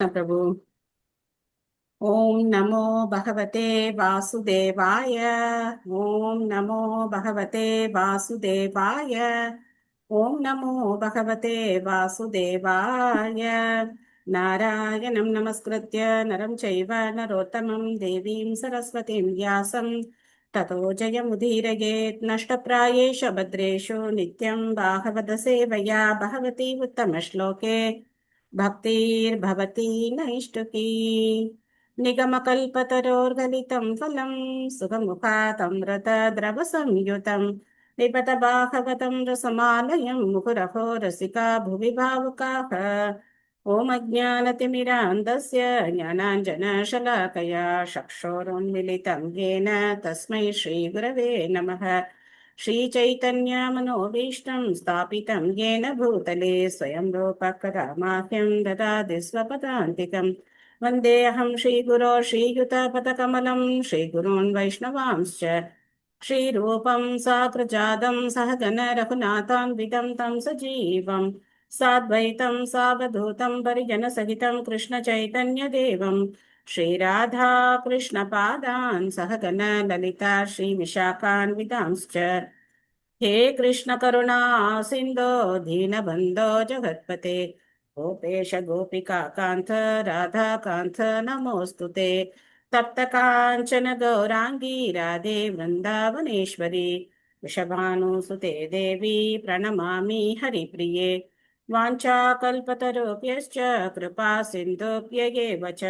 कृष्ण प्रभु। ओम नमो भगवते वासुदेवाय। ओम नमो भगवते वासुदेवाय। ओम नमो भगवते वासुदेवाय। नारायणं नमस्कृत्य नरं चैव नरोत्तमं देवीं सरस्वतीं व्यासं ततो जयमुदीरयेत्। नष्टप्रायेषु भद्रेषु नित्यं भागवतसेवया भगवती उत्तमश्लोके भक्तिर्भवती नैष्टुकी। निगमकल्पतरोर्गलितं फलं सुखमुखातमृतद्रवसंयुतं पिबत भागवतं रसमालयं मुहुरहो रसिका भुवि भावुकाः। ॐ अज्ञानतिमिरान्धस्य ज्ञानाञ्जनशलाकया चक्षुरुन्मिलितं येन तस्मै श्रीगुरवे नमः। श्रीचैतन्यमनोभीष्टं स्थापितं येन भूतले स्वयं रूपकरामाह्यं ददाति स्वपदान्तिकम्। वन्देऽहं श्रीगुरो श्रीयुतपदकमलं श्रीगुरून् वैष्णवांश्च श्रीरूपं साग्रजातं सहगण रघुनाथान्वितं तं सजीवं साद्वैतं सावधूतं परिजनसहितं कृष्णचैतन्यदेवं श्रीराधा कृष्णपादान् सहगण ललिता श्रीविशाखान्वितांश्च। हे कृष्ण करुणा सिन्धो दीनबन्धो जगत्पते गोपेश गोपिका कान्त राधा कान्त नमोऽस्तु ते। तप्त काञ्चन गौराङ्गी राधे वृन्दावनेश्वरी वृषभानुसुते देवी प्रणमामि हरिप्रिये। वाञ्छाकल्पतरुभ्यश्च कृपा सिन्धुभ्येव च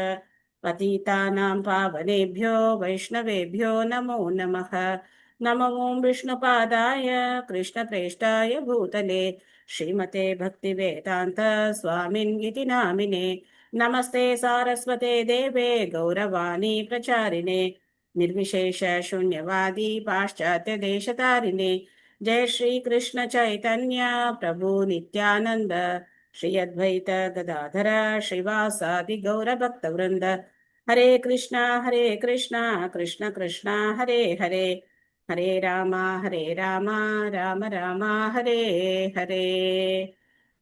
पतितानां पावनेभ्यो वैष्णवेभ्यो नमो नमः। नमो विष्णुपादाय कृष्णप्रेष्ठाय भूतले श्रीमते भक्तिवेदान्त स्वामिन्गिति नामिने। नमस्ते सारस्वते देवे गौरवाणी प्रचारिणे निर्विशेष शून्यवादी पाश्चात्य देशतारिणे। जय श्री कृष्ण चैतन्य प्रभु नित्यानंद श्री अद्वैत गदाधर श्रीवासादि गौर भक्तवृंद। हरे कृष्णा कृष्ण कृष्ण हरे हरे हरे राम राम राम हरे हरे।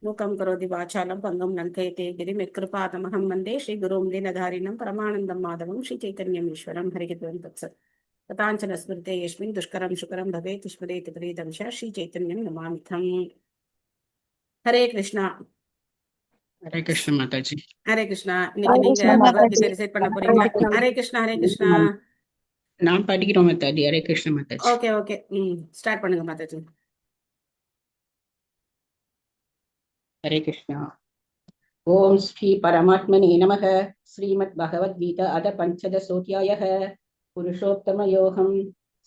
मूकं करोति वाचालं पङ्गुं लङ्घयते गिरिं यत्कृपातमहं वन्दे श्रीगुरुं दीनधारिणं परमानन्दं माधवं श्रीचैतन्यमीश्वरं। हरिः ओं तत्सत्। तथाञ्चन स्मृते यस्मिन् दुष्करं सुकरं भवेत् स्मरेत् प्रीतं च श्रीचैतन्यं नमामिथम्। हरे कृष्णा। हरे कृष्ण माताजी। हरे कृष्णा। இன்னைக்கு हरे நீங்க कृष्ण माताजी। பகவத்கீதை ரிசைட் பண்ண போறீங்களா? ஹரே கிருஷ்ணா ஹரே கிருஷ்ணா. நான் படிக்கிறோம் Mataji. Hare Krishna Mataji. Okay okay, start பண்ணுங்க மாதாஜி. हरे कृष्णा। ओम श्री परमात्मने नमः। श्रीमद् भगवद गीता अध पंचदशोऽध्यायः। पुरुषोत्तमयोऽहं।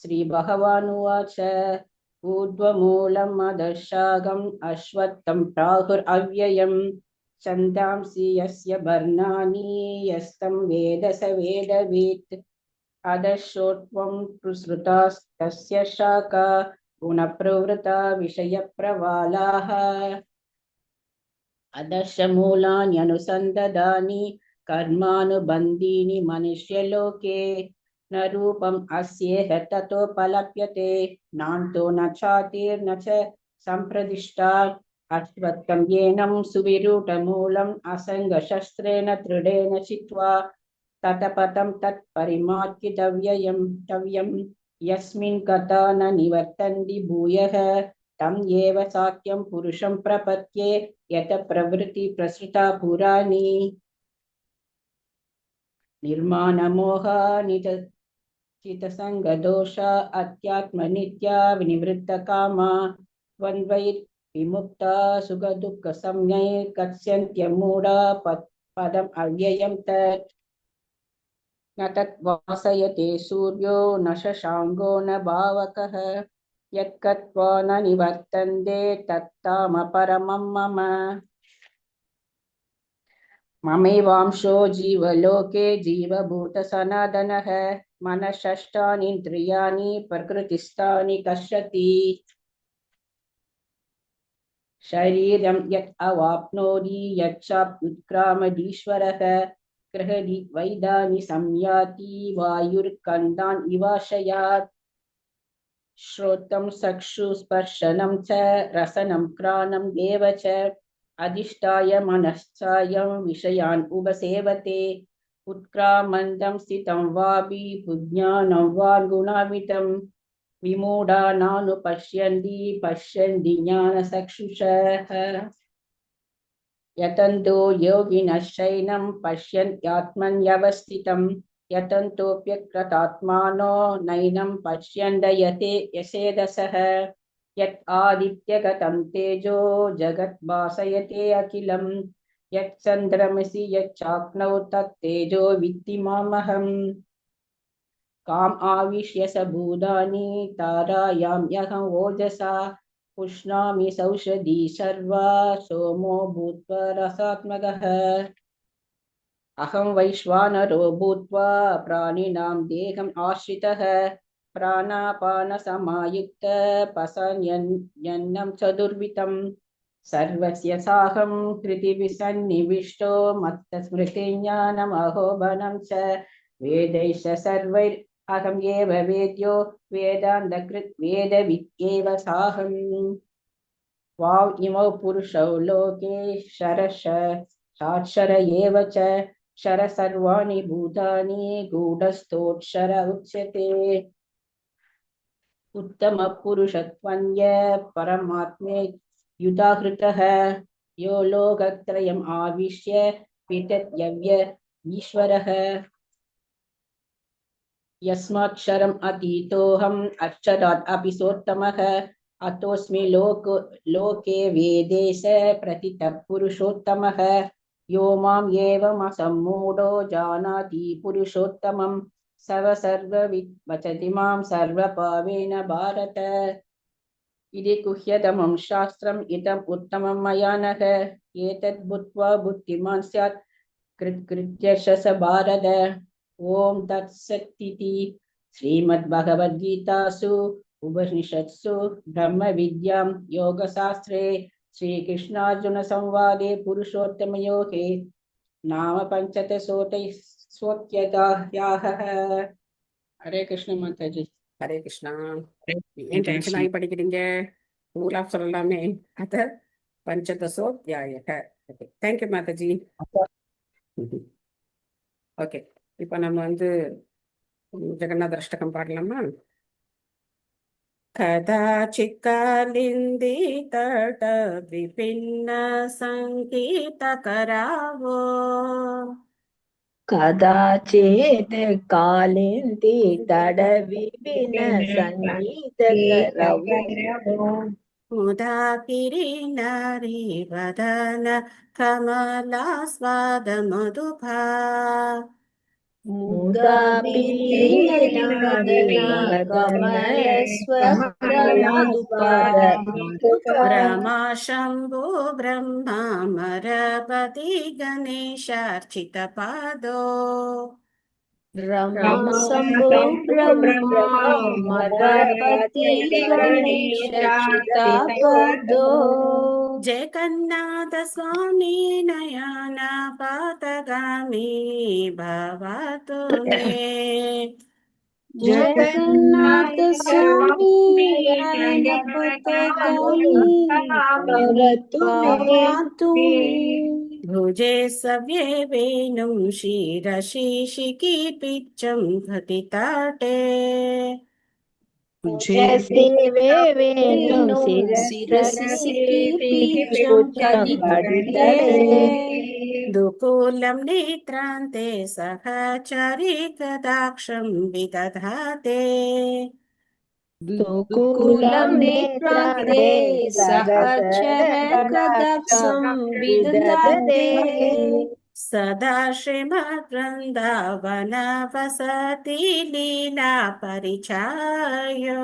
श्री भगवानुवाच ऊर्ध्वमूलम् अधशागम् अश्वत्थं प्राहुरव्ययम् छन्दांसि यस्य वर्णानि यस्तं वेद स वेदवित् अधश्चोर्ध्वं प्रसृतास्तस्य शाखा गुणप्रवृत्ता विषयप्रवालाः अदर्शमूलान्यनुसन्ददानि कर्मानुबन्धीनि मनुष्यलोके न रूपम् अस्येह ततोपलप्यते नान्तो न चातिर्न च सम्प्रदिष्टा अश्वत्थं येनं सुविरूढमूलम् असङ्गशस्त्रेण दृढेन चित्वा ततपतं तत्परिमार्गितव्यं यस्मिन् गता न निवर्तन्ति भूयः तं एव साख्यं पुरुषं प्रपद्ये यत प्रवृत्ति प्रसृता पुराणी निर्माणमोहानितचितसङ्गदोषा अध्यात्मनित्या विनिवृत्तकामा द्वन्द्वैर्विमुक्ता सुखदुःखसंज्ञैर्गच्छन्त्यमूढा पदम् अव्ययं तत् न तत् वासयते सूर्यो न शशाङ्को न पावकः यत्कत्वा न निवर्तन्ते तत्तामपरमं मम ममैवांशो जीवलोके जीवभूतसनातनः मनःषष्ठानीन्द्रियाणि प्रकृतिस्थानि कर्षति शरीरं यत् अवाप्नोति यच्चाप्युत्क्रामदीश्वरः गृहणि वैदानि संयाति वायुर्गन्धान् इवाशयात् श्रोत्रं चक्षुस्पर्शनं च रसनं घ्राणम् एव च अधिष्ठाय मनश्चायं विषयान् उपसेवते उत्क्रामन्तं स्थितं वापि बुद्ध्यानं वा गुणान्वितं विमूढानानुपश्यन्ति पश्यन्ति ज्ञानचक्षुषः यतन्तो योगिनश्चैनं पश्यन्त्यात्मन्यवस्थितं यतन्तोऽप्यकृतात्मानो नैनं पश्यन्त यसेदसः यत् आदित्यगतं तेजो जगद्भासयते अखिलं यत् चन्द्रमसि यच्चाग्नौ तत्तेजो विद्धि मामहम् काम आविश्य स भूतानि तारायां यहं ओजसा पुष्णामि सौषधी सर्वा सोमो भूत्वा रसात्मकः अहं वैश्वानरो भूत्वा प्राणिनां देहम् आश्रितः प्राणापानसमायुक्त पसन्यन्नं चतुर्विधं सर्वस्य साहं कृतिभिः सन्निविष्टो मत्तस्मृतिज्ञानमहोबलं च वेदैश्च सर्वैरहम् एव वेद्यो वेदान्तकृत् वेदविद्येव साहम् वाव इमौ पुरुषौ लोके क्षर एव च क्षर सर्वाणि भूतानि गूढस्थोऽक्षर उच्यते उत्तमपुरुषत्वन्य परमात्मे युधाहृतः यो लोकत्रयम् आविश्य वितत्यव्य ईश्वरः यस्माक्षरम् अतीतोऽहम् अक्षरात् अपि सोत्तमः अतोऽस्मि लोके वेदे स प्रतितः पुरुषोत्तमः यो माम् एवमसम्मूढो जानाति पुरुषोत्तमं सव सर्वविद् वचति मां सर्वभावेन भारत इति गुह्यतमं शास्त्रम् इदम् उत्तमं मया नघ एतद् बुद्ध्वा बुद्धिमान् स्यात् कृत्यर्षस भारत ओम तत्सदिति श्रीमद्भगवद्गीतासु उपनिषत्सु ब्रह्म विद्यां योगशास्त्रे श्रीकृष्णार्जुन संवादे पुरुषोत्तमयोगे नाम पंचदशोऽध्यायः हरे कृष्ण माताजी ஹரே கிருஷ்ணா. ஏன் டென்ஷன் ஆகி படிக்கிறீங்க? ரூல் ஆஃப் சொல்லலாமே. அத பஞ்சதசோத்யாயக. Okay, thank you Mataji. ஓகே, இப்போ நம்ம ஜெகநாத அஷ்டகம் பாடலாமா? கதாச்சித் காலிந்தி தட விபின்ன சங்கீத கராவோ कदाचित् कालिन्ति तडविपिन सङ्गीतकरवो मुदा किरीनारी वदन कमलास्वाद मधुभा मुदापिरीनवदनकमलस्वदमधुपाद ब्रह्मा शम्भो ब्रह्मामरपति गणेशार्चितपादो ब्रह्मशम्भो ब्रह्मामरपति गणेशचितापदो जगन्नाथ स्वामी नयना पातगामी भवतु मे जगन्नाथ स्वामी नयनपतगामी भवतु मे भुजे सव्ये वेणुं शिरशिखि पिच्चं घटिताटे सेवे वेणुं शिरसि पीठं कटितटे दुकूलं नेत्रान्ते सहचरिकदाक्षं विदधाते दुकूलं नेत्रान्ते सहचरकदाक्षं विदधते सदा श्रीमद्वृन्दावन वसति लीला परिचायो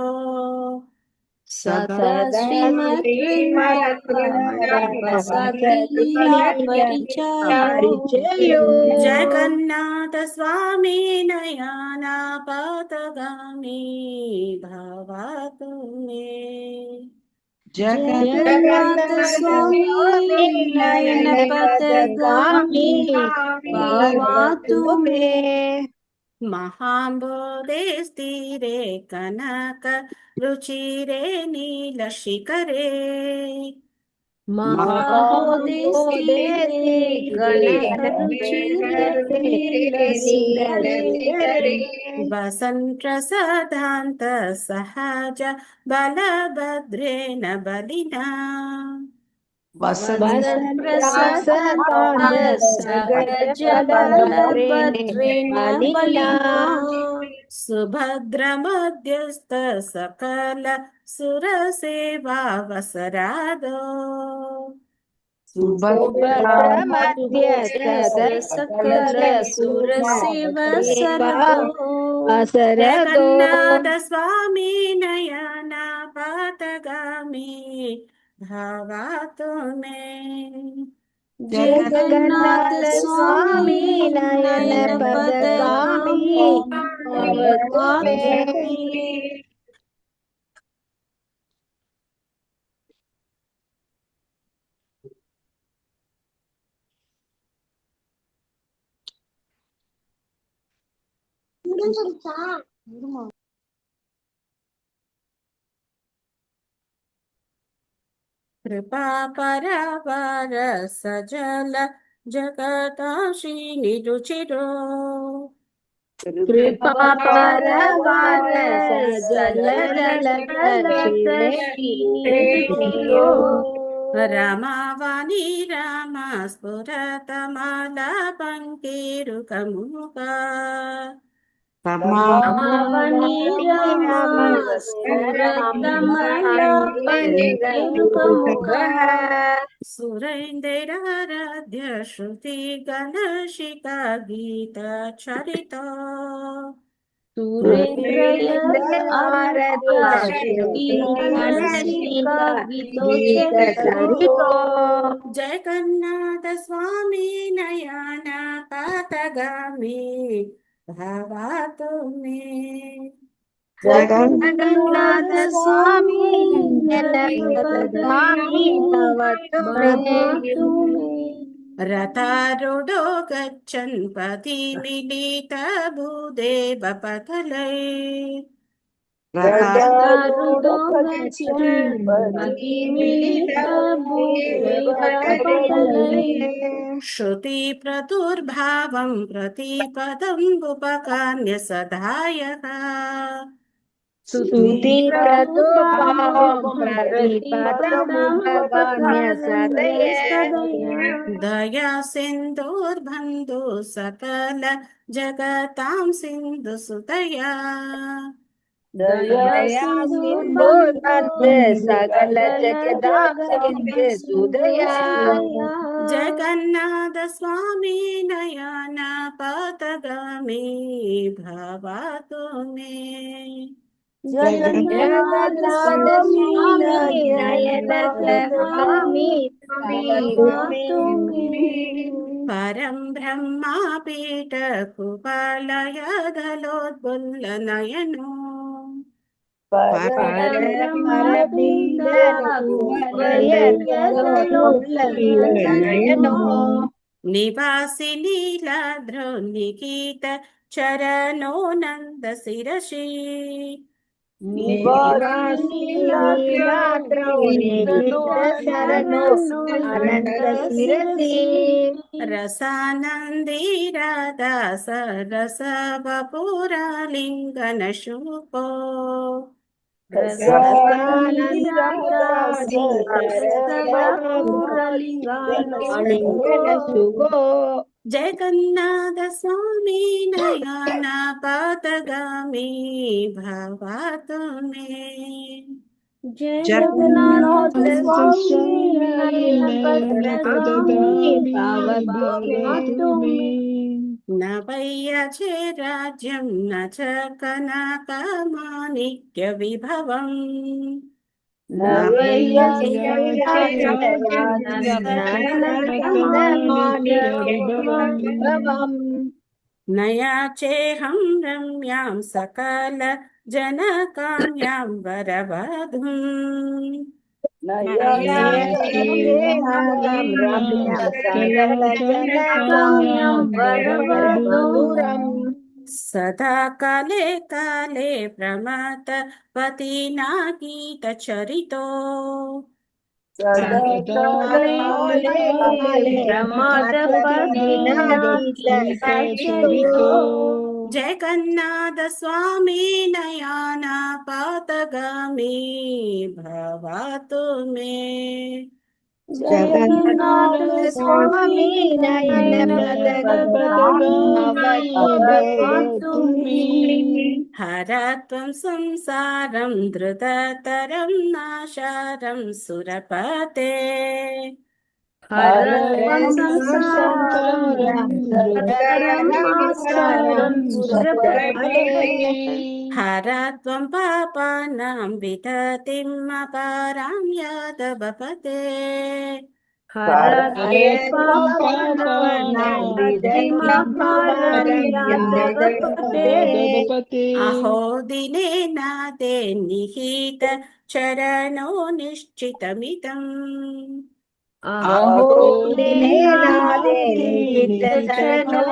सदा श्रीमद्वृन्दावन वसति लीला परिचयो जगन्नाथ स्वामी नयना पथगामी भवतु मे जगन्नाथ स्वामी नयनपथगामी भवतु मे महाम्बोधे स्थिरे कनक रुचिरे नीलशिखरे महोदयस्ते गणरुचिरते लीलसीधरे वसन् प्रसादान्त सहज बलभद्रेण बलिना वसन् प्रसादान्त सहज बलभद्रेण बलिना सुभद्रमध्यस्थ सकल सुरसेवावसरादो सुभद्रमध्यस्थ सकल सुरसेवसरदो जगन्नाथ स्वामी नयना पातगामी भावातु मे जगन्नाथ स्वामी नयन पदगामी भवतु मे। कृपा परावार सजल जगताशी निरुचिरो कृपा परवार जल जल शीरो रमावनि रामा स्फुरतमाला पङ्केरुकमुका रमावनि रमा स्फुरतमला पङ्केरुकमुखः सुरेन्द्राराध्य श्रुति गणशिका गीता चरिता सुरेन्द्रय आराध्य श्रुति गणशिका गीतोच्चरितो जगन्नाथ स्वामी नयना पातगामी भावातु मे जगन्नाथ स्वामी नयनपदगामी भवतु मे रथारूढो गच्छन् पथि मिलित भूदेव पथलै रथारूढो गच्छन् पथि मिलित भूदेवपटलै श्रुति प्रदुर्भावं प्रतिपदं उपकान्य सदायः स्तुति प्रदुर्भावं प्रतिपदमुपकान्य सदया दया सिन्धुर्बन्धु सकल जगतां सिन्धु सुतया दया सिन्धुर्बन्धु सकल जगदां सिन्धु सुदया जगन्नाथ स्वामी नयना पथगामी भावातु मे जगन्नाथ स्वामी नयनपदगामी भवतु मे परं ब्रह्मापीठ कुपालय धलोद्बुल्लनयनो नयनो निवासि लीलाद्रौ निकीत चरणो नन्द शिरसि रसानन्दिरादास रस वपुरालिङ्गनशूको जगन्नाथ स्वामी नयना पथगामी भावातु मे जगन्नाथ स्वामी नयनपदगामी भवतु मे न वैयचे राज्यं न च कनकमाणिक्यविभवम् न न याचेऽहं रम्यां सकल जनकाम्यां वरवधूम् सदा काले काले प्रमथ पतिना गीतचरितो सदा सदा काले काले प्रमाद प्रमाद पतिनाथ सरितो जगन्नाथ स्वामी नयन पथगामी भवतु मे जगन्नाथ स्वामी नयन पदगामी भवतु मे हरत्वं संसारं धृततरं नाशारं सुरपते हरत्वं संसारं संसारं धृतरमासारं सुरपते हरत्वं पापानां विततिम् अपारां यादवपते हरत्वं पापानां हरत्वं यादवपते अहो दिनेन ते निहित चरणो निश्चितमिदम् अहो दिनेनादे निहितचरणो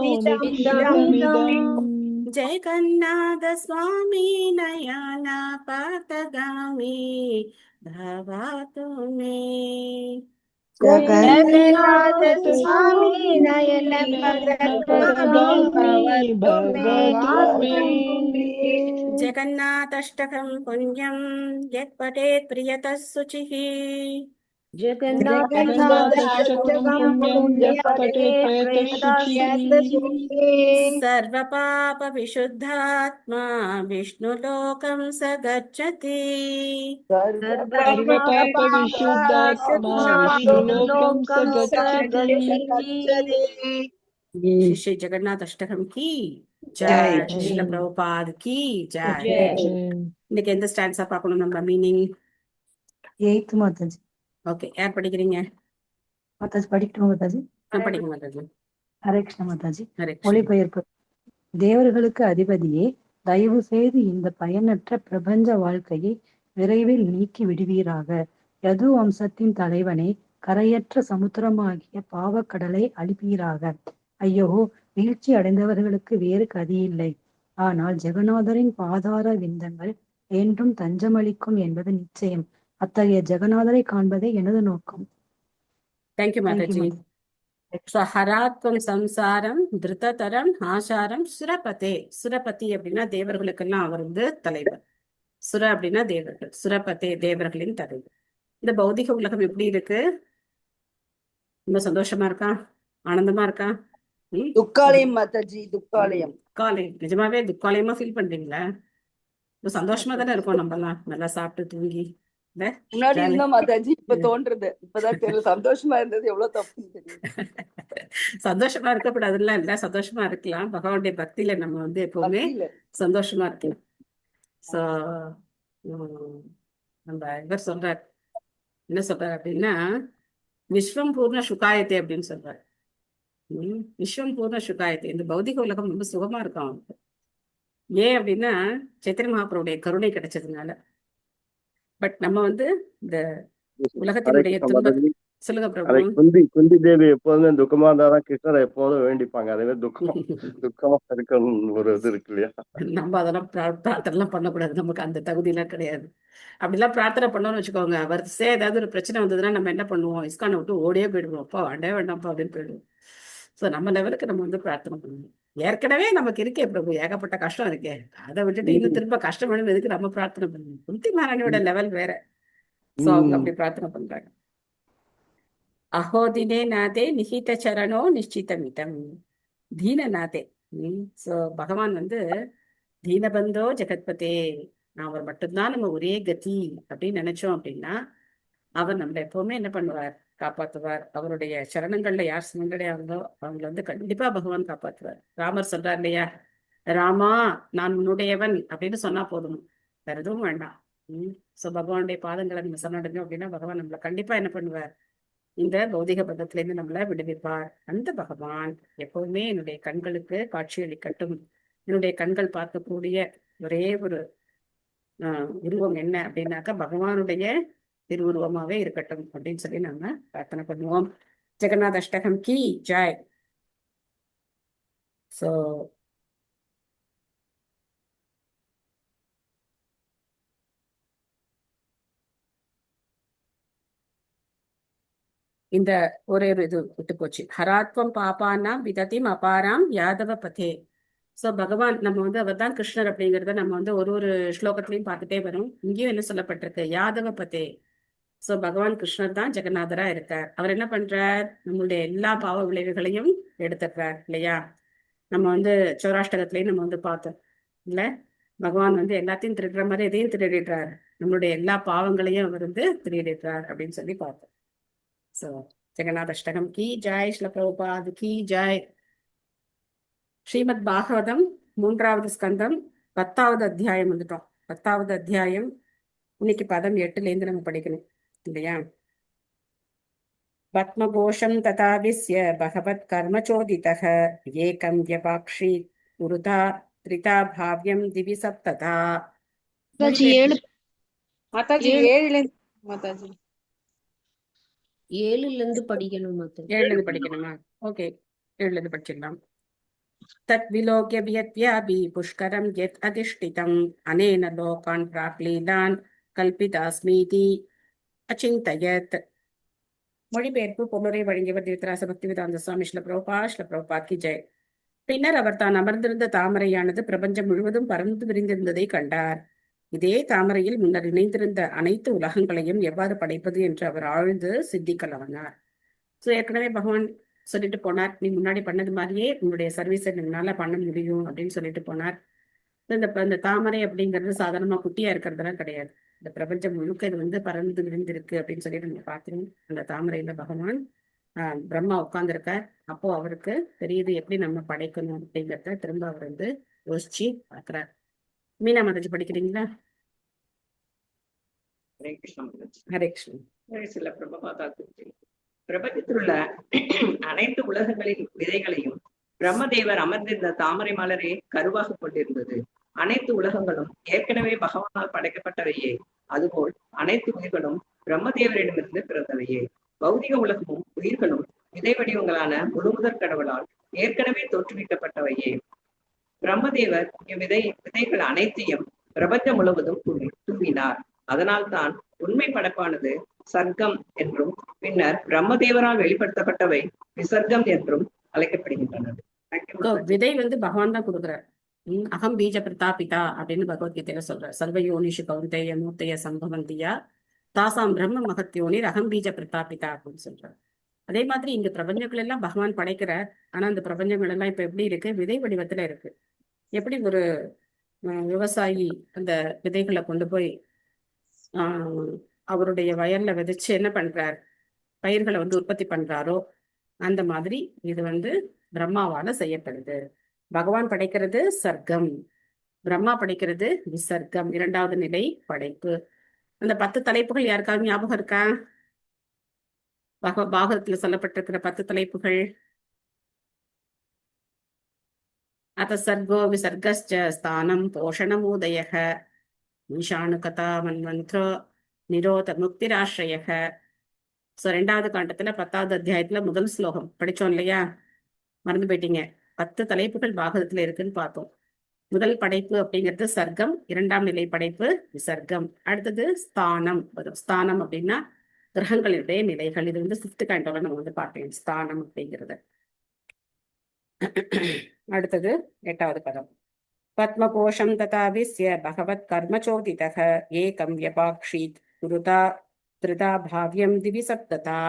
निश्चितमिदम् जगन्नाथ स्वामी नयन पथगामी भवतु मे जगन्नाथ स्वामी नयन पदगामी भवतु मे जगन्नाथाष्टकं पुण्यं यत् पठेत् प्रियतः शुचिः जगन्नाथाष्टकं पुण्यं यः पठेत् प्रयतः शुचिः सर्वपापविशुद्धात्मा विष्णुलोकं स गच्छति सर्वपापविशुद्धात्मा विष्णुलोकं स गच्छति श्री श्री जगन्नाथ अष्टकम की जय श्रील प्रभुपाद की जय இன்னைக்கு எந்த ஸ்டான்ஸா பார்க்கணும் நம்ம மீனிங் 8th மாதாஜி. ஓகே யார் படிக்கிறீங்க மாதாஜி படிக்கணும் மாதாஜி. நான் படிக்க மாட்டேன் ஹரே கிருஷ்ண மாதாஜி. ஹரே மொழிபெயர்ப்பு. தேவர்களுக்கு அதிபதியே, தயவு செய்து இந்த பயனற்ற பிரபஞ்ச வாழ்க்கையை விரைவில் நீக்கி விடுவீராக. யது வம்சத்தின் தலைவனே, கரையற்ற சமுத்திரமாகிய பாவக்கடலை அழிப்பீராக. ஐயோ, வீழ்ச்சி அடைந்தவர்களுக்கு வேறு கதியில்லை. ஆனால் ஜெகநாதரின் பாதார விந்தங்கள் என்றும் தஞ்சமளிக்கும் என்பது நிச்சயம். அத்தகைய ஜெகநாதரை காண்பதே எனது நோக்கம். தேங்க்யூ மாதாஜி. ஹராத்வம் சம்சாரம் திருத்ததரம் ஆசாரம் சுரபதே. சுரபதி அப்படின்னா தேவர்களுக்கெல்லாம் அவர் தலைவர். சுர அப்படின்னா தேவர்கள், சுரபதே தேவர்களின் தலைவர். இந்த பௌதிக உலகம் எப்படி இருக்கு? ரொம்ப சந்தோஷமா இருக்கா? ஆனந்தமா இருக்கா? துக்காலயம் மாதாஜி, துக்காலயம். துக்காலயம், நிஜமாவே துக்காலயமா ஃபீல் பண்றீங்களா? ரொம்ப சந்தோஷமா தானே இருக்கோம் நம்ம எல்லாம், நல்லா சாப்பிட்டு தூங்கி. முன்னாடி இருந்தோம் மாதாஜி, இப்ப தோன்றது, இப்பதான் தெரியல. சந்தோஷமா இருந்தது எவ்வளவு தப்புன்னு தெரியும். சந்தோஷமா இருக்கக்கூடாதுல்ல, இல்ல சந்தோஷமா இருக்கலாம். பகவானுடைய பக்தியில நம்ம எப்பவுமே சந்தோஷமா இருக்கலாம். சோ நம்ம இவர் சொல்றார், என்ன சொல்றாரு அப்படின்னா, விஸ்வம் பூர்ண சுகாயத்தை அப்படின்னு சொல்றாரு. விஸ்வம் பூர்ண சுகாயத்தை. இந்த பௌதிக உலகம் ரொம்ப சுகமா இருக்கும் அவனுக்கு. ஏன் அப்படின்னா சைத்தன்ய மகாபிரபுடைய கருணை கிடைச்சதுனால. பட் நம்ம இந்த உலகத்தினுடைய துன்பம். சொல்லுங்க பிரபு. குந்தி தேவி எப்போதுமே துக்கமா இருந்தாதான் கிருஷ்ணரை எப்போதும் வேண்டிப்பாங்க. அதே மாதிரி துக்கமா இருக்கணும் ஒரு இது இருக்கு இல்லையா? நம்ம அதெல்லாம் பிரார்த்தனை எல்லாம் பண்ணக்கூடாது. நமக்கு அந்த தகுதி எல்லாம் கிடையாது. அப்படிலாம் பிரார்த்தனை பண்ணோம்னு வச்சுக்கோங்க, வரிசையா ஏதாவது ஒரு பிரச்சனை வந்ததுன்னா நம்ம என்ன பண்ணுவோம்? இஸ்கானை விட்டு ஓடியே போயிடுவோம். அப்பா வேண்டே வேண்டாம்ப்பா அப்படின்னு போயிடுவோம். ஸோ நம்ம லெவலுக்கு நம்ம பிரார்த்தனை பண்ணணும். ஏற்கனவே நமக்கு இருக்கே பிரபு, ஏகப்பட்ட கஷ்டம் இருக்கே, அதை விட்டுட்டு இன்னும் திரும்ப கஷ்டம் வேணும் எதுக்கு நம்ம பிரார்த்தனை பண்ணணும்? குந்தி மகாராணியோட லெவல் வேற. ஸோ அவங்க அப்படி பிரார்த்தனை பண்றாங்க. அஹோ தினே நாதே நிஹித சரணோ நிச்சிதமிதம். தீனநாதே. ஸோ பகவான் தீனபந்தோ ஜெகத்பதே. அவர் மட்டும்தான் நம்ம ஒரே கதி அப்படின்னு நினைச்சோம் அப்படின்னா அவர் நம்மளை எப்பவுமே என்ன பண்ணுவார்? காப்பாத்துவார். அவருடைய சரணங்கள்ல யார் சரணடையாங்களோ அவங்களை கண்டிப்பா பகவான் காப்பாத்துவார். ராமர் சொல்றார் இல்லையா, ராமா நான் உன்னுடையவன் அப்படின்னு சொன்னா போதும், வேற எதுவும் வேண்டாம். சோ பகவானுடைய பாதங்களை நம்ம சரணடைஞ்சோம் அப்படின்னா பகவான் நம்மளை கண்டிப்பா என்ன பண்ணுவார்? இந்த பௌதிக பந்தத்துல இருந்து நம்மளை விடுவிப்பார். அந்த பகவான் எப்பவுமே என்னுடைய கண்களுக்கு காட்சியளிக்கட்டும். என்னுடைய கண்கள் பார்க்கக்கூடிய ஒரே ஒரு உருவம் என்ன அப்படின்னாக்கா பகவானுடைய திருவுருவமாவே இருக்கட்டும் அப்படின்னு சொல்லி நாம பிரார்த்தனை பண்ணுவோம். ஜெகநாத அஷ்டகம் கி ஜெய். சோ இந்த ஒரே ஒரு இது விட்டு போச்சு. ஹராத்வம் பாபானாம் விததிம் அபாராம் யாதவ பதே. சோ பகவான் நம்ம வந்து அவர் தான் கிருஷ்ணர் அப்படிங்கறத நம்ம வந்து ஒரு ஒரு ஸ்லோகத்திலையும் பார்த்துட்டே வரும். இங்கேயும் என்ன சொல்லப்பட்டிருக்கு? யாதவ பதே. சோ பகவான் கிருஷ்ணர் தான் ஜெகநாதரா இருக்கார். அவர் என்ன பண்றார்? நம்மளுடைய எல்லா பாவ விளைவுகளையும் எடுத்துக்கிறார் இல்லையா? நம்ம வந்து சௌராஷ்டகத்திலையும் நம்ம வந்து பார்த்தோம் இல்ல, பகவான் வந்து எல்லாத்தையும் திருடுற மாதிரி எதையும் திருடிடுறார், நம்மளுடைய எல்லா பாவங்களையும் அவர் வந்து திருடிடுறார் அப்படின்னு சொல்லி பார்த்தோம். சோ ஜெகநாத அஷ்டகம் கி ஜாய், ஸ்ரீல பிரபுபாத் கி ஜாய். ஸ்ரீமத் பாகவதம் 3வது ஸ்கந்தம் 10வது அத்தியாயம் வந்துட்டோம். 10வது அத்தியாயம் இன்னைக்கு பதம் 8ல இருந்து நம்ம படிக்கணும் இல்லையா? பத்மகோஷம் ததாவிஸ்ய பகவத் கர்மச்சோதிதः ஏகம் யபாக்ஷி உருதா த்ரிதா பாவ்யம் திவி சப்ததா. மாதாஜி 7ல மாதாஜி 7ல இருந்து படிக்கணும் மாதாஜி. 7ல இருந்து படிக்கணுமா? ஓகே, 7ல இருந்து படிச்சிடலாம். தத் விலோக்ய வியத்யாபி புஷ்கரம் யத் அதிஷ்டிதம் அனேன லோகான் பிராக்லீலான் கல்பிதாஸ்மீதி அச்சிந்தயத். மொழிபெயர்ப்பு பொருளுரை வழங்கியவர் திருத்தராச பக்திவேதாந்த சுவாமி ஸ்ரீல பிரபுபாத் கி ஜெய். பின்னர் அவர் தான் அமர்ந்திருந்த தாமரையானது பிரபஞ்சம் முழுவதும் பறந்து விரிந்திருந்ததை கண்டார். இதே தாமரையில் முன்னர் இணைந்திருந்த அனைத்து உலகங்களையும் எவ்வாறு படைப்பது என்று அவர் ஆழ்ந்து சித்திக்கலானார். சோ ஏற்கனவே பகவான் சொல்லிட்டு போனார், நீ முன்னாடி பண்ணது மாதிரியே உன்னுடைய சர்வீஸை என்னால பண்ண முடியும் அப்படின்னு சொல்லிட்டு போனார். இந்த தாமரை அப்படிங்கிறது சாதாரணமா குட்டியா இருக்கிறதெல்லாம் கிடையாது. இந்த பிரபஞ்சம் முழுக்க இது வந்து பறந்து விரிந்திருக்கு அப்படின்னு சொல்லிட்டு நம்ம பார்க்கிறோம். அந்த தாமரையில பகவான் பிரம்மா உட்கார்ந்துருக்கார். அப்போ அவருக்கு தெரியுது எப்படி நம்ம படைக்கணும் அப்படிங்கிறத திரும்ப அவர் வந்து யோசிச்சு பார்க்கிறார். மீனா மாதாஜி படிக்கிறீங்களா? ஹரே கிருஷ்ணா மாதாஜி. ஹரே கிருஷ்ணன். சில பிரபுபாதா குறிச்சி. பிரபஞ்சத்தில் உள்ள அனைத்து உலகங்களின் விதைகளையும் பிரம்மதேவர் அமர்ந்திருந்த தாமரை மலரே கருவாக கொண்டிருந்தது. அனைத்து உலகங்களும் ஏற்கனவே பகவானால் படைக்கப்பட்டவையே. அதுபோல் அனைத்து உயிர்களும் பிரம்மதேவரிடமிருந்து பிறந்தவையே. பௌதிக உலகமும் உயிர்களும் விதை வடிவங்களான முழுமுதற் கடவுளால் ஏற்கனவே தோற்றுவிக்கப்பட்டவையே. பிரம்மதேவர் விதைகள் அனைத்தையும் பிரபஞ்சம் முழுவதும் தூவினார். அதனால்தான் உண்மை படைப்பானது சர்க்கம் என்றும் பின்னர் பிரம்மதேவரால் வெளிப்படுத்தப்பட்டவை விசர்க்கம் என்றும் அழைக்கப்படுகின்றன. விதை வந்து பகவான் தான் கொடுக்குறார். அகம் பீஜ பிரதாபிதா அப்படின்னு பகவத்கீதையில சொல்றார். சர்வயோனிஷு கௌந்தேய மூர்த்தைய சம்பவந்தியா தாசாம் பிரம்ம மகத்யோனிர் அகம் பீஜ பிரதாபிதா அப்படின்னு சொல்றார். அதே மாதிரி இங்க பிரபஞ்சங்கள் எல்லாம் பகவான் படைக்கிறார். ஆனா அந்த பிரபஞ்சங்கள் எல்லாம் இப்ப எப்படி இருக்கு? விதை வடிவத்துல இருக்கு. எப்படி ஒரு விவசாயி அந்த விதைகளை கொண்டு போய் அவருடைய வயல்ல விதைச்சு என்ன பண்றார், பயிர்களை வந்து உற்பத்தி பண்றாரோ அந்த மாதிரி இது வந்து பிரம்மாவால செய்யப்படுது. பகவான் படைக்கிறது சர்க்கம், பிரம்மா படைக்கிறது விசர்க்கம், 2வது நிலை படைப்பு. அந்த 10 தலைப்புகள் யாருக்காவது ஞாபகம் இருக்கா? பாகவதத்துல சொல்லப்பட்டிருக்கிற 10 தலைப்புகள். அத சர்கோ விசர்கஸ்ச ஸ்தானம் போஷணமூதயः ஈசானுகதா மன்வந்த்ரோ நிரோத முக்திராஸ்ரயः. சோ 2வது காண்டத்துல 10வது அத்தியாயத்துல முதல் ஸ்லோகம் படிச்சோம் இல்லையா? மறந்து போயிட்டீங்க. 10 தலைப்புகள் பாகவதத்துல இருக்குன்னு பார்த்தோம். முதல் படைப்பு அப்படிங்கிறது சர்க்கம், 2ஆம் நிலை படைப்பு விசர்க்கம். அடுத்தது ஸ்தானம் வரும். ஸ்தானம் அப்படின்னா கிரகங்களுடைய நிலைகள். இது வந்து 5th காண்டோல நம்ம வந்து பார்க்கலாம் ஸ்தானம் அப்படிங்கிறது. அடுத்தது 8வது பதம். பத்மகோஷம் ததாவிஸ்ய பகவத் கர்மச்சோதிதः ஏகம் யபாக்ஷீத் குருதா த்ரிதா பாவ்யம் திவி சப்ததா.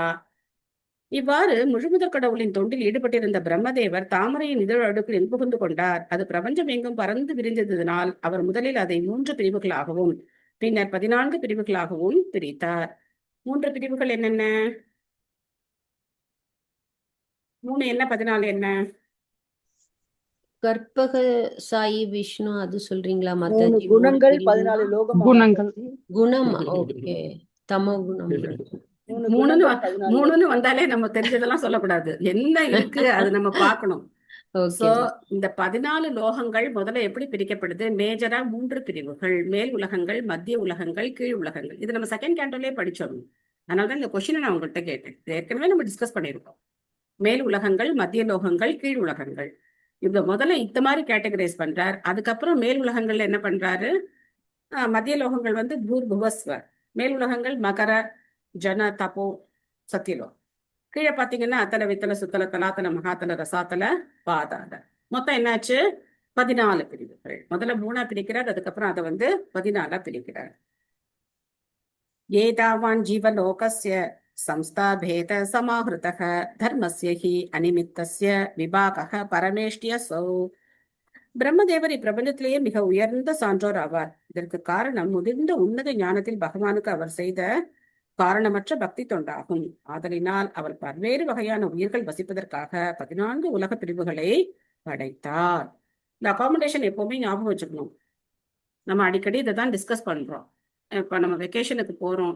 இவ்வாறு முழுமுதற் கடவுளின் தொண்டில் ஈடுபட்டிருந்த பிரம்மதேவர் தாமரையின் இதழ் அடுக்கில் புகுந்து கொண்டார். அது பிரபஞ்சம் எங்கும் பறந்து விரிந்ததினால் அவர் முதலில் அதை 3 பிரிவுகளாகவும் பின்னர் 14 பிரிவுகளாகவும் பிரித்தார். 3 பிரிவுகள் என்னென்ன? 3 என்ன, 14 என்ன? கற்பக சாயி விஷ்ணு அது சொல்றீங்களா மாதாஜி? குணங்கள் 14 லோகம் குணங்கள். குணம். ஓகே, தமோ குணம். 3ன்னு வந்தாலே நம்ம தெரிஞ்சதெல்லாம் சொல்லக்கூடாது. என்ன இருக்கு அது நம்ம பார்க்கணும். சோ இந்த 14 லோகங்கள் முதல்ல எப்படி பிரிக்கப்படுது? மேஜரா 3 பிரிவுகள். மேல் உலகங்கள், மத்திய உலகங்கள், கீழ் உலகங்கள். இது நம்ம 2nd கேண்டோலயே படிச்சோம். அதனாலதான் இந்த கொஸ்டினை நான் உங்கள்கிட்ட கேட்டேன். ஏற்கனவே நம்ம டிஸ்கஸ் பண்ணிருக்கோம். மேல் உலகங்கள், மத்திய லோகங்கள், கீழ் உலகங்கள். இந்த முதல்ல இந்த மாதிரி கேட்டகரைஸ் பண்றார். அதுக்கப்புறம் மேல் உலகங்கள்ல என்ன பண்றாரு? மத்திய லோகங்கள் வந்து பூர் புவஸ்வர், மேல் உலகங்கள் மகர ஜன தபோ சத்தியலோகம். கீழே பாத்தீங்கன்னா அத்தல வித்தல சுத்தல தலாத்தல மகாத்தல ரசாத்தல பாதாள. மொத்தம் என்னாச்சு? 14 பிரிவுகள். முதல்ல 3ஆ பிரிக்கிறார், அதுக்கப்புறம் அதை 14ஆ பிரிக்கிறார். ஏதாவான் ஜீவலோகஸ்ய சம்ஸ்தாபேத சமாஹிருதः தர்மஸ்ய ஹி அனிமித்தஸ்ய விபாகः பரமேஷ்டியசௌ. பிரம்மதேவர் இப்பிரபஞ்சத்திலேயே மிக உயர்ந்த சான்றோர் ஆவார். இதற்கு காரணம் முதிர்ந்த உன்னத ஞானத்தில் பகவானுக்கு அவர் செய்த காரணமற்ற பக்தி தொண்டாகும். ஆதலினால் அவர் பல்வேறு வகையான உயிர்கள் வசிப்பதற்காக 14 உலக பிரிவுகளை படைத்தார். இந்த அகாமடேஷன் எப்பவுமே ஞாபகம் வச்சுக்கணும். நம்ம அடிக்கடி இதை தான் டிஸ்கஸ் பண்றோம். இப்ப நம்ம வெக்கேஷனுக்கு போறோம்,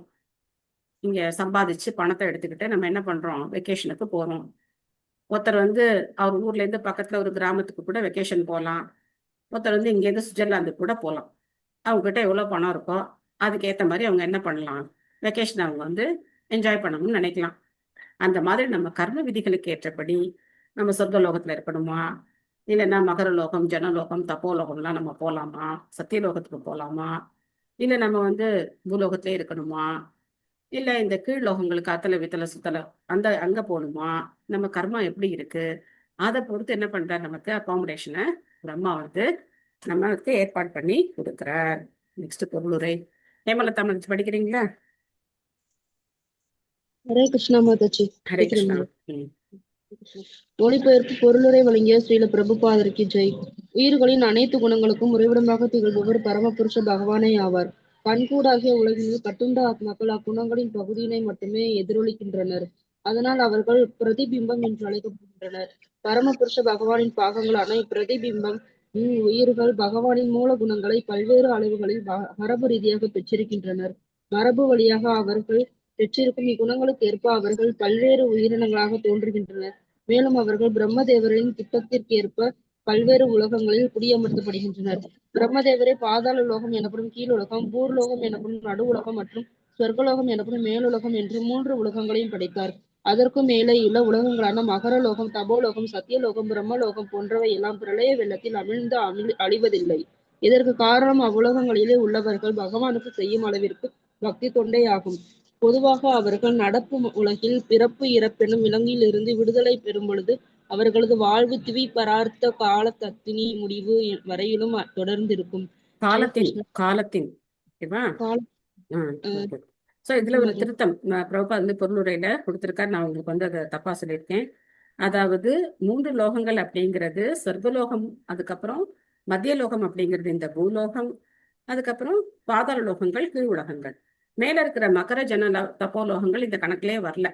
இங்க சம்பாதிச்சு பணத்தை எடுத்துக்கிட்டு நம்ம என்ன பண்றோம், வெக்கேஷனுக்கு போறோம். ஒருத்தர் அவர் ஊர்ல இருந்து பக்கத்துல ஒரு கிராமத்துக்கு கூட வெக்கேஷன் போகலாம். ஒருத்தர் இங்க இருந்து சுவிட்சர்லாந்துக்கு கூட போகலாம். அவங்க கிட்ட எவ்வளவு பணம் இருக்கோ அதுக்கேற்ற மாதிரி அவங்க என்ன பண்ணலாம், வெக்கேஷன் அவங்க என்ஜாய் பண்ணணும்னு நினைக்கலாம். அந்த மாதிரி நம்ம கர்ம விதிகளுக்கு ஏற்றபடி நம்ம சொர்க்கலோகத்துல இருக்கணுமா, இல்லைன்னா மகரலோகம், ஜனலோகம், தப்போலோகம்லாம் நம்ம போகலாமா, சத்தியலோகத்துக்கு போகலாமா, இல்லை நம்ம பூலோகத்திலே இருக்கணுமா, இல்லை இந்த கீழ்லோகங்களுக்கு அத்தல வித்தல சுத்தல அங்க போகணுமா, நம்ம கர்மா எப்படி இருக்கு அதை பொறுத்து என்ன பண்றார், நமக்கு அகாமடேஷனை பிரம்மா நமக்கு ஏற்பாடு பண்ணி கொடுக்குறார். நெக்ஸ்ட் பொருளுரை. ஹேமலதா தமிழ் படிக்கிறீங்களா? ஹரே கிருஷ்ணா மாதாஜி. ஹரே கிருஷ்ணா. மொழிபெயர்ப்பு பொருளுரை வழங்கிய ஸ்ரீல பிரபுபாதருக்கு ஜெய். உயிர்களின் அனைத்து குணங்களுக்கும் உறைவிடமாக திகழ்பவர் பரமபுருஷ பகவானே ஆவார். கண்கூடாகிய உலகில் கட்டுண்ட ஆத்மாக்கள் அக்குணங்களின் பகுதியினை மட்டுமே எதிரொலிக்கின்றனர். அதனால் அவர்கள் பிரதிபிம்பம் என்று அழைக்கப்படுகின்றனர். பரமபுருஷ பகவானின் பாகங்களான இப்பிரதிபிம்பம் உயிர்கள் பகவானின் மூல குணங்களை பல்வேறு அளவுகளில் மரபு ரீதியாக பெற்றிருக்கின்றனர். மரபு வழியாக அவர்கள் பெற்றிருக்கும் இக்குணங்களுக்கு ஏற்ப அவர்கள் பல்வேறு உயிரினங்களாக தோன்றுகின்றனர். மேலும் அவர்கள் பிரம்மதேவரின் திட்டத்திற்கு ஏற்ப பல்வேறு உலகங்களில் குடியமர்த்தப்படுகின்றனர். பிரம்மதேவரே பாதாள உலகம் எனப்படும் கீழுலகம், பூர்லோகம் எனப்படும் நடு உலகம் மற்றும் சொர்க்கலோகம் எனப்படும் மேலுலகம் என்று 3 உலகங்களையும் படைத்தார். அதற்கு மேலே உள்ள உலகங்களான மகரலோகம், தபோலோகம், சத்தியலோகம், பிரம்மலோகம் போன்றவை எல்லாம் பிரளய வெள்ளத்தில் அமிழ்ந்து அழிவதில்லை. இதற்கு காரணம் அவ்வுலகங்களிலே உள்ளவர்கள் பகவானுக்கு செய்யும் அளவிற்கு பக்தி தொண்டே ஆகும். பொதுவாக அவர்கள் நடப்பு உலகில் பிறப்பு இறப்பெனும் விலங்கில் இருந்து விடுதலை பெறும் பொழுது அவர்களது வாழ்வு திவி பரார்த்த காலத்தினி முடிவு வரையிலும் தொடர்ந்திருக்கும். இதுல ஒரு திருத்தம் பிரபுபாத் பொருளுரையில கொடுத்திருக்காரு. நான் உங்களுக்கு அதை தப்பா சொல்லியிருக்கேன். அதாவது 3 லோகங்கள் அப்படிங்கிறது சொர்க்கலோகம், அதுக்கப்புறம் மத்திய லோகம் அப்படிங்கிறது இந்த பூலோகம், அதுக்கப்புறம் பாதாள லோகங்கள் கீழ் உலகங்கள். மேல இருக்கிற மகர ஜன தப்போலோகங்கள் இந்த கணக்கிலே வரல.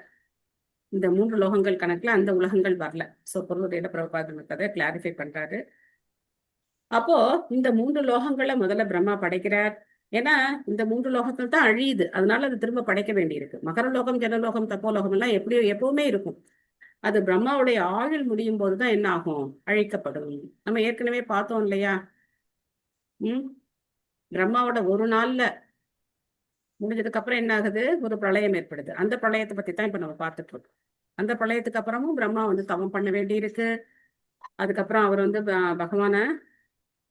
இந்த 3 லோகங்கள் கணக்குல அந்த உலகங்கள் வரல. சோ பொருளுரையில பிரபுபாத் அதை கிளாரிஃபை பண்றாரு. அப்போ இந்த 3 லோகங்களை முதல்ல பிரம்மா படைக்கிறார். ஏன்னா இந்த 3 லோகங்கள் தான் அழியுது, அதனால அது திரும்ப படைக்க வேண்டியிருக்கு. மகரலோகம், ஜனலோகம், தப்போலோகம் எல்லாம் எப்பவுமே இருக்கும். அது பிரம்மாவுடைய ஆயுள் முடியும் போதுதான் என்ன ஆகும், அழிக்கப்படும். நம்ம ஏற்கனவே பார்த்தோம் இல்லையா, பிரம்மாவோட ஒரு நாள்ல முடிஞ்சதுக்கு அப்புறம் என்ன ஆகுது, ஒரு பிரளயம் ஏற்படுது. அந்த பிரளயத்தை பத்தி தான் இப்ப நம்ம பார்த்துட்டு இருக்கோம். அந்த பிரளயத்துக்கு அப்புறமும் பிரம்மா தவம் பண்ண வேண்டி இருக்கு. அதுக்கப்புறம் அவர் பகவானை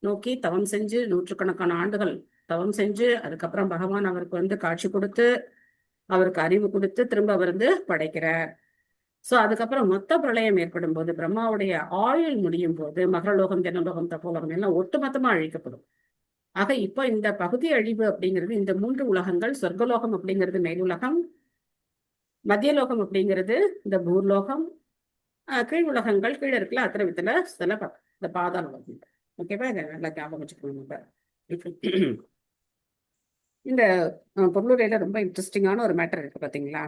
நோக்கி தவம் செஞ்சு நூற்றுக்கணக்கான ஆண்டுகள் தவம் செஞ்சு அதுக்கப்புறம் பகவான் அவருக்கு காட்சி கொடுத்து அவருக்கு அறிவு கொடுத்து திரும்ப அவர் படைக்கிறார். சோ அதுக்கப்புறம் மொத்த பிரளயம் ஏற்படும் போது பிரம்மாவுடைய ஆயுள் முடியும் போது மகரலோகம், ஜனலோகம், தப்போலோகம் எல்லாம் ஒட்டுமொத்தமா அழிக்கப்படும். ஆக இப்போ இந்த பகுதி அழிவு அப்படிங்கிறது இந்த 3 உலகங்கள், சொர்க்கலோகம் அப்படிங்கிறது மேலுலகம், மத்தியலோகம் அப்படிங்கிறது இந்த பூர்லோகம், கீழ் உலகங்கள் கீழே இருக்கல அத்தனை வித்தல சில இந்த பாதாள உலகம். ஓகேவா, இதை நல்லா ஞாபகம் வச்சுக்கணும். இந்த பொருளுரையில ரொம்ப இன்ட்ரெஸ்டிங்கான ஒரு மேட்டர் இருக்கு பாத்தீங்களா.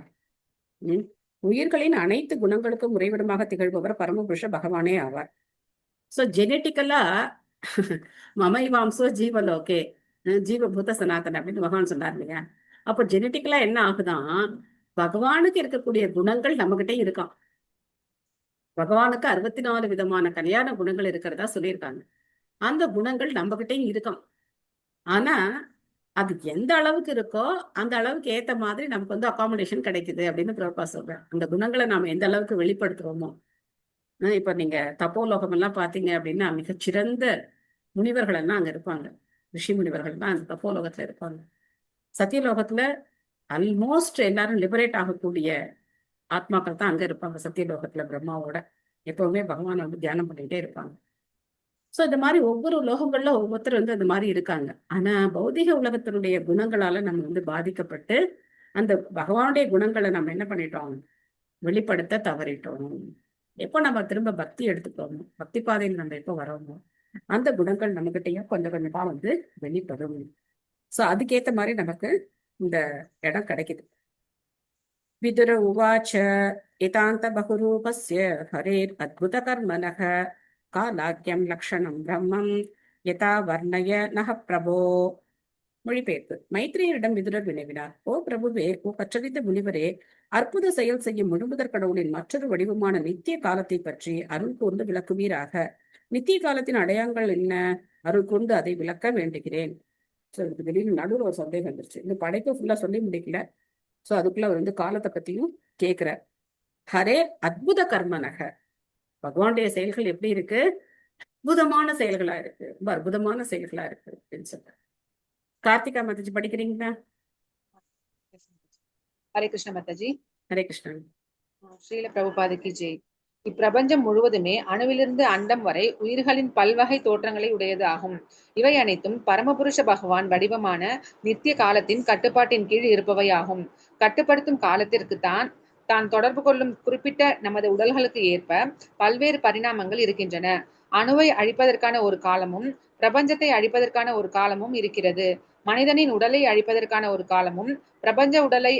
உயிர்களின் அனைத்து குணங்களுக்கும் உறைவிடமாக திகழ்பவர் பரமபுருஷ பகவானே ஆவார். சோ ஜெனட்டிக்கலா மமைவாம்சோ ஜீவலோகே ஜீவபூத சனாதன அப்படின்னு பகவான் சொன்னார் இல்லையா. அப்போ ஜெனட்டிக்கலா என்ன ஆகுதான், பகவானுக்கு இருக்கக்கூடிய குணங்கள் நம்மகிட்டே இருக்கான். பகவானுக்கு 64 விதமான கல்யாண குணங்கள் இருக்கிறதா சொல்லியிருக்காங்க. அந்த குணங்கள் நம்மகிட்டையும் இருக்கான். ஆனா அது எந்த அளவுக்கு இருக்கோ அந்த அளவுக்கு ஏத்த மாதிரி நமக்கு அகாமடேஷன் கிடைக்குது அப்படின்னு பிரபுபாத் சொல்றேன். அந்த குணங்களை நாம எந்த அளவுக்கு வெளிப்படுத்துறோமோ. இப்ப நீங்க தப்போலோகம் எல்லாம் பாத்தீங்க அப்படின்னா மிகச்சிறந்த முனிவர்கள் எல்லாம் அங்க இருப்பாங்க. ரிஷி முனிவர்கள் தான் அந்த தப்போலோகத்துல இருப்பாங்க. சத்தியலோகத்துல ஆல்மோஸ்ட் எல்லாரும் லிபரேட் ஆகக்கூடிய ஆத்மாக்கள் தான் அங்க இருப்பாங்க சத்தியலோகத்துல பிரம்மாவோட. எப்பவுமே பகவானை வந்து தியானம் பண்ணிட்டே இருப்பாங்க. சோ இந்த மாதிரி ஒவ்வொரு லோகங்கள்ல ஒவ்வொருத்தர் வந்து அந்த மாதிரி இருக்காங்க. ஆனா பௌதிக உலகத்தினுடைய குணங்களால நம்ம வந்து பாதிக்கப்பட்டு அந்த பகவானுடைய குணங்களை நம்ம என்ன பண்ணிட்டோம், வெளிப்படுத்த தவறிட்டோம். எப்போ நம்ம திரும்ப பக்தி எடுத்துக்கிறோமோ, பக்தி பாதையில் நம்ம எப்போ வரோமோ, அந்த குணங்கள் நம்மகிட்டயும் கொஞ்சம் கொஞ்சமா வந்து வெளிப்படும். சோ அதுக்கேத்த மாதிரி நமக்கு இந்த இடம் கிடைக்குது. விதுர உவாச்ச ஏதாந்த பகுரூபஸ்ய ஹரேர் அத்புத கர்மனக காலாக்கியம் லக்ஷணம் பிரம்மம் யதா வர்ணய நக பிரபோ. மொழிபெயர்ப்பு. மைத்ரேயரிடம் விதுரர் வினவினார், ஓ பிரபுவே, ஓ கற்றறிந்த முனிவரே, அற்புத செயல் செய்யும் முழுமுதற் கடவுளின் மற்றொரு வடிவமான நித்திய காலத்தை பற்றி அருள் கூர்ந்து விளக்குவீராக. நித்திய காலத்தின் அடையாளங்கள் என்ன? அருள் கூர்ந்து அதை விளக்க வேண்டுகிறேன். சோ இதுக்கு திடீர்னு நடுவில் ஒரு சந்தேகம் வந்துருச்சு. இந்த படைப்பு ஃபுல்லா சொல்லி முடிக்கல. சோ அதுக்குள்ள அவர் வந்து காலத்தை பத்தியும் கேட்கிற. ஹரே அத்புத கர்மனக, பகவானுடைய செயல்கள் எப்படி இருக்கு? அற்புதமான செயல்களா இருக்கு, ரொம்ப அற்புதமான செயல்களா இருக்கு அப்படின்னு சொல்ற. கார்த்திகா மாதாஜி படிக்கிறீங்களா? ஹரே கிருஷ்ண மாதாஜி. ஹரே கிருஷ்ணன். ஸ்ரீல பிரபுபாதுக்கு ஜெய். இப்பிரபஞ்சம் முழுவதுமே அணுவிலிருந்து அண்டம் வரை உயிர்களின் பல்வகை தோற்றங்களை உடையது ஆகும். இவை அனைத்தும் பரமபுருஷ பகவான் வடிவமான நித்திய காலத்தின் கட்டுப்பாட்டின் கீழ் இருப்பவையாகும். கட்டுப்படுத்தும் காலத்திற்கு தான் தொடர்பு கொள்ளும் குறிப்பிட்ட நமது உடல்களுக்கு ஏற்ப பல்வேறு பரிணாமங்கள் இருக்கின்றன. அணுவை அழிப்பதற்கான ஒரு காலமும் பிரபஞ்சத்தை அழிப்பதற்கான ஒரு காலமும் இருக்கிறது. மனிதனின் உடலை அழிப்பதற்கான ஒரு காலமும் பிரபஞ்ச உடலை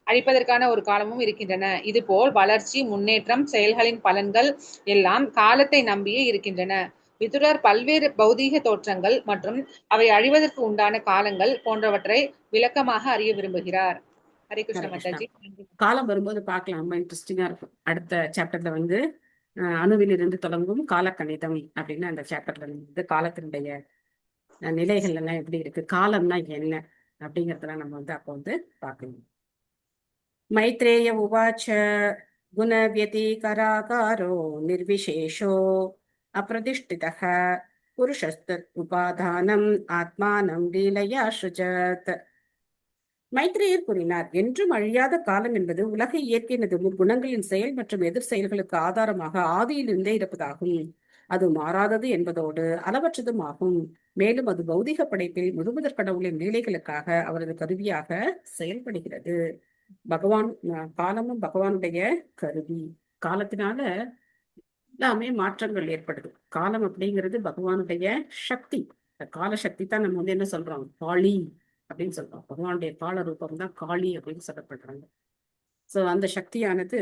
அழிப்பதற்கான ஒரு காலமும் இருக்கின்றன. இதுபோல் வளர்ச்சி, முன்னேற்றம், செயல்களின் பலன்கள் எல்லாம் காலத்தை நம்பியே இருக்கின்றன. விதுரர் பல்வேறு பௌதீக தோற்றங்கள் மற்றும் அவை அழிவதற்கு உண்டான காலங்கள் போன்றவற்றை விளக்கமாக அறிய விரும்புகிறார். ஹரே கிருஷ்ண மாதாஜி. காலம் வரும்போது பார்க்கலாம், ரொம்ப இன்ட்ரெஸ்டிங்கா இருக்கும். அடுத்த சாப்டர்ல வந்து அணுவிலிருந்து தொடங்கும் காலக்கணிதம் அப்படின்னு அந்த சாப்டர்ல வந்து காலத்தினுடைய நிலைகள் எல்லாம் எப்படி இருக்கு, காலம்னா என்ன அப்படிங்கறதெல்லாம் நம்ம வந்து அப்போ வந்து பார்க்கணும். மைத்ரேய உவாச்ச குண வியதிகராகாரோ நிர்விசேஷோ அப்ரதிஷ்டிதः புருஷஸ்தத் உபாதானம் ஆத்மானம் லீலையா சுஜத். மைத்ரேயர் கூறினார், என்றும் அழியாத காலம் என்பது உலக இயற்கையினது முற்குணங்களின் செயல் மற்றும் எதிர் செயல்களுக்கு ஆதாரமாக ஆதியிலிருந்தே இருப்பதாகும். அது மாறாதது என்பதோடு அளவற்றதும் ஆகும். மேலும் அது பௌதிக படைப்பில் முழுமுதற் கடவுளின் லீலைகளுக்காக அவரது கருவியாக செயல்படுகிறது. பகவான் காலமும் பகவானுடைய கருவி. காலத்தினால எல்லாமே மாற்றங்கள் ஏற்படுது. காலம் அப்படிங்கிறது பகவானுடைய சக்தி. கால சக்தி தான் நம்ம வந்து என்ன சொல்றோம், காளி அப்படின்னு சொல்றோம். பகவானுடைய கால ரூபம் தான் காளி அப்படின்னு சொல்லப்படுறாங்க. சோ அந்த சக்தியானது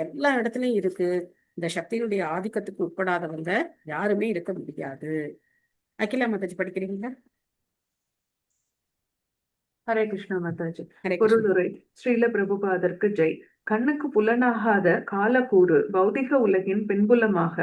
எல்லா இடத்துலயும் இருக்கு. இந்த சக்தியினுடைய ஆதிக்கத்துக்கு உட்படாதவங்க யாருமே இருக்க முடியாது. அகிலா மாதாஜி படிக்கிறீங்களா? ஹரே கிருஷ்ணா மாதாஜி. ஹரே கிருஷ்ணா. பொருளுரை. ஸ்ரீல பிரபுபாதற்கு ஜெய். கண்ணுக்கு புலனாகாத காலக்கூறு பௌதிக உலகின் பின்புலமாக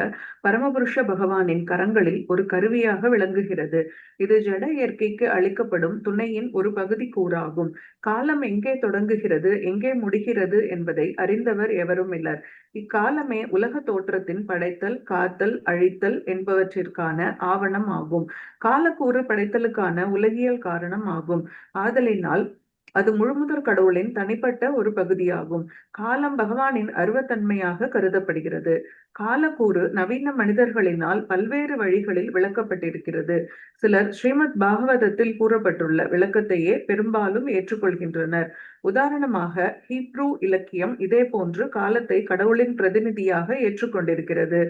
பரமபுருஷ பகவானின் கரங்களில் ஒரு கருவியாக விளங்குகிறது. இது ஜட இயற்கைக்கு அளிக்கப்படும் துணையின் ஒரு பகுதி கூறாகும். காலம் எங்கே தொடங்குகிறது, எங்கே முடிகிறது என்பதை அறிந்தவர் எவரும் இல்லர். இக்காலமே உலக தோற்றத்தின் படைத்தல், காத்தல், அழித்தல் என்பவற்றிற்கான ஆவணம் ஆகும். காலக்கூறு படைத்தலுக்கான உலகியல் காரணம் ஆகும். ஆதலினால் அது முழுமுதற் கடவுளின் தனிப்பட்ட ஒரு பகுதியாகும். காலம் பகவானின் அருவத்தன்மையாக கருதப்படுகிறது. காலக்கூறு நவீன மனிதர்களினால் பல்வேறு வழிகளில் விளக்கப்பட்டிருக்கிறது. சிலர் ஸ்ரீமத் பாகவதத்தில் கூறப்பட்டுள்ள விளக்கத்தையே பெரும்பாலும் ஏற்றுக்கொள்கின்றனர். உதாரணமாக ஹீப்ரூ இலக்கியம் இதே போன்று காலத்தை கடவுளின் பிரதிநிதியாக ஏற்றுக்கொண்டிருக்கிறது.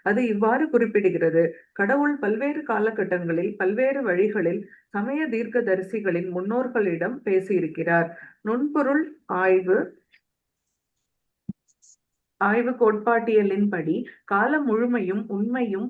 அது இவ்வாறு குறிப்பிடுகிறது: கடவுள் பல்வேறு காலகட்டங்களில் பல்வேறு வழிகளில் சமய தீர்க்கதரிசிகளின் முன்னோர்களிடம் பேசியிருக்கிறார். நுண்பொருள் ஆய்வு கோட்பாட்டியலின்படி காலம் முழுமையும் உண்மையும்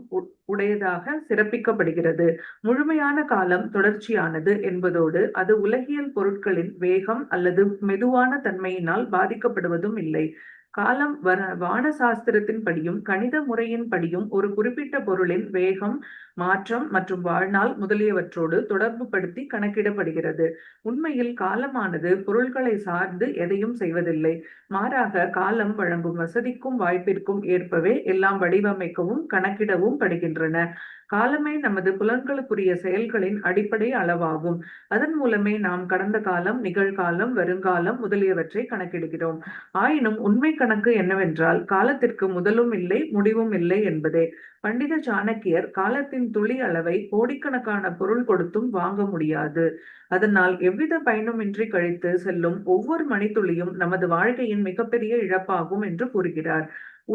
உடையதாக சிறப்பிக்கப்படுகிறது. முழுமையான காலம் தொடர்ச்சியானது என்பதோடு அது உலகியல் பொருட்களின் வேகம் அல்லது மெதுவான தன்மையினால் பாதிக்கப்படுவதும் இல்லை. காலம் வான சாஸ்திரத்தின் படியும் கணித முறையின் படியும் ஒரு குறிப்பிட்ட பொருளின் வேகம், மாற்றம் மற்றும் வாழ்நாள் முதலியவற்றோடு தொடர்பு படுத்தி கணக்கிடப்படுகிறது. உண்மையில் காலமானது பொருள்களை சார்ந்து எதையும் செய்வதில்லை. மாறாக காலம் வழங்கும் வசதிக்கும் வாய்ப்பிற்கும் ஏற்பவே எல்லாம் வடிவமைக்கவும் கணக்கிடவும் படுகின்றன. காலமே நமது புலன்களுக்குரிய செயல்களின் அடிப்படை அளவாகும். அதன் மூலமே நாம் கடந்த காலம், நிகழ்காலம், வருங்காலம் முதலியவற்றை கணக்கிடுகிறோம். ஆயினும் உண்மை கணக்கு என்னவென்றால் காலத்திற்கு முதலும் இல்லை, முடிவும் இல்லை என்பதே. பண்டித சாணக்கியர் காலத்தின் துளி அளவை கோடிக்கணக்கான பொருள் கொடுத்தும் வாங்க முடியாது. அதனால் எவ்வித பயனுமின்றி கழித்து செல்லும் ஒவ்வொரு மணித்துளியும் நமது வாழ்க்கையின் மிகப்பெரிய இழப்பாகும் என்று கூறுகிறார்.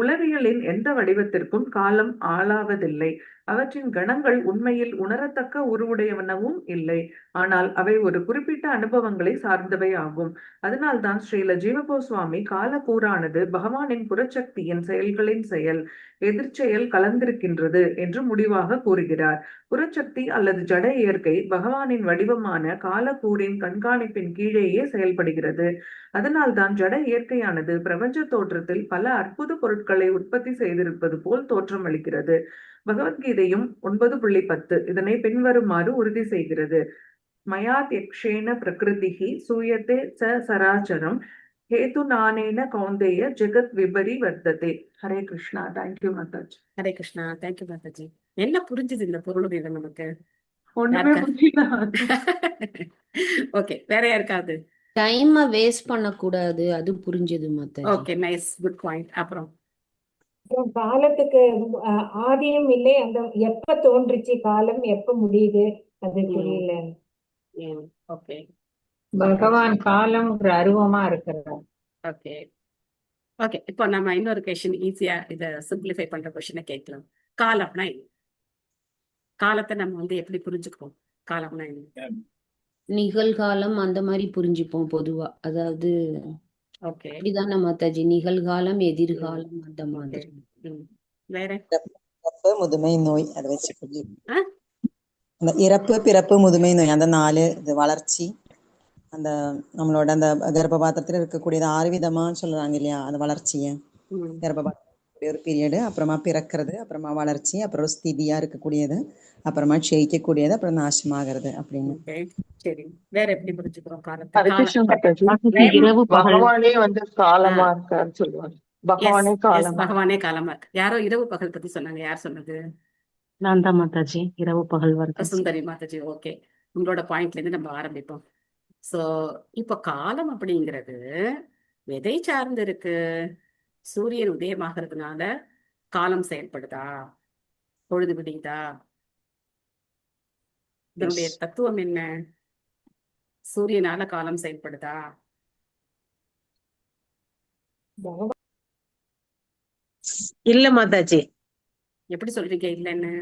உளவியலின் எந்த வடிவத்திற்கும் காலம் ஆளாவதில்லை. அவற்றின் கணங்கள் உண்மையில் உணரத்தக்க உருவுடையவனவும் இல்லை. ஆனால் அவை ஒரு குறிப்பிட்ட அனுபவங்களை சார்ந்தவை ஆகும். அதனால்தான் ஸ்ரீல ஜீவகோஸ்வாமி காலக்கூறானது பகவானின் புறச்சக்தியின் செயல்களின் செயல், எதிர்ச்செயல் கலந்திருக்கின்றது என்று முடிவாக கூறுகிறார். புறச்சக்தி அல்லது ஜட இயற்கை பகவானின் வடிவமான காலக்கூறின் கண்காணிப்பின் கீழேயே செயல்படுகிறது. அதனால்தான் ஜட இயற்கையானது பிரபஞ்ச தோற்றத்தில் பல அற்புத பொருட்களை உற்பத்தி செய்திருப்பது போல் தோற்றமளிக்கிறது. பகவத்கீதையும் 9.10 இதனை பின்வருமாறு உறுதி செய்கிறது. மயாத் யக்ஷேன பிரகிருதிஹி சூயத்தே ச சராச்சரம் ஹேது நானேன கௌந்தேய ஜெகத் விபரி வர்த்ததே. ஹரே கிருஷ்ணா. தேங்க்யூ மாதாஜி. ஹரே கிருஷ்ணா. தேங்க்யூ மாதாஜி. என்ன புரிஞ்சுது இந்த பொருளுடைய நமக்கு? ஒண்ணுமே புரியல. ஓகே, வேற யாருக்காவது? டைமை வேஸ்ட் பண்ணக்கூடாது, அது புரிஞ்சது Mataji. Okay, nice, good point. அப்புறம் காலத்துக்கு ஆதியும் இல்லை, அந்த எப்ப தோன்றுச்சு காலம், எப்ப முடியுது அது தெரியல. ஓகே, பகவான் காலம் ஒரு அருவமா இருக்கிறார். Okay, okay. இப்போ நம்ம இன்னொரு கொஸ்டின், ஈஸியா இதை சிம்பிளிஃபை பண்ற கொஸ்டினை கேட்கலாம். காலம்னா என்ன? காலத்தை நம்ம வந்து எப்படி புரிஞ்சுக்குவோம்? காலம்னா என்ன? நிகழ்காலம் அந்த மாதிரி புரிஞ்சுப்போம் பொதுவா. அதாவது ஓகே, அப்படிதானே மாதாஜி? நிகழ்காலம், எதிர்காலம் அந்த மாதிரி. வேற இறப்பு, முதுமை, நோய் அதை வச்சு ஆ? அந்த இறப்பு, பிறப்பு, முதுமை, நோய் அந்த 4 இது வளர்ச்சி, அந்த நம்மளோட அந்த கர்ப்பபாத்திரத்துல இருக்கக்கூடியது 6 விதமான்னு சொல்றாங்க இல்லையா, அந்த வளர்ச்சிய கர்ப்பபாத்திரம் ஒரு பீரியடு, அப்புறமா பிறக்கிறது, அப்புறமா வளர்ச்சி, அப்புறம் ஸ்திதியா இருக்கக்கூடியது, அப்புறமா க்ஷயிக்கக்கூடியது, அப்புறம் நாசமாகிறது அப்படின்னு. சரி, வேற எப்படி புரிஞ்சுக்கிறோம் காலத்தை? ஹரிகிருஷ்ண மாதாஜி, இரவு பகவானே வந்து காலமா இருக்கான்னு சொல்லுவாங்க. பகவானே காலமா. பகவானே காலமா இருக்கு. யாரோ இரவு பகல் பத்தி சொன்னாங்க. யார் சொன்னது? நான் தான் மாதாஜி. இரவு பகல் வருது. சுந்தரி மாதாஜி. ஓகே, உங்களோட பாயிண்ட்ல இருந்து நம்ம ஆரம்பிப்போம். சோ இப்ப காலம் அப்படிங்கிறது எதை சார்ந்து இருக்கு? சூரியன் உதயமாகிறதுனால காலம் செயல்படுதா? பொழுது விடியுதா? இதனுடைய தத்துவம் என்ன? சூரியனால காலம் செயல்படுதா? இல்ல மாதாஜி. எப்படி சொல்றீங்க இல்லைன்னு?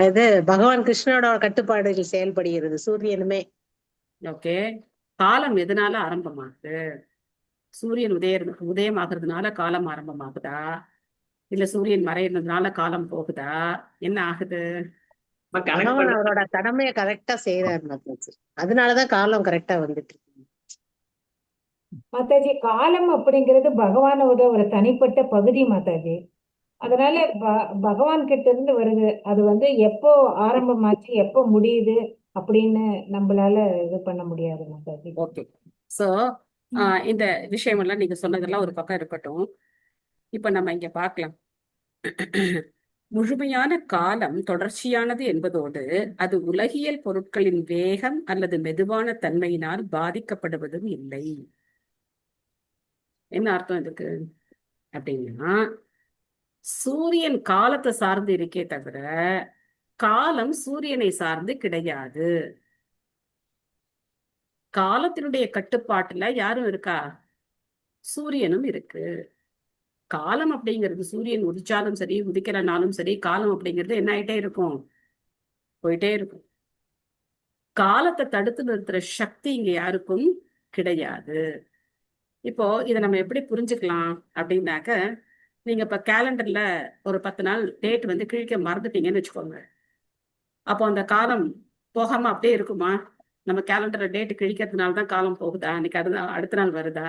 இது பகவான் கிருஷ்ணனோட கட்டுப்பாடுகள் செயல்படுகிறது சூரியனுமே. ஓகே, காலம் எதனால ஆரம்பமாகுது? சூரியன் உதயமாகிறதுனால காலம் ஆரம்பமாகுதா, இல்ல சூரியன் மறையிறதுனால காலம் போகுதா? என்ன ஆகுது? பகவான் அவரோட கடமையை கரெக்டா செய்யறாரு மாதாஜி, அதனாலதான் காலம் கரெக்டா வந்துட்டு இருக்கு. மாதாஜி, காலம் அப்படிங்கிறது பகவானோட ஒரு தனிப்பட்ட பகுதி மாதாஜி. அதனால பகவான் கிட்ட இருந்து வருது. அது வந்து எப்போ ஆரம்பமாச்சு, எப்போ முடியுது அப்படின்னு நம்மளால இது பண்ண முடியாது மாதாஜி. ஓகே, சோ இந்த விஷயம் எல்லாம் நீங்க சொன்னதெல்லாம் ஒரு பக்கம் இருக்கட்டும். இப்ப நம்ம இங்க பார்க்கலாம். முழுமையான காலம் தொடர்ச்சியானது என்பதோடு அது உலகியல் பொருட்களின் வேகம் அல்லது மெதுவான தன்மையினால் பாதிக்கப்படுவதும் இல்லை. என்ன அர்த்தம் இதுக்கு அப்படின்னா, சூரியன் காலத்தை சார்ந்து இருக்கே தவிர காலம் சூரியனை சார்ந்து கிடையாது. காலத்தினுடைய கட்டுப்பாட்டுல யாரும் இருக்கா? சூரியனும் இருக்கு. காலம் அப்படிங்கிறது சூரியன் உதிச்சாலும் சரி, உதிக்கலனாலும் சரி, காலம் அப்படிங்கிறது என்ன ஆயிட்டே இருக்கும்? போயிட்டே இருக்கும். காலத்தை தடுத்து நிறுத்துற சக்தி இங்க யாருக்கும் கிடையாது. இப்போ இதை நம்ம எப்படி புரிஞ்சுக்கலாம் அப்படின்னாக்க, நீங்க இப்ப கேலண்டர்ல ஒரு 10 நாள் டேட் வந்து கிழிக்க மறந்துட்டீங்கன்னு வச்சுக்கோங்க. அப்போ அந்த காலம் போகாம அப்படியே இருக்குமா? நம்ம கேலண்டர்ல டேட் கிழிக்கிறதுனால தான் காலம் போகுதா? அன்னைக்கு அடுத்த நாள் வருதா?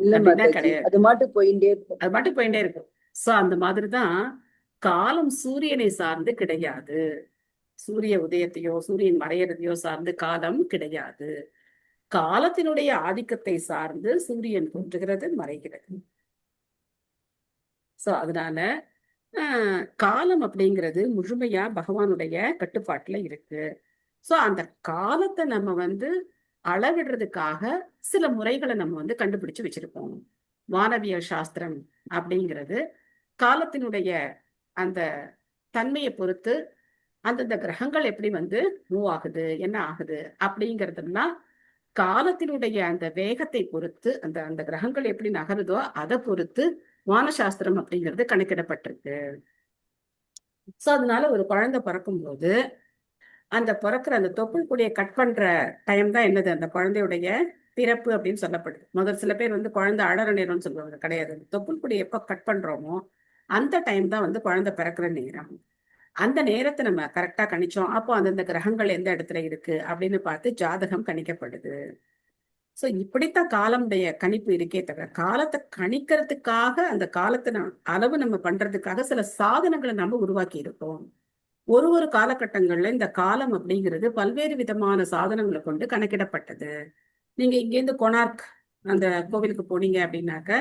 இல்ல அப்படின்னா மாதாஜி, கிடையாது. அது மாட்டு போயிட்டே இருக்கும். அது பாட்டு போயிட்டே இருக்கும். சோ அந்த மாதிரிதான் காலம் சூரியனை சார்ந்து கிடையாது. சூரிய உதயத்தையோ சூரியன் மறையறதையோ சார்ந்து காலம் கிடையாது. காலத்தினுடைய ஆதிக்கத்தை சார்ந்து சூரியன் தோன்றுகிறது, மறைகிறது. சோ அதனால காலம் அப்படிங்கிறது முழுமையா பகவானுடைய கட்டுப்பாட்டுல இருக்கு. சோ அந்த காலத்தை நம்ம வந்து அளவிடுறதுக்காக சில முறைகளை நம்ம வந்து கண்டுபிடிச்சு வச்சிருப்போம். வானவியல் சாஸ்திரம் அப்படிங்கிறது காலத்தினுடைய அந்த தன்மையை பொறுத்து அந்தந்த கிரகங்கள் எப்படி வந்து மூவ் ஆகுது, என்ன ஆகுது அப்படிங்கிறதுலாம் காலத்தினுடைய அந்த வேகத்தை பொறுத்து அந்த அந்த கிரகங்கள் எப்படி நகருதோ அதை பொறுத்து வானசாஸ்திரம் அப்படிங்கிறது கணக்கிடப்பட்டிருக்கு. சோ அதனால ஒரு குழந்தை பிறக்கும் போது அந்த பிறக்கிற அந்த தொப்புள் கொடியை கட் பண்ற டைம் தான் என்னது, அந்த குழந்தையுடைய பிறப்பு அப்படின்னு சொல்லப்படுது. முதல் சில பேர் வந்து குழந்தை அழற நேரம்னு சொல்லுவாங்க, கிடையாது. தொப்புள் கொடியை எப்ப கட் பண்றோமோ அந்த டைம் தான் வந்து குழந்தை பிறக்கிற நேரம். அந்த நேரத்தை நம்ம கரெக்டா கணிச்சோம். அப்போ அந்தந்த கிரகங்கள் எந்த இடத்துல இருக்கு அப்படின்னு பார்த்து ஜாதகம் கணிக்கப்படுது. சோ இப்படித்தான் காலமுடைய கணிப்பு இருக்கே தவிர காலத்தை கணிக்கிறதுக்காக அந்த காலத்தை அளவு நம்ம பண்றதுக்காக சில சாதனங்களை நம்ம உருவாக்கி இருக்கோம். ஒரு காலகட்டங்கள்ல இந்த காலம் அப்படிங்கிறது பல்வேறு விதமான சாதனங்களை கொண்டு கணக்கிடப்பட்டது. நீங்க இங்கேருந்து கொனார்க் அந்த கோவிலுக்கு போனீங்க அப்படின்னாக்க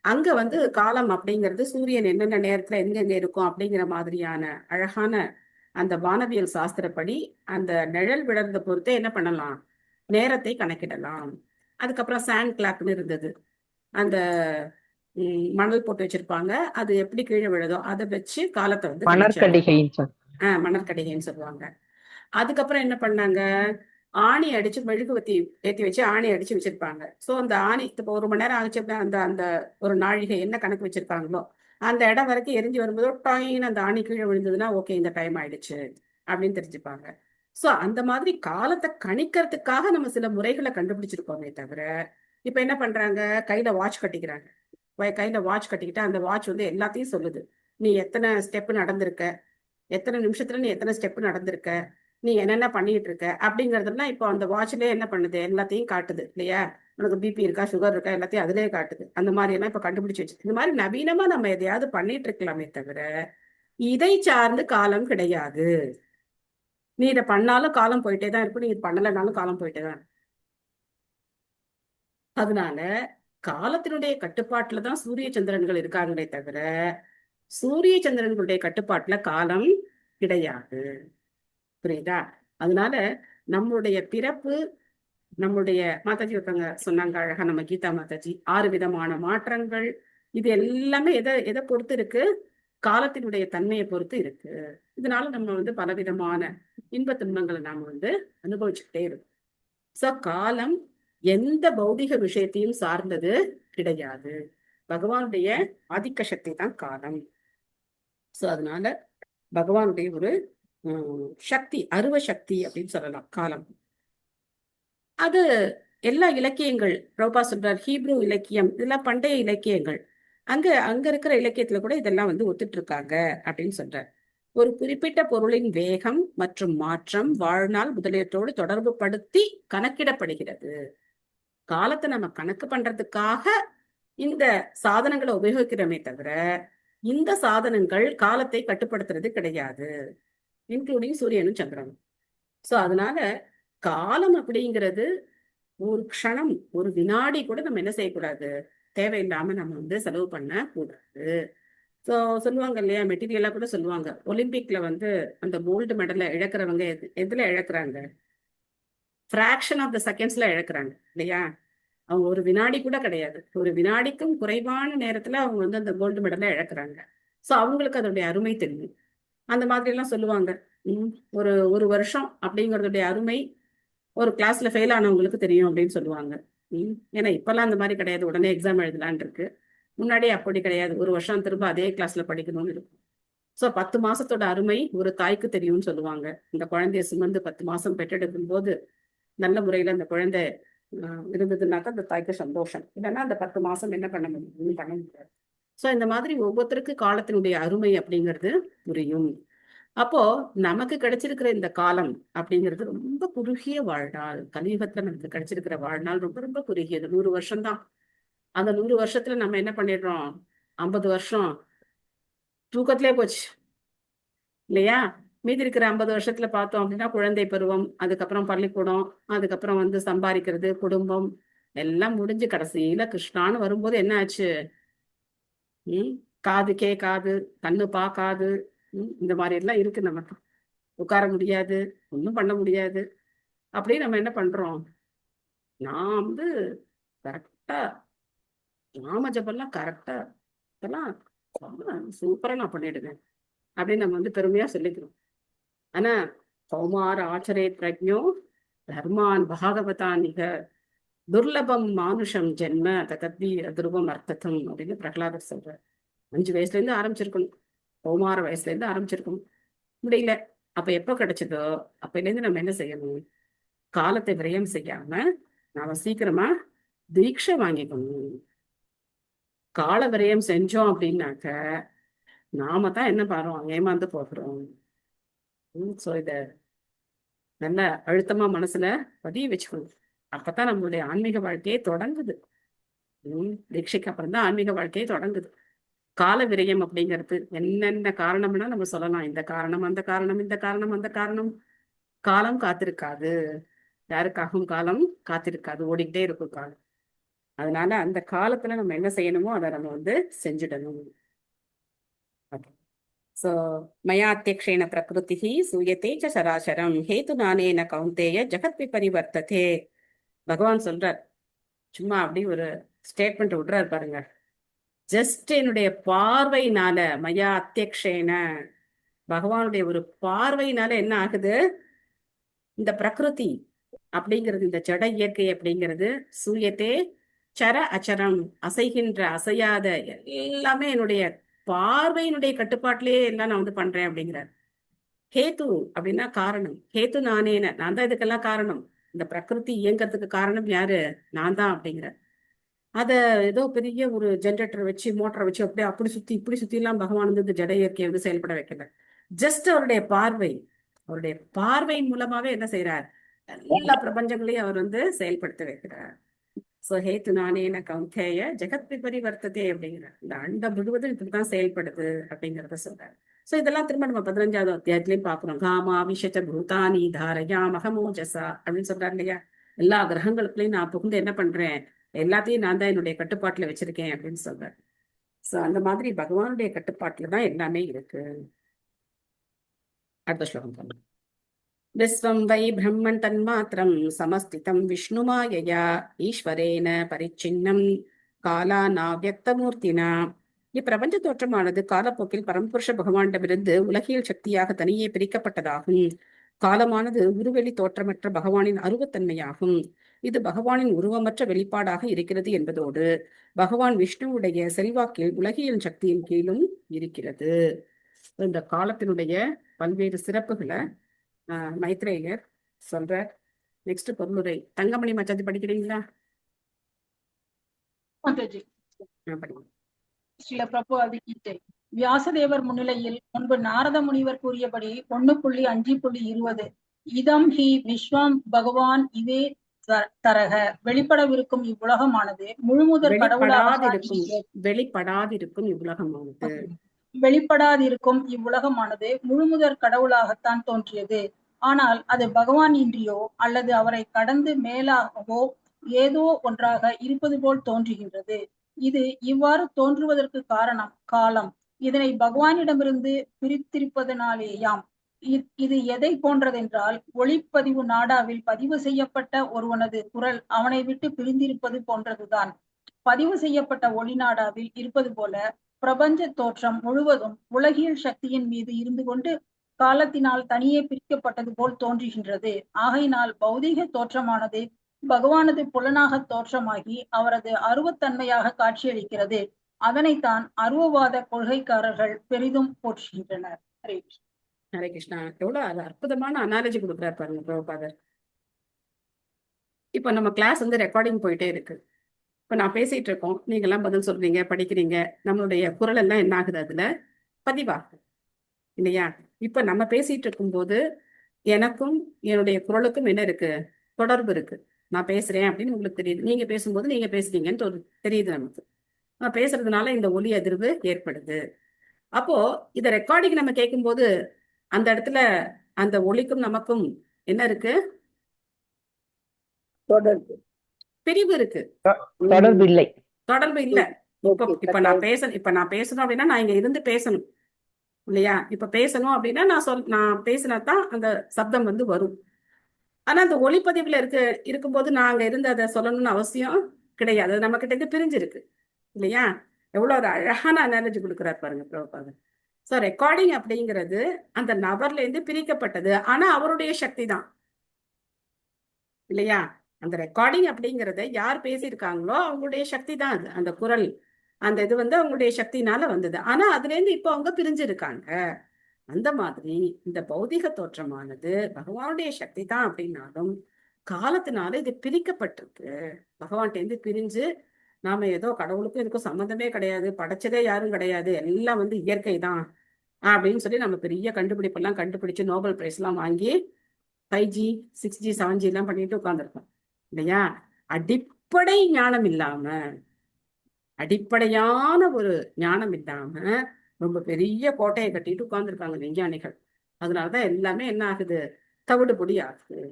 அங்க வந்து காலம் அப்படிங்கிறது சூரியன் என்னென்ன நேரத்துல எங்கெங்க இருக்கும் அப்படிங்கிற மாதிரியான அழகான அந்த வானவியல் சாஸ்திரப்படி அந்த நிழல் விழறத பொறுத்தே என்ன பண்ணலாம், நேரத்தை கணக்கிடலாம். அதுக்கப்புறம் சாண்ட் கிளாக்னு இருந்தது. அந்த மணல் போட்டு வச்சிருப்பாங்க, அது எப்படி கீழே விழுதோ அதை வச்சு காலத்தை வந்து கணிச்சாங்க. மணற்கடிகைன்னு சொல்லுவாங்க. அதுக்கப்புறம் என்ன பண்ணாங்க, ஆணி அடிச்சு மெழுகுவத்தி ஏற்றி வச்சு ஆணி அடிச்சு வச்சிருப்பாங்க. ஸோ அந்த ஆணி இப்போ 1 மணி நேரம் ஆச்சு அப்படின்னா அந்த அந்த ஒரு நாழிகை என்ன கணக்கு வச்சிருக்காங்களோ அந்த இடம் வரைக்கும் எரிஞ்சு வரும்போது டாயின்னு அந்த ஆணி கீழே விழுந்ததுன்னா ஓகே இந்த டைம் ஆயிடுச்சு அப்படின்னு தெரிஞ்சுப்பாங்க. ஸோ அந்த மாதிரி காலத்தை கணிக்கிறதுக்காக நம்ம சில முறைகளை கண்டுபிடிச்சிருக்கோமே தவிர இப்ப என்ன பண்றாங்க, கையில வாட்ச் கட்டிக்கிறாங்க. கையில வாட்ச் கட்டிக்கிட்டா அந்த வாட்ச் வந்து எல்லாத்தையும் சொல்லுது. நீ எத்தனை ஸ்டெப் நடந்திருக்க, எத்தனை நிமிஷத்துல நீ எத்தனை ஸ்டெப் நடந்திருக்க, நீ என்னென்ன பண்ணிட்டு இருக்க அப்படிங்கறதெல்லாம் இப்போ அந்த வாட்ச்லயே என்ன பண்ணுது, எல்லாத்தையும் காட்டுது இல்லையா. உனக்கு பிபி இருக்கா, சுகர் இருக்கா, எல்லாத்தையும் அதுலயே காட்டுது. அந்த மாதிரி எல்லாம் இப்ப கண்டுபிடிச்சு வச்சு இந்த மாதிரி நவீனமா நம்ம எதையாவது பண்ணிட்டு இருக்கலாமே தவிர இதை சார்ந்து காலம் கிடையாது. நீ இதை பண்ணாலும் காலம் போயிட்டே தான் இருக்கும், நீ இது பண்ணலைனாலும் காலம் போயிட்டே தான் இருக்கும். அதனால காலத்தினுடைய கட்டுப்பாட்டுல தான் சூரிய சந்திரன்கள் இருக்காங்களே தவிர சூரிய சந்திரன்களுடைய கட்டுப்பாட்டுல காலம் கிடையாது. புரியுதா? அதனால நம்மளுடைய பிறப்பு, நம்மளுடைய மாதாஜி ஒருத்தவங்க சொன்னாங்க அழகா, நம்ம கீதா மாதாஜி, 6 விதமான மாற்றங்கள், இது எல்லாமே எதை பொறுத்து இருக்கு, காலத்தினுடைய தன்மையை பொறுத்து இருக்கு. இதனால நம்ம வந்து பலவிதமான இன்ப துன்பங்களை நாம வந்து அனுபவிச்சுக்கிட்டே இருக்கோம். சோ காலம் எந்த பௌதிக விஷயத்தையும் சார்ந்தது கிடையாது. பகவானுடைய ஆதிக்க சக்தி தான் காலம். சோ அதனால பகவானுடைய ஒரு சக்தி, அருவ சக்தி அப்படின்னு சொல்லலாம் காலம். அது எல்லா இலக்கியங்கள், பிரபா சொல்றார் ஹீப்ரூ இலக்கியம், இதெல்லாம் பண்டைய இலக்கியங்கள், அங்க இருக்கிற இலக்கியத்துல கூட இதெல்லாம் வந்து ஒத்துட்டு இருக்காங்க அப்படின்னு சொல்றார். ஒரு குறிப்பிட்ட பொருளின் வேகம் மற்றும் மாற்றம் வாழ்நாள் முதலியவற்றோடு தொடர்பு படுத்தி கணக்கிடப்படுகிறது. காலத்தை நம்ம கணக்கு பண்றதுக்காக இந்த சாதனங்களை உபயோகிக்கிறோமே தவிர இந்த சாதனங்கள் காலத்தை கட்டுப்படுத்துறது கிடையாது, இன்க்ளூடிங் சூரியனும் சந்திரனும். சோ அதனால காலம் அப்படிங்கிறது ஒரு க்ஷணம், ஒரு வினாடி கூட நம்ம என்ன செய்யக்கூடாது, தேவையில்லாம நம்ம வந்து செலவு பண்ண கூடாது. ஸோ சொல்லுவாங்க இல்லையா, மெட்டீரியலா கூட சொல்லுவாங்க, ஒலிம்பிக்ல வந்து அந்த கோல்டு மெடலை இழக்கிறவங்க எதுல இழக்கிறாங்க, ஃபிராக்ஷன் ஆஃப் த செகண்ட்ஸ்ல இழக்கிறாங்க இல்லையா. அவங்க ஒரு வினாடி கூட கிடையாது, ஒரு வினாடிக்கும் குறைவான நேரத்துல அவங்க வந்து அந்த கோல்டு மெடலை இழக்கிறாங்க. ஸோ அவங்களுக்கு அதோடைய அருமை தெரியும். அந்த மாதிரி எல்லாம் சொல்லுவாங்க. ஒரு வருஷம் அப்படிங்கறதுடைய அருமை ஒரு கிளாஸ்ல ஃபெயில் ஆனவங்களுக்கு தெரியும் அப்படின்னு சொல்லுவாங்க. ஏன்னா இப்பெல்லாம் அந்த மாதிரி கிடையாது, உடனே எக்ஸாம் எழுதலான் இருக்கு. முன்னாடி அப்படி கிடையாது, ஒரு வருஷம் திரும்ப அதே கிளாஸ்ல படிக்கணும்னு இருக்கும். ஸோ 10 மாசத்தோட அருமை ஒரு தாய்க்கு தெரியும்னு சொல்லுவாங்க. இந்த குழந்தைய சுமந்து 10 மாசம் பெற்றெடுக்கும் போது நல்ல முறையில அந்த குழந்தை இருந்ததுனாக்கா அந்த தாய்க்கு சந்தோஷம், இல்லைன்னா அந்த 10 மாசம் என்ன பண்ண முடியும், பண்ண முடியாது. ஸோ இந்த மாதிரி ஒவ்வொருத்தருக்கு காலத்தினுடைய அருமை அப்படிங்கிறது புரியும். அப்போ நமக்கு கிடைச்சிருக்கிற இந்த காலம் அப்படிங்கிறது ரொம்ப குறுகிய வாழ்நாள். கலியுகத்துல நமக்கு கிடைச்சிருக்கிற வாழ்நாள் ரொம்ப ரொம்ப குறுகியது, 100 வருஷம்தான். அந்த 100 வருஷத்துல நம்ம என்ன பண்ணிடுறோம்? 50 வருஷம் தூக்கத்திலே போச்சு இல்லையா? மீதி இருக்கிற 50 வருஷத்துல பார்த்தோம் அப்படின்னா குழந்தை பருவம், அதுக்கப்புறம் பள்ளிக்கூடம், அதுக்கப்புறம் வந்து சம்பாதிக்கிறது, குடும்பம் எல்லாம் முடிஞ்சு கடைசியில கிருஷ்ணான்னு வரும்போது என்ன ஆச்சு? காது கேட்காது, கண்ணு பார்க்காது, இந்த மாதிரி எல்லாம் இருக்கு. நமக்கு உட்கார முடியாது, ஒன்றும் பண்ண முடியாது. அப்படியே நம்ம என்ன பண்றோம்? நான் வந்து கரெக்டா நாம ஜபம்லாம் கரெக்டா இதெல்லாம் சூப்பரா நான் பண்ணிடுவேன் அப்படின்னு நம்ம வந்து பெருமையா சொல்லிக்கிறோம். ஆனா கௌமார ஆச்சரே பிரஜோ தர்மான் பாகவதானிக துர்லபம் மானுஷம் ஜென்ம தகத்தி துருவம் அர்த்தம் அப்படின்னு பிரகலாதர் சொல்றார். 5 வயசுல இருந்து ஆரம்பிச்சிருக்கணும், கௌமார வயசுல இருந்து ஆரம்பிச்சிருக்கணும், முடியல. அப்ப எப்ப கிடைச்சதோ அப்பையில இருந்து நம்ம என்ன செய்யணும்? காலத்தை விரயம் செய்யாம நாம சீக்கிரமா தீட்சை வாங்கிக்கணும். கால விரயம் செஞ்சோம் அப்படின்னாக்க நாம தான் என்ன பாரோம்? ஏமாந்து போகிறோம். சோ இத நல்ல அழுத்தமா மனசுல பதிய வச்சுக்கணும். அப்பதான் நம்மளுடைய ஆன்மீக வாழ்க்கையே தொடங்குது. தீட்சைக்கு அப்புறம் தான் ஆன்மீக வாழ்க்கையே தொடங்குது. கால விரயம் அப்படிங்கிறது என்னென்ன காரணம்னா நம்ம சொல்லலாம். இந்த காரணம், அந்த காரணம், இந்த காரணம், அந்த காரணம். காலம் காத்திருக்காது, யாருக்காகவும் காலம் காத்திருக்காது, ஓடிக்கிட்டே இருக்கும் காலம். அதனால அந்த காலத்துல நம்ம என்ன செய்யணுமோ அதை நம்ம வந்து செஞ்சிடணும். சோ மயாத்தியக்ஷேன பிரகிருதி சூயத்தே ச சராசரம் ஹேது நானேன கௌந்தேய ஜெகத் விபரிவர்த்ததே. பகவான் சொல்றார், சும்மா அப்படி ஒரு ஸ்டேட்மெண்ட் விடுறாரு பாருங்க. ஜஸ்ட் என்னுடைய பார்வையினால, மயா அத்தியக்ஷேன, பகவானுடைய ஒரு பார்வையினால என்ன ஆகுது? இந்த பிரகிருதி அப்படிங்கிறது, இந்த ஜட இயற்கை அப்படிங்கிறது, சூயத்தே சர அச்சரம், அசைகின்ற அசையாத எல்லாமே என்னுடைய பார்வையினுடைய கட்டுப்பாட்டிலேயே எல்லாம் நான் வந்து பண்றேன் அப்படிங்கிறார். ஹேத்து அப்படின்னா காரணம். ஹேத்து நானேன, நான் தான் இதுக்கெல்லாம் காரணம். இந்த பிரகிருதி இயங்கிறதுக்கு காரணம் யாரு? நான் தான் அப்படிங்கிற. அத ஏதோ பெரிய ஒரு ஜென்ரேட்டர் வச்சு, மோட்டரை வச்சு அப்படியே அப்படி சுத்தி இப்படி சுத்தி எல்லாம் பகவான் வந்து இந்த ஜட இயற்கையை வந்து செயல்பட வைக்கல. ஜஸ்ட் அவருடைய பார்வை, அவருடைய பார்வையின் மூலமாவே என்ன செய்யறார்? எல்லா பிரபஞ்சங்களையும் அவர் வந்து செயல்படுத்த வைக்கிறார். சோ ஹேத்து நானேன கௌந்தேய ஜெகத் விபரிவர்த்ததே அப்படிங்கிறார். இந்த அண்டம் முழுவதும் இப்படிதான் செயல்படுது அப்படிங்கிறத சொல்றாரு. சோ இதெல்லாம் திரும்ப நம்ம 15வது அத்தியாயத்திலையும் பாக்குறோம். காமா விஷச்ச பூதானி தாரயா மகமோஜசா அப்படின்னு சொல்றாரு இல்லையா? எல்லா கிரகங்களுக்குள்ளயும் நான் புகுந்து என்ன பண்றேன்? எல்லாத்தையும் நான் தான் என்னுடைய கட்டுப்பாட்டுல வச்சிருக்கேன் அப்படின்னு சொல்றாரு. சோ அந்த மாதிரி பகவானுடைய கட்டுப்பாட்டுலதான் எல்லாமே இருக்கு. அடுத்த ஸ்லோகம் சொல்லுங்க. விஸ்வம் வை பிரம்மன் தன்மாத்திரம் சமஸ்திதம் விஷ்ணுமாயையா ஈஸ்வரேன பரிச்சின்னம் காலாநாவ்யக்தமூர்த்தினா. இப்பிரபஞ்ச தோற்றமானது காலப்போக்கில் பரமபுருஷ பகவானிடமிருந்து உலகியல் சக்தியாக தனியே பிரிக்கப்பட்டதாகும். காலமானது உருவெளி தோற்றமற்ற பகவானின் அருவத்தன்மையாகும். இது பகவானின் உருவமற்ற வெளிப்பாடாக இருக்கிறது என்பதோடு பகவான் விஷ்ணுவுடைய செல்வாக்கில் உலகியல் சக்தியின் கீழும் இருக்கிறது. இந்த காலத்தினுடைய பல்வேறு சிறப்புகளை மைத்ரேயர் சொல்றார். நெக்ஸ்ட் பொருளுரை. தங்கமணி மச்சாதி படிக்கிறீங்களா? ஸ்ரீல பிரபுபாத கீ ஜெய். வியாசதேவர் முன்னிலையில் முன்பு நாரத முனிவர் கூறியபடி 1.5.20 இதம் ஹி விஸ்வம் பகவான் இதே தரக வெளிப்படவிருக்கும் இவ்வுலகமானது முழுமுதற் வெளிப்படாதிருக்கும் இவ்வுலகமானது முழுமுதற் கடவுளாகத்தான் தோன்றியது. ஆனால் அது பகவான் இன்றியோ அல்லது அவரை கடந்து மேலாகவோ ஏதோ ஒன்றாக இருப்பது போல் தோன்றுகின்றது. இது இவ்வாறு தோன்றுவதற்கு காரணம் காலம். இதனை பகவானிடமிருந்து பிரித்திருப்பதனாலேயாம். இது எதை போன்றதென்றால், ஒளிப்பதிவு நாடாவில் பதிவு செய்யப்பட்ட ஒருவனது குரல் அவனை விட்டு பிரிந்திருப்பது போன்றதுதான். பதிவு செய்யப்பட்ட ஒளி நாடாவில் இருப்பது போல பிரபஞ்ச தோற்றம் முழுவதும் உலகியல் சக்தியின் மீது இருந்து கொண்டு காலத்தினால் தனியே பிரிக்கப்பட்டது போல் தோன்றுகின்றது. ஆகையினால் பௌதீக தோற்றமானது பகவானது புலனாக தோற்றமாகி அவரது அருவத்தன்மையாக காட்சியளிக்கிறது. அதனைத்தான் அருவவாத கொள்கைக்காரர்கள் பெரிதும் போற்றுகின்றனர். ஹரே கிருஷ்ணா. ஹரே கிருஷ்ணா. எவ்வளவு அற்புதமான அனாலஜி கொடுக்குறாரு பாருங்க பிரபுபாதர். இப்ப நம்ம கிளாஸ் வந்து ரெக்கார்டிங் போயிட்டே இருக்கு. இப்ப நான் பேசிட்டு இருக்கோம், நீங்க எல்லாம் பதில் சொல்றீங்க, படிக்கிறீங்க, நம்மளுடைய குரல் எல்லாம் என்ன ஆகுது? அதுல பதிவாகுது இல்லையா? இப்ப நம்ம பேசிட்டு இருக்கும்போது எனக்கும் என்னுடைய குரலுக்கும் என்ன இருக்கு? தொடர்பு இருக்கு. நான் பேசுறேன் அப்படின்னு உங்களுக்கு தெரியுது. நீங்க பேசும்போது நீங்க பேசுறீங்கன்னு தெரியுது நமக்கு. நான் பேசுறதுனால இந்த ஒலி அதிர்வு ஏற்படுது. அப்போ இத ரெக்கார்டிங் நம்ம கேட்கும்போது அந்த இடத்துல அந்த ஒலிக்கும் நமக்கும் என்ன இருக்கு? தொடர்பு பிரிவு இருக்கு. தொடர்பு இல்லை. தொடர்பு இல்ல. இப்ப நான் பேசணும் அப்படின்னா நான் இங்க இருந்து பேசணும் இல்லையா? இப்ப பேசணும் அப்படின்னா நான் பேசினாதான் அந்த சப்தம் வந்து வரும். ஆனா அந்த ஒளிப்பதிவுல இருக்கும்போது நான் அங்க இருந்து அதை சொல்லணும்னு அவசியம் கிடையாது. அது நம்ம கிட்ட இருந்து பிரிஞ்சிருக்கு இல்லையா? எவ்வளவு ஒரு அழகான அனாலஜி கொடுக்குறாரு பாருங்க பிரபுபாதர். ஸோ ரெக்கார்டிங் அப்படிங்கிறது அந்த நபர்ல இருந்து பிரிக்கப்பட்டது. ஆனா அவருடைய சக்தி தான் இல்லையா? அந்த ரெக்கார்டிங் அப்படிங்கறத யார் பேசியிருக்காங்களோ அவங்களுடைய சக்தி தான் அது. அந்த குரல் அந்த இது வந்து அவங்களுடைய சக்தினால வந்தது. ஆனா அதுல இருந்து இப்போ அவங்க பிரிஞ்சிருக்காங்க. அந்த மாதிரி இந்த பௌதிக தோற்றமானது பகவானுடைய சக்தி தான் அப்படின்னாலும் காலத்தினால இது பிரிக்கப்பட்டிருக்கு. பகவான்கிட்ட இருந்து பிரிஞ்சு நாம ஏதோ கடவுளுக்கும் இதுக்கும் சம்மந்தமே கிடையாது, படைச்சதே யாரும் கிடையாது, எல்லாம் வந்து இயற்கை தான் அப்படின்னு சொல்லி நம்ம பெரிய கண்டுபிடிப்பெல்லாம் கண்டுபிடிச்சு நோபல் பிரைஸ் எல்லாம் வாங்கி 5G 6G 7G எல்லாம் பண்ணிட்டு உட்கார்ந்துருக்கோம் இல்லையா? அடிப்படை ஞானம் இல்லாம, அடிப்படையான ஒரு ஞானம் இல்லாம ரொம்ப பெரிய கோட்டையை கட்டிட்டு உட்கார்ந்துருக்காங்க விஞ்ஞானிகள். அதனாலதான் எல்லாமே என்ன ஆகுது? தவிடுபொடி ஆகுது.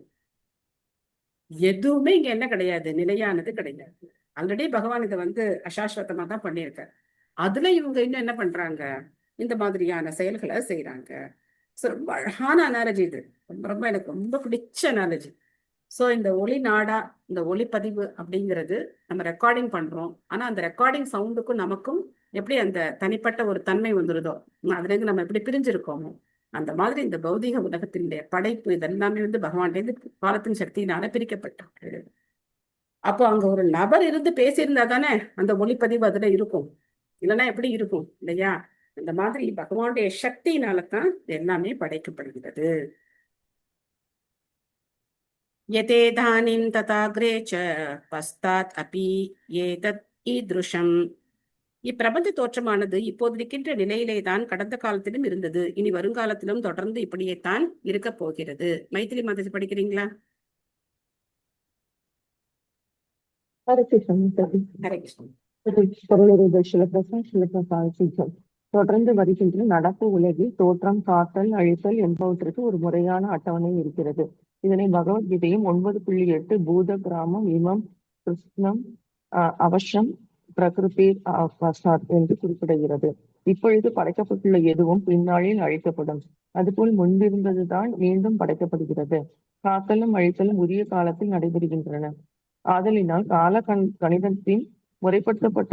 எதுவுமே இங்க என்ன கிடையாது, நிலையானது கிடையாது. ஆல்ரெடி பகவான் இதை வந்து அசாஸ்வதமா தான் பண்ணியிருக்காரு. அதுல இவங்க இன்னும் என்ன பண்றாங்க? இந்த மாதிரியான செயல்களை செய்யறாங்க. ஸோ ரொம்ப அழகான அனாலஜி இது. ரொம்ப ரொம்ப எனக்கு ரொம்ப பிடிச்ச அனாலஜி. ஸோ இந்த ஒளி நாடா, இந்த ஒளிப்பதிவு அப்படிங்கிறது நம்ம ரெக்கார்டிங் பண்றோம். ஆனா அந்த ரெக்கார்டிங் சவுண்டுக்கும் நமக்கும் எப்படி அந்த தனிப்பட்ட ஒரு தன்மை வந்துருதோ, அதுல இருந்து நம்ம எப்படி பிரிஞ்சிருக்கோமோ, அந்த மாதிரி இந்த பௌதிக உலகத்தினுடைய படைப்பு இதெல்லாமே வந்து பகவான்கிட்ட காலத்தின் சக்தியினால பிரிக்கப்பட்டிருக்கு. அப்போ அங்க ஒரு நபர் இருந்து பேசியிருந்தா தானே அந்த ஒளிப்பதிவு அதுல இருக்கும். இல்லைன்னா எப்படி இருக்கும் இல்லையா? இந்த மாதிரி பகவானுடைய சக்தியினாலதான் எல்லாமே படைக்கப்படுகிறது. யதேதானிம் ததாக்ரே ச பஸ்தாத் அபி ஏதத் ஈத்ருஷம். இப்பிரபஞ்ச தோற்றமானது இப்போது இருக்கின்ற நிலையிலே தான் கடந்த காலத்திலும் இருந்தது, இனி வருங்காலத்திலும் தொடர்ந்து இப்படியே தான் இருக்க போகிறது. மைத்திரி மாதாஜி படிக்கிறீங்களா? ஹரே கிருஷ்ணா. ஹரே கிருஷ்ணா. தொடர்ந்து வருகின்ற நடப்பு உலகில் தோற்றம், காத்தல், அழித்தல் என்பவற்றிற்கு ஒரு முறையான அட்டவணை இருக்கிறது. இதனை பகவத்கீதையும் 9.8 பூத கிராமம் இமம் கிருஷ்ணம் அவசம் பிரகிருதி பசாத் என்று குறிப்பிடுகிறது. இப்பொழுது படைக்கப்பட்டுள்ள எதுவும் பின்னாளில் அழிக்கப்படும். அதுபோல் முன்பிருந்ததுதான் மீண்டும் படைக்கப்படுகிறது. காத்தலும் அழித்தலும் உரிய காலத்தில் நடைபெறுகின்றன. ஆதலினால் கால கணிதத்தின் முறைப்படுத்தப்பட்ட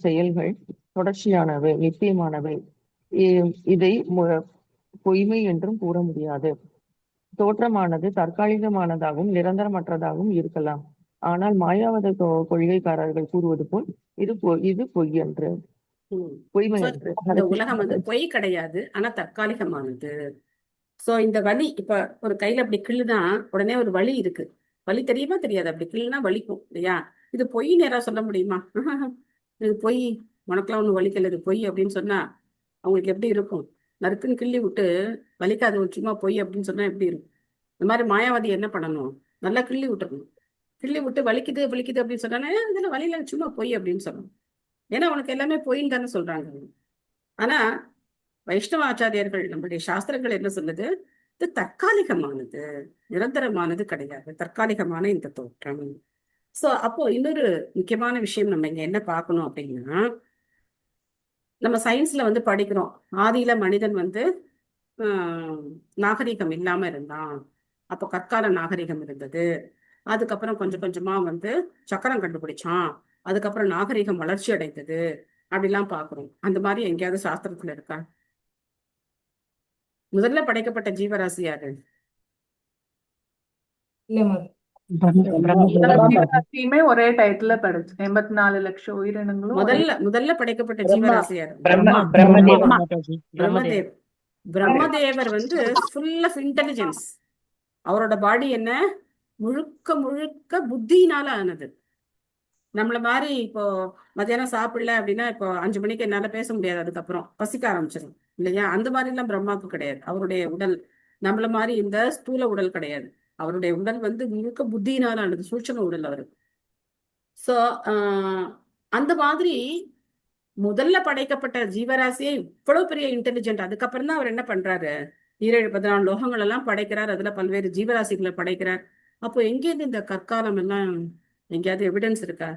செயல்கள் தொடர்ச்சியானவை, நிச்சயமானவை. இதை பொய்மை என்றும் கூற முடியாது. தோற்றமானது தற்காலிகமானதாகவும் நிரந்தரமற்றதாகவும் இருக்கலாம். ஆனால் மாயாவத கொள்கைக்காரர்கள் கூறுவது போல் இது பொய் என்று, பொய்மை என்று. இந்த உலகம் வந்து பொய் கிடையாது, ஆனா தற்காலிகமானது. சோ இந்த வலி, இப்ப ஒரு கையில அப்படி கிள்ளுனா உடனே ஒரு வலி இருக்கு. வலி தெரியுமா தெரியாது? அப்படி கிள்ளுனா வலிக்கும் இல்லையா? இது பொய் நேரா சொல்ல முடியுமா? இது பொய், உனக்கெல்லாம் ஒண்ணு வலிக்கல, இது பொய் அப்படின்னு சொன்னா அவங்களுக்கு எப்படி இருக்கும்? நறுக்குன்னு கிள்ளி விட்டு வலிக்காது ஒரு சும்மா பொய் அப்படின்னு சொன்னா எப்படி இருக்கும்? இந்த மாதிரி மாயாவாதி என்ன பண்ணணும்? நல்லா கிள்ளி விட்டுறணும். கிள்ளி விட்டு வலிக்குது வலிக்குது அப்படின்னு சொன்னா இதுல வலியில சும்மா பொய் அப்படின்னு சொல்லணும். ஏன்னா உனக்கு எல்லாமே பொய்ன்னு தானே சொல்றாங்க. ஆனா வைஷ்ணவ ஆச்சாரியர்கள், நம்மளுடைய சாஸ்திரங்கள் என்ன சொல்லுது? இது தற்காலிகமானது, நிரந்தரமானது கிடையாது, தற்காலிகமான இந்த தோற்றம். சோ அப்போ இன்னொரு முக்கியமான விஷயம் நம்ம இங்க என்ன பார்க்கணும் அப்படின்னா, நம்ம சயின்ஸ்ல வந்து படிக்கிறோம், ஆதியில மனிதன் வந்து நாகரிகம் இல்லாம இருந்தான். அப்போ கற்கால நாகரிகம் இருந்தது. அதுக்கப்புறம் கொஞ்சம் கொஞ்சமா வந்து சக்கரம் கண்டுபிடிச்சான். அதுக்கப்புறம் நாகரிகம் வளர்ச்சி அடைந்தது. அப்படிலாம் பாக்குறோம். அந்த மாதிரி எங்கேயாவது சாஸ்திரத்துல இருக்கா? முதல்ல படைக்கப்பட்ட ஜீவராசி யாரு? ஜீவராசியுமே ஒரே டைட்டில் படிச்சு 84 லட்சம் உயிரினங்களும் முதல்ல படைக்கப்பட்ட ஜீவராசி யாரு? பிரம்மதேவர். பிரம்மதேவர் வந்து ஃபுல் ஆஃப் இன்டெலிஜென்ஸ். அவரோட பாடி என்ன? முழுக்க முழுக்க புத்தியினால ஆனது. நம்மள மாதிரி இப்போ மத்தியானம் சாப்பிடல அப்படின்னா இப்போ 5 மணிக்கு என்னால பேச முடியாது, அதுக்கப்புறம் பசிக்க ஆரம்பிச்சிடும் இல்லையா? அந்த மாதிரி எல்லாம் பிரம்மாவுக்கு கிடையாது. அவருடைய உடல் நம்மள மாதிரி இந்த ஸ்தூல உடல் கிடையாது. அவருடைய உடல் வந்து முழுக்க புத்தியினாலானது, சூட்சம உடல் அவருக்கு. சோ அந்த மாதிரி முதல்ல படைக்கப்பட்ட ஜீவராசியே இவ்வளவு பெரிய இன்டெலிஜென்ட். அதுக்கப்புறம் தான் அவர் என்ன பண்றாரு, 17 லோகங்கள் எல்லாம் படைக்கிறார், அதுல பல்வேறு ஜீவராசிகளை படைக்கிறார். அப்போ எங்கேயிருந்து இந்த கற்காலம் எல்லாம், எங்கேயாவது எவிடன்ஸ் இருக்கா?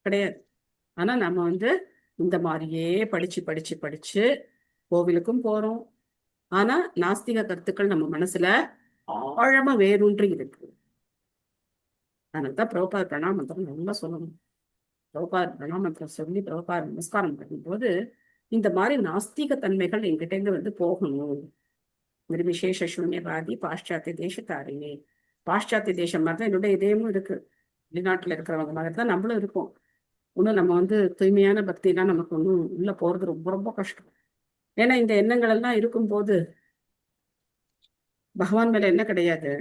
கிடையாது. ஆனா நம்ம வந்து இந்த மாதிரியே படிச்சு படிச்சு படிச்சு கோவிலுக்கும் போறோம். ஆனா நாஸ்திக கருத்துக்கள் நம்ம மனசுல ஆழமா வேரூன்றி இருக்கு. அதனாலதான் பிரபுபாத பிரணாமந்திரம் நல்லா சொல்லணும். பிரபுபாத பிரணாமந்திரம் சொல்லி பிரபுபாத நமஸ்காரம் பண்ணும்போது இந்த மாதிரி நாஸ்திக தன்மைகள் என்கிட்ட இருந்து வந்து போகணும். நிர்விசேஷ சூன்யவாதி பாশ্চাத்திய தேசத்தாரியே. பாশ্চাத்திய தேசம் மாதிரி தான் என்னுடைய இதயமும் இருக்கு. வெளிநாட்டுல இருக்கிறவங்க மாதிரி தான் நம்மளும் இருக்கோம். ஒன்றும் நம்ம வந்து தூய்மையான பக்தியெல்லாம் நமக்கு ஒன்றும் உள்ள போறது ரொம்ப ரொம்ப கஷ்டம். ஏன்னா இந்த எண்ணங்கள் எல்லாம் இருக்கும்போது பகவான் மேல என்ன கிடையாது,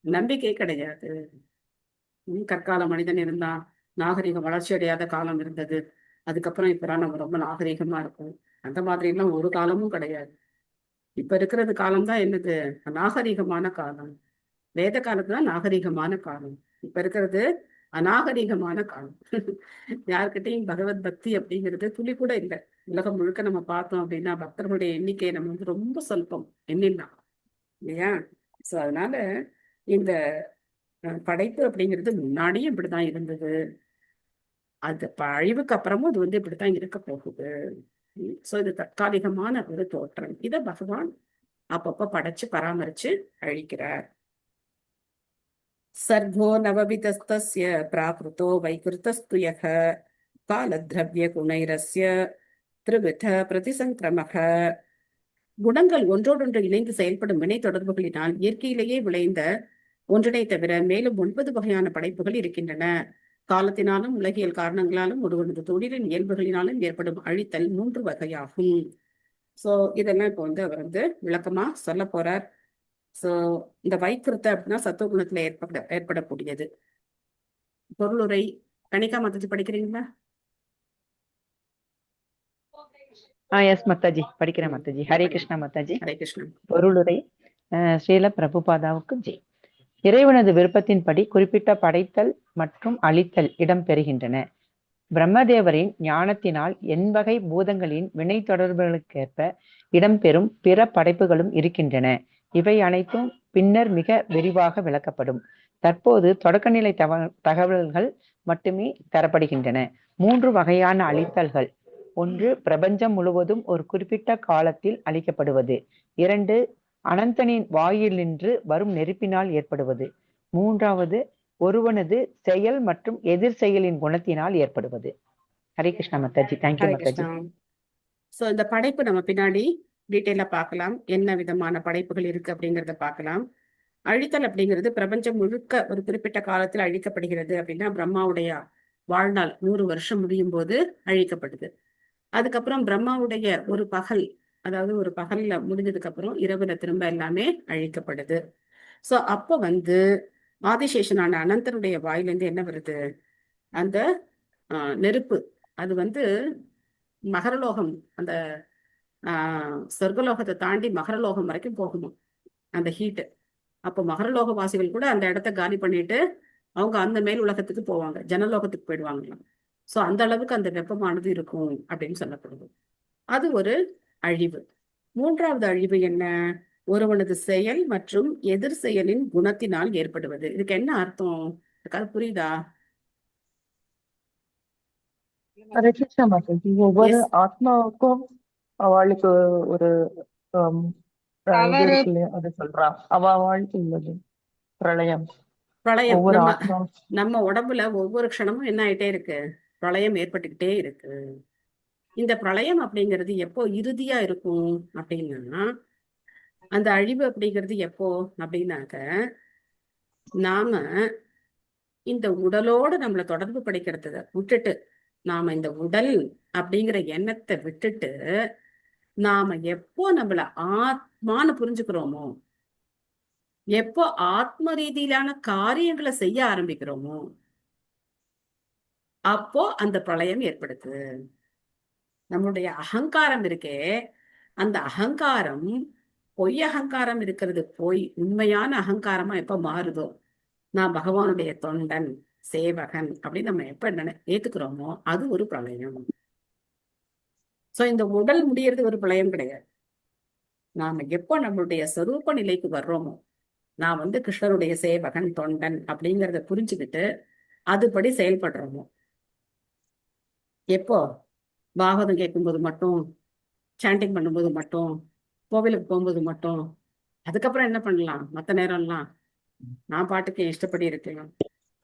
நம்பிக்கை கிடையாது. கற்கால மனிதன் இருந்தான், நாகரிகம் வளர்ச்சி அடையாத காலம் இருந்தது, அதுக்கப்புறம் இப்பெல்லாம் நம்ம ரொம்ப நாகரிகமா இருக்கும். அந்த மாதிரி எல்லாம் ஒரு காலமும் கிடையாது. இப்ப இருக்கிறது காலம்தான் என்னது, அநாகரிகமான காலம். வேத காலத்துதான் நாகரிகமான காலம். இப்ப இருக்கிறது அநாகரிகமான காலம். யாருக்கிட்டையும் பகவத் பக்தி அப்படிங்கிறது துளி கூட இல்லை. உலகம் முழுக்க நம்ம பார்த்தோம் அப்படின்னா பக்தர்களுடைய எண்ணிக்கையை நம்ம வந்து ரொம்ப சொல்பம், எண்ணிடலாம் இல்லையா? சோ அதனால இந்த படைப்பு அப்படிங்கிறது முன்னாடியும் இப்படிதான் இருந்தது, அது அழிவுக்கு அப்புறமும் அது வந்து இப்படித்தான் இருக்க போகுது. சோ இது தற்காலிகமான ஒரு தோற்றம். இத பகவான் அப்பப்ப படைச்சு பராமரிச்சு அழிக்கிறார். சர்வோ நவவிதஸ்தஸ்ய பிராகிருதோ வைகிருதஸ்து யஹ காலத்ரவ்ய குணைரஸ்ய த்ரிவித பிரதிசங்கிரமக. குணங்கள் ஒன்றோடொன்று இணைந்து செயல்படும் வினை தொடர்புகளினால் இயற்கையிலேயே விளைந்த ஒன்றினை தவிர மேலும் 9 வகையான படைப்புகள் இருக்கின்றன. காலத்தினாலும் உலகியல் காரணங்களாலும் ஒருவனது தொழிலின் இயல்புகளினாலும் ஏற்படும் அழித்தல் 3 வகையாகும். சோ இதெல்லாம் இப்போ வந்து அவர் வந்து விளக்கமா சொல்ல போறார். சோ இந்த வைக்கிருத்த அப்படின்னா சத்துவகுணத்துல ஏற்படக்கூடியது. பொருளுரை கணிகா மாதாஜி படிக்கிறீங்களா? எஸ் மாதாஜி, படிக்கிறேன் மாதாஜி. ஹரே கிருஷ்ணா மாதாஜி. ஹரே கிருஷ்ணா. பொருளுரை. ஸ்ரீல பிரபுபாதாவுக்கு ஜெய். இறைவனது விருப்பத்தின்படி குறிப்பிட்ட படைத்தல் மற்றும் அழித்தல் இடம்பெறுகின்றன. பிரம்மதேவரின் ஞானத்தினால் எண்வகை பூதங்களின் வினை தொடர்புகளுக்கேற்ப இடம்பெறும் பிற படைப்புகளும் இருக்கின்றன. இவை அனைத்தும் பின்னர் மிக விரிவாக விளக்கப்படும். தற்போது தொடக்கநிலை தகவல்கள் மட்டுமே தரப்படுகின்றன. 3 வகையான அழித்தல்கள். 1. பிரபஞ்சம் முழுவதும் ஒரு குறிப்பிட்ட காலத்தில் அழிக்கப்படுவது. 2. அனந்தனின் வாயிலின்று வரும் நெருப்பினால் ஏற்படுவது. 3வது ஒருவனது செயல் மற்றும் எதிர் செயலின் குணத்தினால் ஏற்படுவது. ஹரே கிருஷ்ணா மாதாஜி. தேங்க்யூ மாதாஜி. சோ இந்த படைப்பு நம்ம பின்னாடி டீட்டெயிலா பார்க்கலாம், என்ன விதமான படைப்புகள் இருக்கு அப்படிங்கறத பார்க்கலாம். அழித்தல் அப்படிங்கிறது பிரபஞ்சம் முழுக்க ஒரு குறிப்பிட்ட காலத்தில் அழிக்கப்படுகிறது. அப்படின்னா பிரம்மாவுடைய வாழ்நாள் 100 வருஷம் முடியும் போது அழிக்கப்படுது. அதுக்கப்புறம் பிரம்மாவுடைய ஒரு பகல், அதாவது ஒரு பகல்ல முடிஞ்சதுக்கு அப்புறம் இரவுல திரும்ப எல்லாமே அழிக்கப்படுது. சோ அப்ப வந்து ஆதிசேஷனான அனந்தனுடைய வாயிலிருந்து என்ன வருது, அந்த நெருப்பு. அது வந்து மகரலோகம், அந்த சொர்க்கலோகத்தை தாண்டி மகரலோகம் வரைக்கும் போகுமா அந்த ஹீட்டு. அப்போ மகரலோக வாசிகள் கூட அந்த இடத்த காலி பண்ணிட்டு அவங்க அந்த மேல் உலகத்துக்கு போவாங்க, ஜனலோகத்துக்கு போயிடுவாங்களாம். சோ அந்த அளவுக்கு அந்த வெப்பமானது இருக்கும் அப்படின்னு சொல்லப்படுது. அது ஒரு அழிவு. 3வது அழிவு என்ன, ஒருவனது செயல் மற்றும் எதிர் செயலின் குணத்தினால் ஏற்படுவது. இதுக்கு என்ன அர்த்தம், அதுக்காக புரியுதா? ஹரே கிருஷ்ணா மாதாஜி. ஒவ்வொரு ஆத்மாவுக்கும் அவளுக்கு ஒரு இது இருக்கு இல்லையா, அது சொல்றா. அவளுக்கு உள்ளது பிரளயம். பிரளயம் ஒவ்வொரு ஆத்மா நம்ம உடம்புல ஒவ்வொரு க்ஷணமும் என்ன ஆயிட்டே இருக்கு, பிரளயம் ஏற்பட்டுக்கிட்டே இருக்கு. இந்த பிரளயம் அப்படிங்கிறது எப்போ இறுதியா இருக்கும் அப்படின்னா, அந்த அழிவு அப்படிங்கிறது எப்போ அப்படின்னாக்க, நாம இந்த உடலோடு நம்மளை தொடர்பு படைக்கிறத விட்டுட்டு, நாம இந்த உடல் அப்படிங்கிற எண்ணத்தை விட்டுட்டு நாம எப்போ நம்மள ஆத்மான்னு புரிஞ்சுக்கிறோமோ, எப்போ ஆத்ம ரீதியிலான காரியங்களை செய்ய ஆரம்பிக்கிறோமோ, அப்போ அந்த பிரளயம் ஏற்படுது. நம்மளுடைய அகங்காரம் இருக்கே, அந்த அகங்காரம் பொய் அகங்காரம் இருக்கிறது போய் உண்மையான அகங்காரமா எப்ப மாறுதோ, நான் பகவானுடைய தொண்டன் சேவகன் அப்படின்னு நம்ம எப்ப ஏத்துக்கிறோமோ அது ஒரு பிரளயம். சோ இந்த உடல் முடியறது ஒரு பிரளயம் கிடையாது. நாம எப்போ நம்மளுடைய சொரூப நிலைக்கு வர்றோமோ, நான் வந்து கிருஷ்ணருடைய சேவகன் தொண்டன் அப்படிங்கிறத புரிஞ்சுக்கிட்டு அதுபடி செயல்படுறோமோ, எப்போ பாகவதம் கேட்கும்போது மட்டும், சாண்டிங் பண்ணும்போது மட்டும், கோவிலுக்கு போகும்போது மட்டும், அதுக்கப்புறம் என்ன பண்ணலாம் மற்ற நேரம்லாம் நான் பாட்டுக்கு இஷ்டப்படி இருக்கலாம்,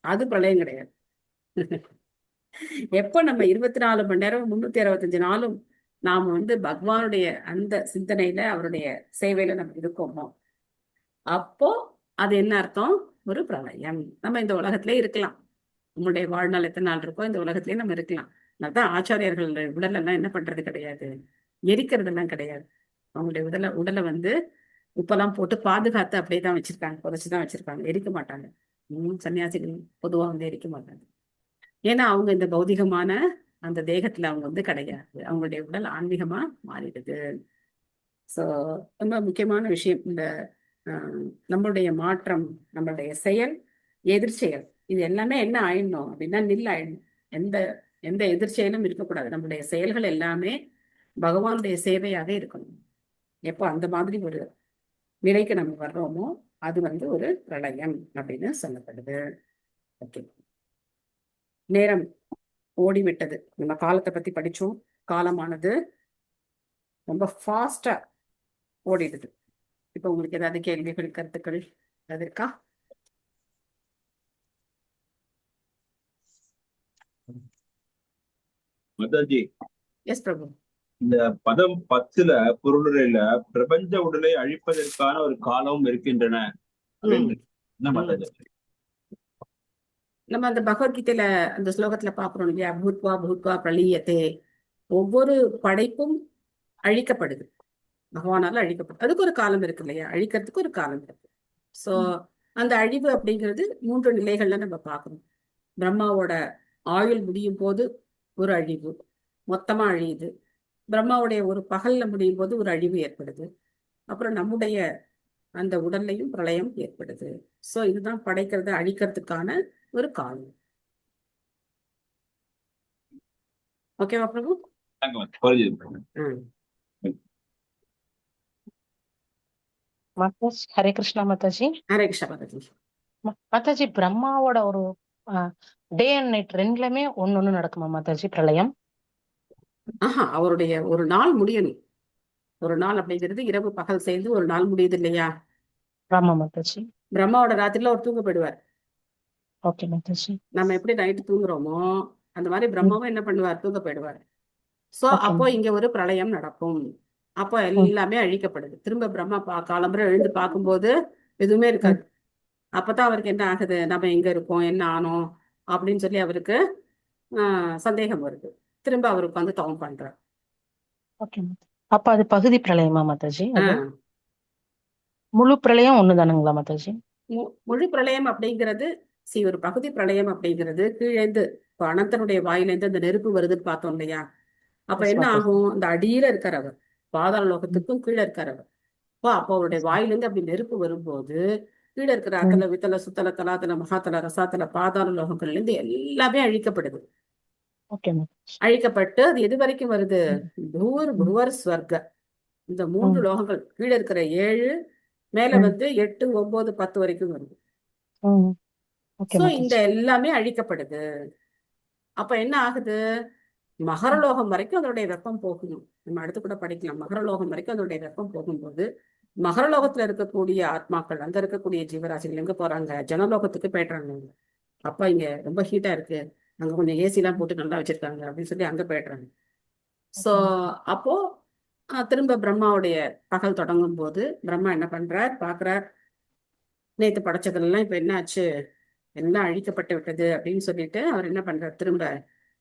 அது பிரளயம் கிடையாது. எப்போ நம்ம 24 மணி நேரம் 365 நாளும் நாம வந்து பகவானுடைய அந்த சிந்தனையில அவருடைய சேவையில நம்ம இருக்கோமோ, அப்போ அது என்ன அர்த்தம்? ஒரு பிரளயம். நம்ம இந்த உலகத்திலே இருக்கலாம், நம்மளுடைய வாழ்நாள் எத்தனை நாள் இருக்கோ இந்த உலகத்திலேயே நம்ம இருக்கலாம். அதான் ஆச்சாரியர்கள் உடல் எல்லாம் என்ன பண்றது கிடையாது, எரிக்கிறதெல்லாம் கிடையாது. அவங்களுடைய உடலை வந்து உப்பெல்லாம் போட்டு பாதுகாத்து அப்படியே தான் வச்சிருக்காங்க, புதைச்சுதான் வச்சிருக்காங்க, எரிக்க மாட்டாங்க. சன்னியாசிகள் பொதுவா வந்து எரிக்க மாட்டாங்க. ஏன்னா அவங்க இந்த பௌதிகமான அந்த தேகத்துல அவங்க வந்து கிடையாது, அவங்களுடைய உடல் ஆன்மீகமா மாறிடுது. சோ ரொம்ப முக்கியமான விஷயம் இந்த நம்மளுடைய மாற்றம், நம்மளுடைய செயல், எதிர்ச்செயல், இது எல்லாமே என்ன ஆயிடணும் அப்படின்னா நில் ஆயிடணும். எந்த எந்த எதிர்ச்செயலும் இருக்கக்கூடாது. நம்மளுடைய செயல்கள் எல்லாமே பகவானுடைய சேவையாக இருக்கணும். எப்போ அந்த மாதிரி ஒரு நிலைக்கு நம்ம வர்றோமோ அது வந்து ஒரு பிரளயம் அப்படின்னு சொல்லப்படுது. ஓகே, நேரம் ஓடிவிட்டது. நம்ம காலத்தை பத்தி படிச்சோம். காலமானது ரொம்ப ஃபாஸ்டா ஓடிடுது. இப்ப உங்களுக்கு ஏதாவது கேள்விகள் கருத்துக்கள் ஏதாவது இருக்கா? மாதாஜி, எஸ் பிரபு. இந்த பதம் 10ல பொருளுரையில பிரபஞ்ச உடலை அழிப்பதற்கான ஒரு காலம் இருக்கின்றன என்ன மாதாஜி? நம்ம அந்த பகவத்கீதையில அந்த ஸ்லோகத்துல பாக்குறோம் இல்லையா, பூத்வா பூத்வா பிரளீயத்தே, ஒவ்வொரு படைப்பும் அழிக்கப்படுது, பகவானால அழிக்கப்படுது. அதுக்கு ஒரு காலம் இருக்கு இல்லையா, அழிக்கிறதுக்கு ஒரு காலம் இருக்கு. சோ அந்த அழிவு அப்படிங்கிறது 3 நிலைகள்ல நம்ம பார்க்கணும். பிரம்மாவோட ஆயுள் முடியும் போது ஒரு அழிவு, மொத்தமா அழியுது. பிரம்மாவுடைய ஒரு பகல்ல முடியும் போது ஒரு அழிவு ஏற்படுது. அப்புறம் நம்முடைய அந்த உடல்லையும் பிரளயம் ஏற்படுது. சோ இதுதான் படைக்கிறத அழிக்கிறதுக்கான ஒரு காலம். ஓகேவா பிரபு? மாதாஜி ஹரே கிருஷ்ணா மாதாஜி. ஹரே கிருஷ்ணா மாதாஜி. மாதாஜி பிரம்மாவோட ஒரு டே அண்ட் நைட் ரெண்டுலயுமே ஒண்ணு நடக்குமா மாதாஜி பிரளயம்? அவருடைய ஒரு நாள் முடியணும். ஒரு நாள் அப்படிங்கிறது இரவு பகல் சேர்ந்து ஒரு நாள் முடியுது இல்லையா? ஆமா மாதாஜி. பிரம்மாவோட ராத்திரில ஒரு தூங்க போயிடுவார். ஓகே மாதாஜி. நம்ம எப்படி நைட்டு தூங்குறோமோ அந்த மாதிரி பிரம்மாவும் என்ன பண்ணுவார், தூங்க போயிடுவார். சோ அப்போ இங்க ஒரு பிரளயம் நடக்கும். அப்போ எல்லாமே அழிக்கப்படுது. திரும்ப பிரம்மா காலம்புற எழுந்து பார்க்கும்போது எதுவுமே இருக்காது. அப்பதான் அவருக்கு என்ன ஆகுது, நம்ம எங்க இருக்கோம், என்ன ஆனோம் அப்படின்னு சொல்லி அவருக்கு சந்தேகம் வருது. திரும்ப அவருக்கு வந்து தவம் பண்றார். ஓகே, அப்ப அது பகுதி பிரளயமா மாதாஜி? முழு பிரளயம் ஒண்ணுதானுங்களா மாதாஜி? முழு பிரளயம் அப்படிங்கிறது ஒரு பகுதி பிரளயம் அப்படிங்கிறது கீழேந்து இப்ப அனந்தனுடைய வாயிலேருந்து அந்த நெருப்பு வருதுன்னு பார்த்தோம் இல்லையா? அப்ப என்ன ஆகும், அந்த அடியில இருக்கார் அவர், பாதாள லோகத்துக்கும் கீழே இருக்கார் அவர். அப்போ அவருடைய வாயிலிருந்து அப்படி நெருப்பு வரும்போது கீழே இருக்கிற அத்தல வித்தல சுத்தல தலாத்தல மகாத்தல ரசாத்தல பாதாள லோகங்கள்ல இருந்து எல்லாமே அழிக்கப்படுது. அழிக்கப்பட்டு அது எது வரைக்கும் வருது, பூர் புவர் ஸ்வர்க, இந்த 3 லோகங்கள், கீழே இருக்கிற 7, மேல வந்து 8, 9, 10 வரைக்கும் வருது. சோ இந்த எல்லாமே அழிக்கப்படுது. அப்ப என்ன ஆகுது, மகரலோகம் வரைக்கும் அதோடைய வெப்பம் போகணும். நம்ம அடுத்து கூட படிக்கலாம். மகரலோகம் வரைக்கும் அதோடைய வெப்பம் போகும்போது மகரலோகத்துல இருக்கக்கூடிய ஆத்மாக்கள், அங்க இருக்கக்கூடிய ஜீவராசிகள் எங்க போறாங்க, ஜனலோகத்துக்கு போயிடுறாங்க. அப்ப இங்க ரொம்ப ஹீட்டா இருக்கு, அங்க கொஞ்சம் ஏசி எல்லாம் போட்டு நல்லா வச்சிருக்காங்க அப்படின்னு சொல்லி அங்க போயிடுறாங்க. சோ அப்போ திரும்ப பிரம்மாவுடைய பகல் தொடங்கும் போது பிரம்மா என்ன பண்றார், பாக்குறார், நேத்து படைச்சதெல்லாம் இப்ப என்ன ஆச்சு, எல்லாம் அழிக்கப்பட்டு விட்டது அப்படின்னு சொல்லிட்டு அவர் என்ன பண்றார், திரும்ப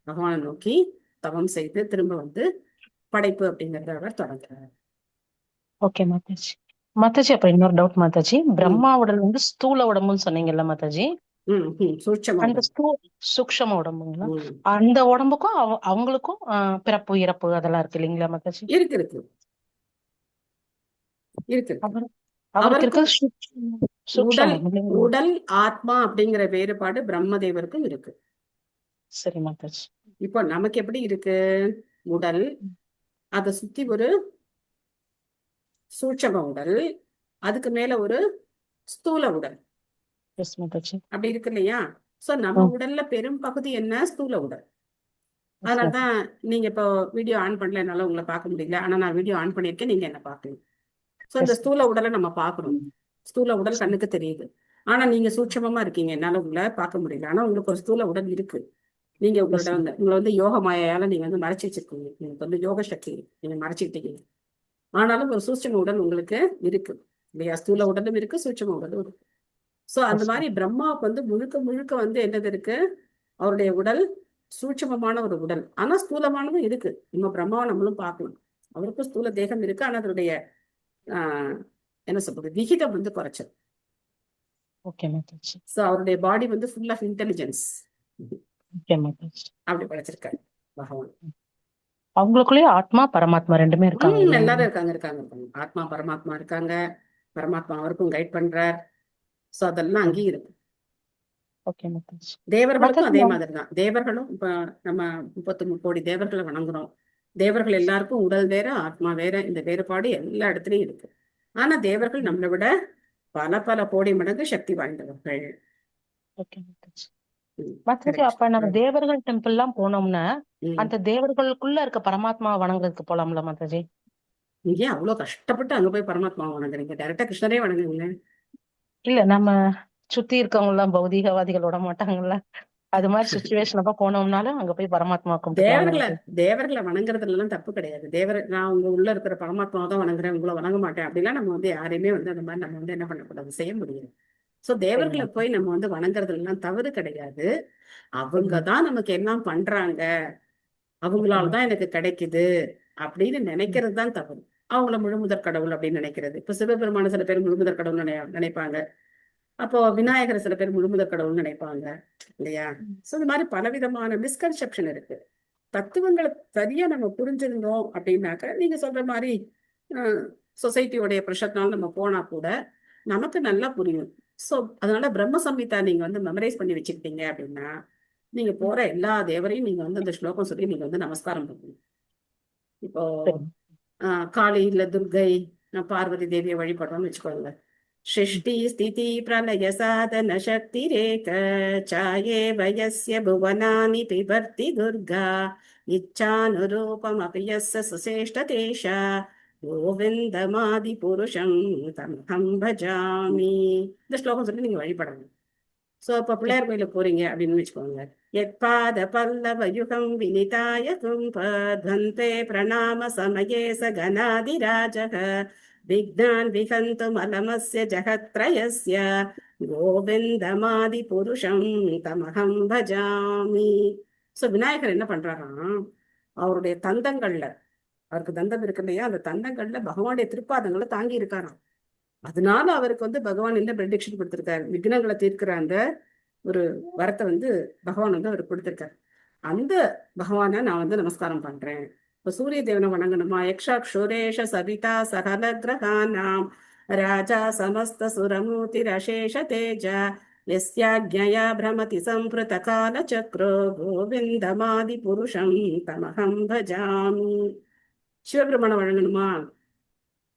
பகவானை நோக்கி தவம் செய்து திரும்ப வந்து படைப்பு அப்படிங்கறத அவர் தொடங்குறார். ஓகே மாதாஜி. மாதாஜி அப்ப இன்னொரு டவுட் மாதாஜி, பிரம்மா உடல் வந்து ஸ்தூல உடம்புன்னு சொன்னீங்கல்ல மாதாஜி, அந்த சூக்ஷ்ம உடம்புங்களா? அந்த உடம்புக்கும் அவங்களுக்கும் பிறப்பு இறப்பு அதெல்லாம் இருக்கு இல்லைங்களா மாதாஜி? இருக்கு. இருக்கு அவருக்கு இருக்க அவருக்கும் சூக்ஷமம் உடல் இல்லைங்களா? உடல் ஆத்மா அப்படிங்கிற வேறுபாடு பிரம்மதேவருக்கும் இருக்கு. சரி மாதாஜி. இப்போ நமக்கு எப்படி இருக்கு? உடல், அதை சுத்தி ஒரு சூட்சம உடல், அதுக்கு மேல ஒரு ஸ்தூல உடல், எஸ் மாதாஜி. அப்படி இருக்கு இல்லையா? சோ நம்ம உடல்ல பெரும் பகுதி என்ன? ஸ்தூல உடல். அதனாலதான் நீங்க இப்போ வீடியோ ஆன் பண்ணல, என்னால உங்களை பார்க்க முடியல. ஆனா நான் வீடியோ ஆன் பண்ணியிருக்கேன், நீங்க என்ன பார்க்கணும். சோ இந்த ஸ்தூல உடலை நம்ம பார்க்கணும். ஸ்தூல உடல் கண்ணுக்கு தெரியுது. ஆனா நீங்க சூட்சமமா இருக்கீங்க, என்னால உங்களை பார்க்க முடியல. ஆனா உங்களுக்கு ஒரு ஸ்தூல உடல் இருக்கு. நீங்க உங்களை வந்து யோக மாயால நீங்க வந்து மறைச்சு வச்சிருக்கீங்க. நீங்க வந்து யோக சக்தி நீங்க மறைச்சிக்கிட்டீங்க. ஆனாலும் ஒரு சூட்சம உடல் உங்களுக்கு இருக்கு இல்லையா? ஸ்தூல உடலும் இருக்கு, சூட்சம உடலும் இருக்கு. சோ அந்த மாதிரி பிரம்மாவுக்கு வந்து முழுக்க முழுக்க வந்து என்னது இருக்கு? அவருடைய உடல் சூட்சமமான ஒரு உடல், ஆனா ஸ்தூலமானதும் இருக்கு. நம்ம பிரம்மாவை நம்மளும் பார்க்கணும். அவருக்கும் ஸ்தூல தேகம் இருக்கு, ஆனா அதனுடைய என்ன சொல்றது, விகிதம் வந்து குறைச்சது. சோ அவருடைய பாடி வந்து ஃபுல் ஆஃப் இன்டெலிஜென்ஸ் அப்படி படைச்சிருக்காரு பகவான். அவங்களுக்குள்ளேயே ஆத்மா பரமாத்மா ரெண்டுமே இருக்காங்க. எல்லாரும் இருக்காங்க. ஆத்மா பரமாத்மா இருக்காங்க. பரமாத்மா அவருக்கும் கைட் பண்றார். சோ அதெல்லாம் அங்கேயும் இருக்கு. தேவர்களுக்கும் அதே மாதிரிதான். தேவர்களும் இப்ப நம்ம 33 கோடி தேவர்களை வணங்குறோம். தேவர்கள் எல்லாருக்கும் உடல் வேற, ஆத்மா வேற. இந்த வேறுபாடு எல்லா இடத்துலயும் இருக்கு. ஆனா தேவர்கள் நம்மளை விட பல பல கோடி மடங்கு சக்தி வாய்ந்தவர்கள். மாதாஜி, அப்ப நம்ம தேவர்கள் டெம்பிள் எல்லாம் போனோம்னா அந்த தேவர்களுக்குள்ள இருக்க பரமாத்மா வணங்குறதுக்கு போலாம்ல மாதாஜி? நீங்க அவ்வளவு கஷ்டப்பட்டு அங்க போய் பரமாத்மா வணங்குறீங்க? டைரக்டா கிருஷ்ணரே வணங்குங்க. இல்ல, நம்ம சுத்தி இருக்கவங்க எல்லாம் பௌதிகவாதிகள் விட மாட்டாங்கல்ல. அது மாதிரி சுச்சுவேஷன் அப்ப போனோம்னாலும் அங்க போய் பரமாத்மா தேவர்களை வணங்குறதுல எல்லாம் தப்பு கிடையாது. நான் உங்க உள்ள இருக்கிற பரமாத்மாவை தான் வணங்குறேன், உங்களை வணங்க மாட்டேன் அப்படிலாம் நம்ம வந்து யாரையுமே வந்து அந்த மாதிரி நம்ம வந்து என்ன பண்ணக்கூடாது, செய்ய முடியாது. சோ தேவர்களை போய் நம்ம வந்து வணங்குறதுல எல்லாம் தவறு கிடையாது. அவங்கதான் நமக்கு எல்லாம் பண்றாங்க, அவங்களாலதான் எனக்கு கிடைக்குது அப்படின்னு நினைக்கிறது தான் தவறு. அவங்கள முழுமுதற் கடவுள் அப்படின்னு நினைக்கிறது. இப்ப சிவபெருமான சில பேர் முழுமுதற் கடவுள் நினைப்பாங்க. அப்போ விநாயகரை சில பேர் முழுமுதற் கடவுள்னு நினைப்பாங்க இல்லையா? சோ இந்த மாதிரி பலவிதமான மிஸ்கன்செப்ஷன் இருக்கு. தத்துவங்களை சரியா நம்ம புரிஞ்சிருந்தோம் அப்படின்னாக்க, நீங்க சொல்ற மாதிரி சொசைட்டியோடைய ப்ரெஷர்னால நம்ம போனா கூட நமக்கு நல்லா புரியும். சோ அதனால பிரம்ம சம்ஹிதா நீங்க வந்து மெமரைஸ் பண்ணி வச்சுக்கிட்டீங்க அப்படின்னா, நீங்க போற எல்லா தேவரையும் நீங்க வந்து அந்த ஸ்லோகம் சொல்லி நீங்க வந்து நமஸ்காரம் பண்ணணும். இப்போ காளி இல்ல துர்கை, பார்வதி தேவியை வழிபடுறோம்னு வச்சுக்கோங்க. सृष्टि स्थिति प्रलय साधन शक्ति रेक चाये वयस्य भुवनानि पिबर्ति दुर्गा इच्छानुरूपमपि यस्य सुश्रेष्ठतेषा गोविन्दमादि पुरुषं तमहं भजामि. இந்த ஸ்லோகம் சொல்லி நீங்க வழிபடணும். சோ இப்ப பிள்ளையார் கோயிலுக்கு போறீங்க அப்படின்னு வச்சுக்கோங்க. यत्पाद पल्लव युगं विनिताय कुम्भध्वन्ते प्रणाम समये स गणाधिराजः विघ्नान् विहन्तुमलमस्य जगत्त्रयस्य गोविन्दमादि पुरुषं तमहं भजामि. சோ விநாயகர் என்ன பண்றாராம், அவருடைய தந்தங்கள்ல, அவருக்கு தந்தம் இருக்கு இல்லையா, அந்த தந்தங்கள்ல பகவானுடைய திருப்பாதங்களை தாங்கி இருக்காராம். அதனால அவருக்கு வந்து பகவான் என்ன ப்ரெடிக்ஷன் கொடுத்திருக்காரு, விக்னங்களை தீர்க்கிற அந்த ஒரு வரத்தை வந்து பகவான் வந்து அவருக்கு கொடுத்திருக்காரு. அந்த பகவானை நான் வந்து நமஸ்காரம் பண்றேன். இப்ப சூரிய தேவனை வணங்கணுமா? யக்ஷாக்ஷுரேஷ சவிதா சகல கிரகானாம் ராஜா சமஸ்த சுரமூர்த்திரசேஷ தேஜ யஸ்யாக்ஞயா பிரமதி சம்பிருத கால சக்ரோ கோவிந்தமாதி புருஷம் தமஹம் பஜாமி. சிவபெருமானை வணங்கணுமா?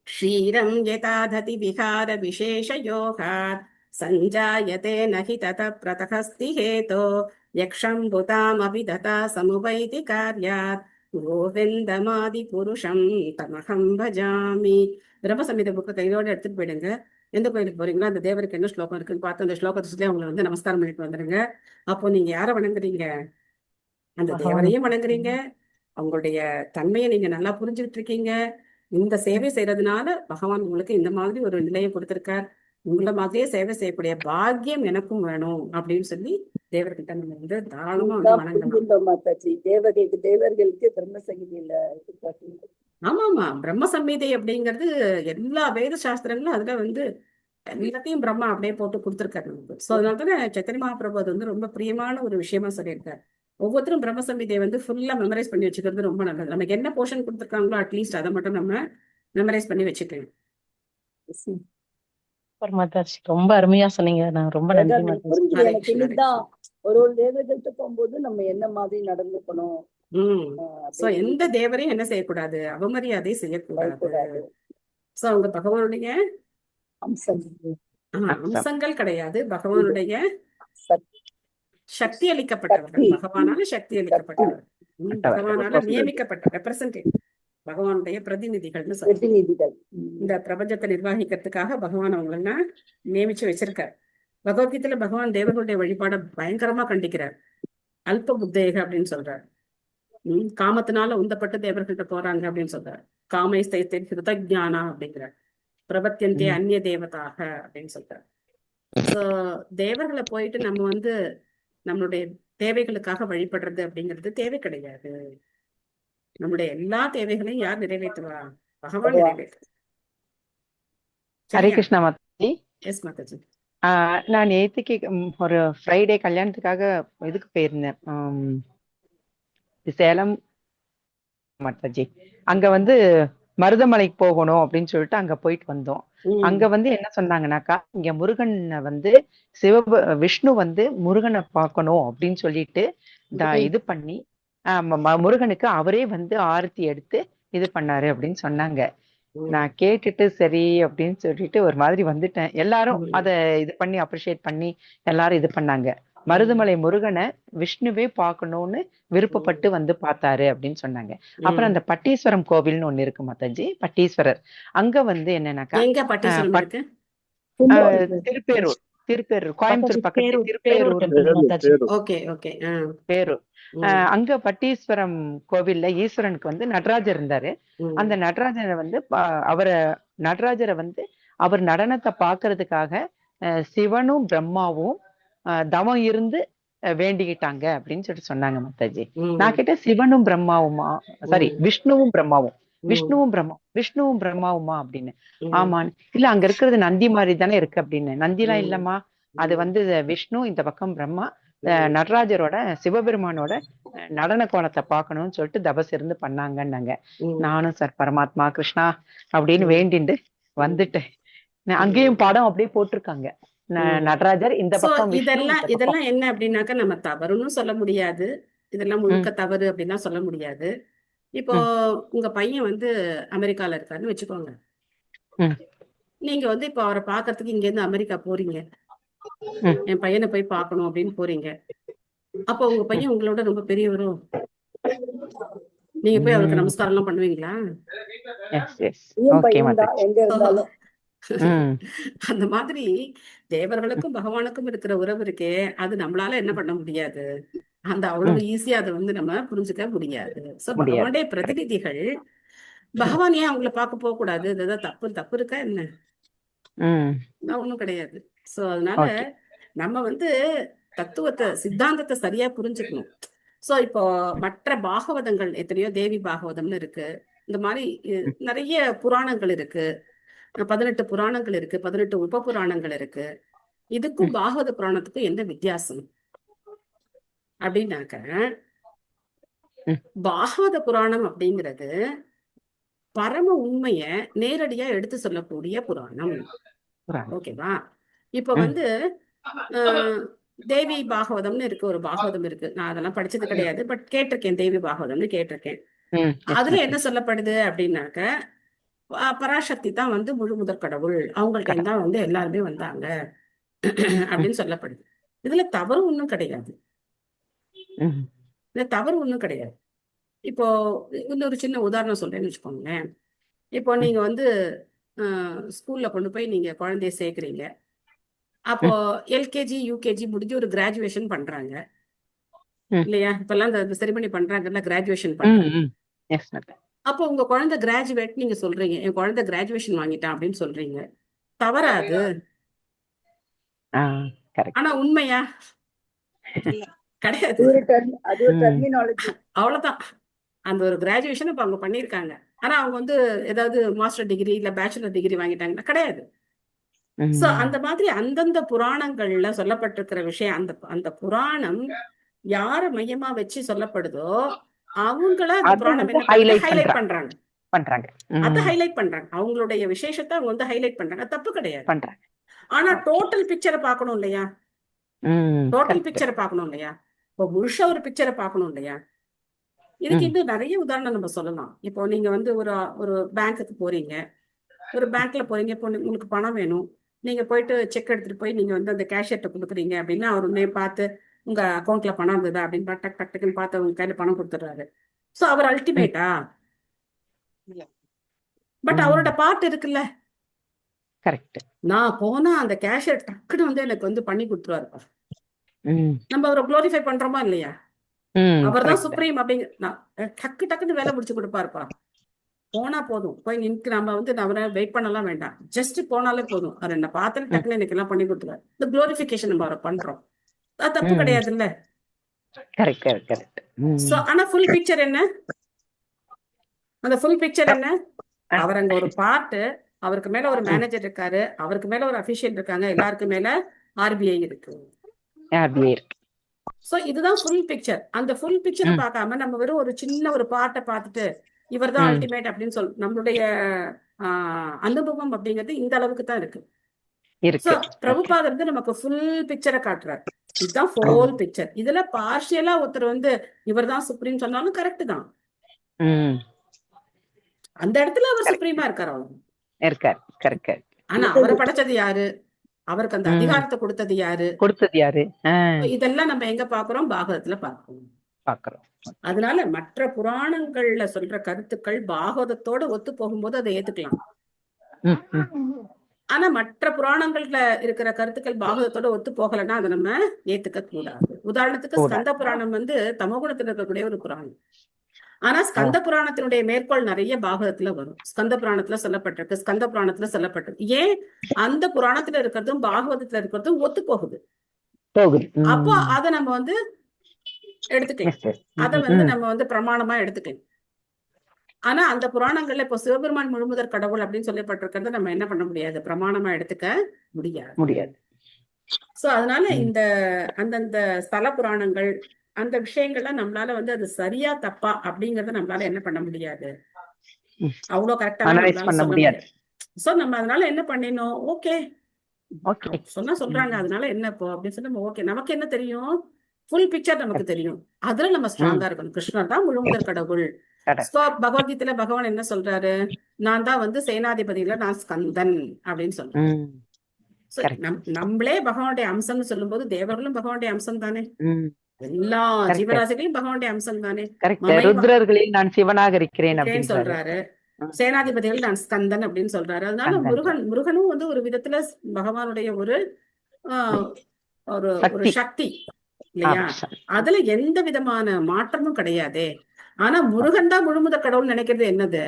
க்ஷீரம் யதாததி விகார விசேஷ யோகாத் சஞ்சாயதே நஹி தத பிரதகஸ்தி ஹேதோ யக்ஷம்புதாமபி ததா சமுபைதி கார்யாத் கோவிந்தமாதி புருஷம் தமஹம் பஜாமி. பிரம்மசம்ஹித புக்கை இதோட எடுத்துட்டு போயிடுங்க. எந்த கோயிலுக்கு போறீங்களோ அந்த தேவருக்கு என்ன ஸ்லோகம் இருக்குன்னு பார்த்து அந்த ஸ்லோகத்தை சொல்லி அவங்களை வந்து நமஸ்காரம் பண்ணிட்டு வந்துருங்க. அப்போ நீங்க யாரை வணங்குறீங்க? அந்த தேவரையும் வணங்குறீங்க. அவங்களுடைய தன்மையை நீங்க நல்லா புரிஞ்சுக்கிட்டு இருக்கீங்க. இந்த சேவை செய்யறதுனால பகவான் உங்களுக்கு இந்த மாதிரி ஒரு நிலையை கொடுத்திருக்கார். உங்களை மாதிரியே சேவை செய்யக்கூடிய பாக்கியம் எனக்கும் வேணும் அப்படின்னு சொல்லி தேவர்கிட்ட நம்ம வந்து தாராளமா வந்து வணங்கணும். தேவர்களுக்கு பிரம்ம சங்கீதையில ஆமா, பிரம்ம சம்ஹிதை அப்படிங்கிறது எல்லா வேத சாஸ்திரங்களும் அதுல வந்து எல்லாத்தையும் பிரம்மா அப்படியே போட்டு கொடுத்துருக்காரு நமக்கு. சோ அதனாலதான் சைத்தன்ய மகாபிரபு அது வந்து ரொம்ப பிரியமான ஒரு விஷயமா சொல்லியிருக்காரு. ஒவ்வொருத்தரும் பிரம்ம சம்ஹிதையை வந்து ஃபுல்லா மெமரைஸ் பண்ணி வச்சுக்கிறது ரொம்ப நல்லது. நமக்கு என்ன போர்ஷன் கொடுத்துருக்காங்களோ அட்லீஸ்ட் அதை மட்டும் நம்ம மெமரைஸ் பண்ணி வச்சுக்கலாம். சூப்பர் மாதாஜி, ரொம்ப அருமையா சொன்னீங்க. நான் ரொம்ப நன்றி அதான் மாதாஜி. புரிஞ்சுது ஹரே எனக்கு. கிருஷ்ணா, ஹரே இன்னைக்குதான் கிருஷ்ணா. ஒரு தேவதைகள்கிட்ட போகும்போது நம்ம என்ன மாதிரி நடந்துக்கணும் சோ அப்படின்னு எந்த தேவரையும் என்ன செய்யக்கூடாது, அவமரியாதை செய்யக்கூடாது. பயப்படாது. சோ அவங்க பகவானுடைய அம்சம் அம்சங்கள் கிடையாது, பகவானுடைய சக்தி சக்தி அளிக்கப்பட்டவர்கள், பகவானால சக்தி அளிக்கப்பட்டவர்கள், பகவானால நியமிக்கப்பட்ட ரெப்ரசன்டேட்டிவ், பகவானுடைய பிரதிநிதிகள்னு சொல்லி பிரதிநிதிகள். இந்த பிரபஞ்சத்தை நிர்வகிக்கிறதுக்காக பகவான் அவங்களெல்லாம் நியமிச்சு வச்சிருக்கார். பகவத்கீதையில பகவான் தேவர்களுடைய வழிபாட பயங்கரமா கண்டிக்கிறார். அல்ப புத்தேக அப்படின்னு சொல்றார். காமத்தினால உந்தப்பட்டு தேவர்கள்ட்ட போறாங்க அப்படின்னு சொல்றார். காமை ஸ்தைத்தை ஹிருதஜானா அப்படிங்கிறார். பிரபத்தியந்தே அந்நிய தேவதாக அப்படின்னு சொல்றார். சோ தேவர்களை போயிட்டு நம்ம வந்து நம்மளுடைய தேவைகளுக்காக வழிபடுறது அப்படிங்கிறது தேவை கிடையாது. நம்முடைய எல்லா தேவைகளையும் யார் நிறைவேற்றுவா? பகவான் நிறைவேற்று. ஹரே கிருஷ்ணா மாதாஜி. எஸ் மாதாஜி. நான் நேத்துக்கு ஒரு ஃப்ரைடே கல்யாணத்துக்காக இதுக்கு போயிருந்தேன், சேலம் மாதாஜி. அங்க வந்து மருதமலைக்கு போகணும் அப்படின்னு சொல்லிட்டு அங்க போயிட்டு வந்தோம். அங்க வந்து என்ன சொன்னாங்கன்னாக்கா, இங்க முருகனை வந்து விஷ்ணு வந்து முருகனை பார்க்கணும் அப்படின்னு சொல்லிட்டு இது பண்ணி முருகனுக்கு அவரே வந்து ஆரத்தி எடுத்து இது பண்ணாரு அப்படின்னு சொன்னாங்க. நான் கேட்டுட்டு சரி அப்படின்னு சொல்லிட்டு ஒரு மாதிரி வந்துட்டேன். எல்லாரும் அத இது பண்ணி அப்ரிஷியேட் பண்ணி எல்லாரும் இது பண்ணாங்க. மருதமலை முருகனை விஷ்ணுவே பார்க்கணும்னு விருப்பப்பட்டு வந்து பார்த்தாரு அப்படின்னு சொன்னாங்க. அப்புறம் அந்த பட்டீஸ்வரம் கோவில்னு ஒண்ணு இருக்கு மாதாஜி, பட்டீஸ்வரர். அங்க வந்து என்னன்னாக்கா திருப்பேரூர், கோயம்புத்தூர் பக்கத்துல திருப்பேரூர். அங்க பட்டீஸ்வரம் கோவில்ல ஈஸ்வரனுக்கு வந்து நடராஜர் இருந்தாரு. அந்த நடராஜரை வந்து நடராஜரை வந்து அவர் நடனத்தை பாக்குறதுக்காக சிவனும் பிரம்மாவும் தவம் இருந்து வேண்டிக்கிட்டாங்க அப்படின்னு சொல்லிட்டு சொன்னாங்க மாதாஜி. நான் கேட்ட சிவனும் பிரம்மாவுமா, சாரி விஷ்ணுவும் பிரம்மாவுமா அப்படின்னு. ஆமா, இல்ல அங்க இருக்கிறது நந்தி மாதிரி தானே இருக்கு அப்படின்னு. நந்திலாம் இல்லம்மா, அது வந்து விஷ்ணு, இந்த பக்கம் பிரம்மா, நடராஜரோட சிவபெருமானோட நடன கோலத்தை பார்க்கணும்னு சொல்லிட்டு தபஸ் இருந்து பண்ணாங்கன்னாங்க. நானும் சார் பரமாத்மா கிருஷ்ணா அப்படின்னு வேண்டிண்டு வந்துட்டேன். அங்கேயும் படம் அப்படியே போட்டிருக்காங்க, நடராஜர் இந்த பக்கம். இதெல்லாம் என்ன அப்படின்னாக்கா நம்ம தவறுன்னு சொல்ல முடியாது, இதெல்லாம் முழுக்க தவறு அப்படின்னா சொல்ல முடியாது. இப்போ உங்க பையன் வந்து அமெரிக்கால இருக்காருன்னு வச்சுக்கோங்க. நீங்க வந்து இப்போ அவரை பாக்குறதுக்கு இங்க இருந்து அமெரிக்கா போறீங்க, என் பையனை போய் பார்க்கணும் அப்படின்னு போறீங்க. அப்போ உங்க பையன் உங்களோட ரொம்ப பெரியவரும், நீங்க போய் அவருக்கு நமஸ்காரம் எல்லாம் பண்ணுவீங்களா? அந்த மாதிரி தேவர்களுக்கும் பகவானுக்கும் இருக்கிற உறவு இருக்கே, அது நம்மளால என்ன பண்ண முடியாது, அந்த அவ்வளவு ஈஸியா அதை வந்து நம்ம புரிஞ்சுக்க முடியாது. சோ பகவானுடைய பிரதிநிதிகள் பகவான் ஏன் அவங்களை பார்க்க போக கூடாது? இதுதான் தப்பு இருக்கா என்ன? ஒண்ணும் கிடையாது. சோ அதனால நம்ம வந்து தத்துவத்தை, சித்தாந்தத்தை சரியா புரிஞ்சுக்கணும். சோ இப்போ மற்ற பாகவதங்கள் எத்தனையோ, தேவி பாகவதம்னு இருக்கு, இந்த மாதிரி நிறைய புராணங்கள் இருக்கு, 18 புராணங்கள் இருக்கு, 18 உப புராணங்கள் இருக்கு. இதுக்கும் பாகவத புராணத்துக்கும் என்ன வித்தியாசம் அப்படின்னாக்க, பாகவத புராணம் அப்படிங்கிறது பரம உண்மைய நேரடியா எடுத்து சொல்லக்கூடிய புராணம். ஓகேவா? இப்ப வந்து தேவி பாகவதம்னு இருக்கு, ஒரு பாகவதம் இருக்கு. நான் அதெல்லாம் படிச்சது கிடையாது, பட் கேட்டிருக்கேன், தேவி பாகவதம்னு கேட்டிருக்கேன். அதுல என்ன சொல்லப்படுது அப்படின்னாக்க, பராசக்தி தான் வந்து முழு முதற் கடவுள், அவங்கள்ட்ட தான் வந்து எல்லாருமே வந்தாங்க அப்படின்னு சொல்லப்படுது. இதுல தவறு ஒண்ணும் கிடையாது, இதுல தவறு ஒண்ணும் கிடையாது. இப்போ இன்னொரு சின்ன உதாரணம் சொல்றேன்னு வச்சுக்கோங்களேன். இப்போ நீங்க வந்து ஸ்கூல்ல கொண்டு போய் நீங்க குழந்தைய சேர்க்குறீங்க. அப்போ எல்கேஜி யூகேஜி முடிஞ்சு ஒரு கிராஜுவேஷன் பண்றாங்க இல்லையா? இப்பெல்லாம் இந்த செரிமனி பண்றாங்கல்ல, கிராஜுவேஷன் பண்றாங்க. அப்போ உங்க குழந்தை கிராஜுவேட் நீங்க சொல்றீங்க, என் குழந்தை கிராஜுவேஷன் வாங்கிட்டான் அப்படின்னு சொல்றீங்க. தவறாது, ஆனா உண்மையா? கிடையாது. அவ்வளவுதான். அந்த ஒரு கிராஜுவேஷன் இப்ப அவங்க பண்ணிருக்காங்க, ஆனா அவங்க வந்து ஏதாவது மாஸ்டர் டிகிரி இல்ல பேச்சுலர் டிகிரி வாங்கிட்டாங்கன்னா கிடையாது. சோ அந்த மாதிரி அந்தந்த புராணங்கள்ல சொல்லப்பட்டிருக்கிற விஷயம், அந்த புராணம் யார மையமா வச்சு சொல்லப்படுதோ அவங்கள அந்த புராணம் என்ன ஹைலைட் பண்றாங்க. பண்றாங்க. அதை ஹைலைட் பண்றாங்க. அவங்களுடைய விசேஷத்தை அவங்க வந்து ஹைலைட் பண்றாங்க. தப்பு கிடையாது. பண்றாங்க. ஆனா டோட்டல் பிக்சரை பார்க்கணும் இல்லையா? Total correct. பிக்சரை பார்க்கணும் இல்லையா? இப்போ முழுசா ஒரு பிக்சரை பார்க்கணும் இல்லையா? இதுக்கு இன்னும் நிறைய உதாரணம் நம்ம சொல்லலாம். இப்போ நீங்க வந்து ஒரு ஒரு பேங்க்குக்கு போறீங்க, ஒரு பேங்க்ல போறீங்க, இப்போ உங்களுக்கு பணம் வேணும், நீங்க போயிட்டு செக் எடுத்துட்டு போய் நீங்க வந்து அந்த கேஷியர்ட்ட கொடுக்குறீங்க அப்படின்னா அவர் உடனே பார்த்து உங்க அக்கௌண்ட்ல பணம் இருந்ததா அப்படின்னு டக் டக் டக்குன்னு பார்த்து உங்க கையில பணம் கொடுத்துடுறாரு. ஸோ அவர் அல்டிமேட்டா? பட் அவரோட பார்ட் இருக்குல்ல. கரெக்ட். நான் போனா அந்த கேஷியர் டக்குன்னு வந்து எனக்கு வந்து பண்ணி கொடுத்துருவாருப்பா. நம்ம அவரை குளோரிஃபை பண்றோமா இல்லையா? அவர் தான் சுப்ரீம் அப்படிங்க. டக்கு டக்குன்னு வேலை முடிச்சு கொடுப்பாருப்பா. போனா போதும், போய் நின்று நம்ம வந்து அவரை வெயிட் பண்ணலாம் வேண்டாம், ஜஸ்ட் போனாலே போதும். அவர் என்ன பார்த்து டக்குன்னு எனக்கு எல்லாம் பண்ணி கொடுத்துருவாரு. இந்த குளோரிஃபிகேஷன் நம்ம அவரை பண்றோம், அது தப்பு கிடையாது இல்ல? Correct correct correct. சோ ஆனா ஃபுல் பிக்சர் என்ன? அந்த ஃபுல் பிக்சர் என்ன? அவர் அங்க ஒரு பார்ட், அவருக்கு மேல ஒரு மேனேஜர் இருக்காரு, அவருக்கு மேல ஒரு அபிஷியல் இருக்காங்க, எல்லாருக்கும் மேல ஆர்பிஐ இருக்கு. சோ இதுதான் ஃபுல் பிக்சர். அந்த ஃபுல் பிக்சரை பார்க்காம நம்ம வெறும் ஒரு சின்ன ஒரு பார்ட்டை பார்த்துட்டு இவர் தான் அல்டிமேட் அப்படின்னு நம்மளுடைய அனுபவம் அப்படிங்கிறது இந்த அளவுக்கு தான் இருக்கு. சோ பிரபுபாதர் வந்து நமக்கு ஃபுல் பிக்சரை காட்டுறாரு. இதுதான் ஃபுல் பிக்சர். இதுல பார்ஷியலா ஒருத்தர் வந்து இவர் தான் சுப்ரீம் சொன்னாலும் கரெக்ட் தான். அந்த இடத்துல அவர் சுப்ரீமா இருக்காரு, அவங்க. ஆனா அவரை படைச்சது யாரு? அவருக்கு அந்த அதிகாரத்தை கொடுத்தது யாரு? இதெல்லாம் நம்ம எங்க பாக்குறோம்? பாகவதத்துல பாக்குறோம். அதனால மற்ற புராணங்கள்ல சொல்ற கருத்துக்கள் பாகவதத்தோட ஒத்து போகும்போது அதை ஏத்துக்கலாம். ஆனா மற்ற புராணங்கள்ல இருக்கிற கருத்துக்கள் பாகவதத்தோட ஒத்து போகலைன்னா அதை நம்ம ஏத்துக்க கூடாது. உதாரணத்துக்கு ஸ்கந்த புராணம் வந்து தமோகுணத்துல இருக்கக்கூடிய ஒரு புராணம். ஆனா ஸ்கந்த புராணத்தினுடைய மேற்கோள் நிறைய பாகவதத்துல வரும். ஸ்கந்த புராணத்துல சொல்லப்பட்டிருக்கு, ஸ்கந்த புராணத்துல சொல்லப்பட்டிருக்கு. ஏன்? அந்த புராணத்துல இருக்கிறதும் பாகவதத்துல இருக்கிறதும் ஒத்து போகுது. அப்போ அதை நம்ம வந்து எடுத்துக்கலாம், அதை வந்து நம்ம வந்து பிரமாணமா எடுத்துக்கலாம். ஆனா அந்த புராணங்கள்ல இப்போ சிவபெருமான் முழுமுதற் கடவுள் அப்படின்னு சொல்லப்பட்டிருக்கிறத நம்ம என்ன பண்ண முடியாது, பிரமாணமா எடுத்துக்க முடியாது. சோ அதனால இந்த அந்தந்த ஸ்தல புராணங்கள் அந்த விஷயங்கள்லாம் நம்மளால வந்து அது சரியா தப்பா அப்படிங்கறத நம்மளால என்ன பண்ண முடியாது, அவ்வளவு கரெக்டா சொல்ல முடியாது. சோ நம்ம அதனால என்ன பண்ணினோம், ஓகே சொல்றாங்க அதனால என்ன இப்போ அப்படின்னு சொல்லி நம்ம ஓகே, நமக்கு என்ன தெரியும், ஃபுல் பிக்சர் நமக்கு தெரியும். அதுல நம்ம ஸ்ட்ராங்கா இருக்கணும். கிருஷ்ணர் தான் முழுமுதற் கடவுள். பகவத்கீதையில பகவான் என்ன சொல்றாரு, நான் தான் வந்து சேனாதிபதியில நான் ஸ்கந்தன் அப்படின்னு சொல்றேன். நம்மளே பகவானுடைய அம்சம்னு சொல்லும் போது தேவர்களும் பகவானுடைய அம்சம் தானே, எல்லா ஜீவராசிகளையும் பகவானுடைய அம்சம் தானே. ருத்ரர்களில் நான் சிவனாக இருக்கிறேன் சொல்றாரு, சேனாதிபதிகள் நான் ஸ்கந்தன் அப்படின்னு சொல்றாரு. அதனால முருகனும் வந்து ஒரு விதத்துல பகவானுடைய ஒரு ஒரு சக்தி இல்லையா? அதுல எந்த விதமான மாற்றமும் கிடையாதே. ஆனா முருகன் தான் முழுமுதற் கடவுள் நினைக்கிறது என்னது?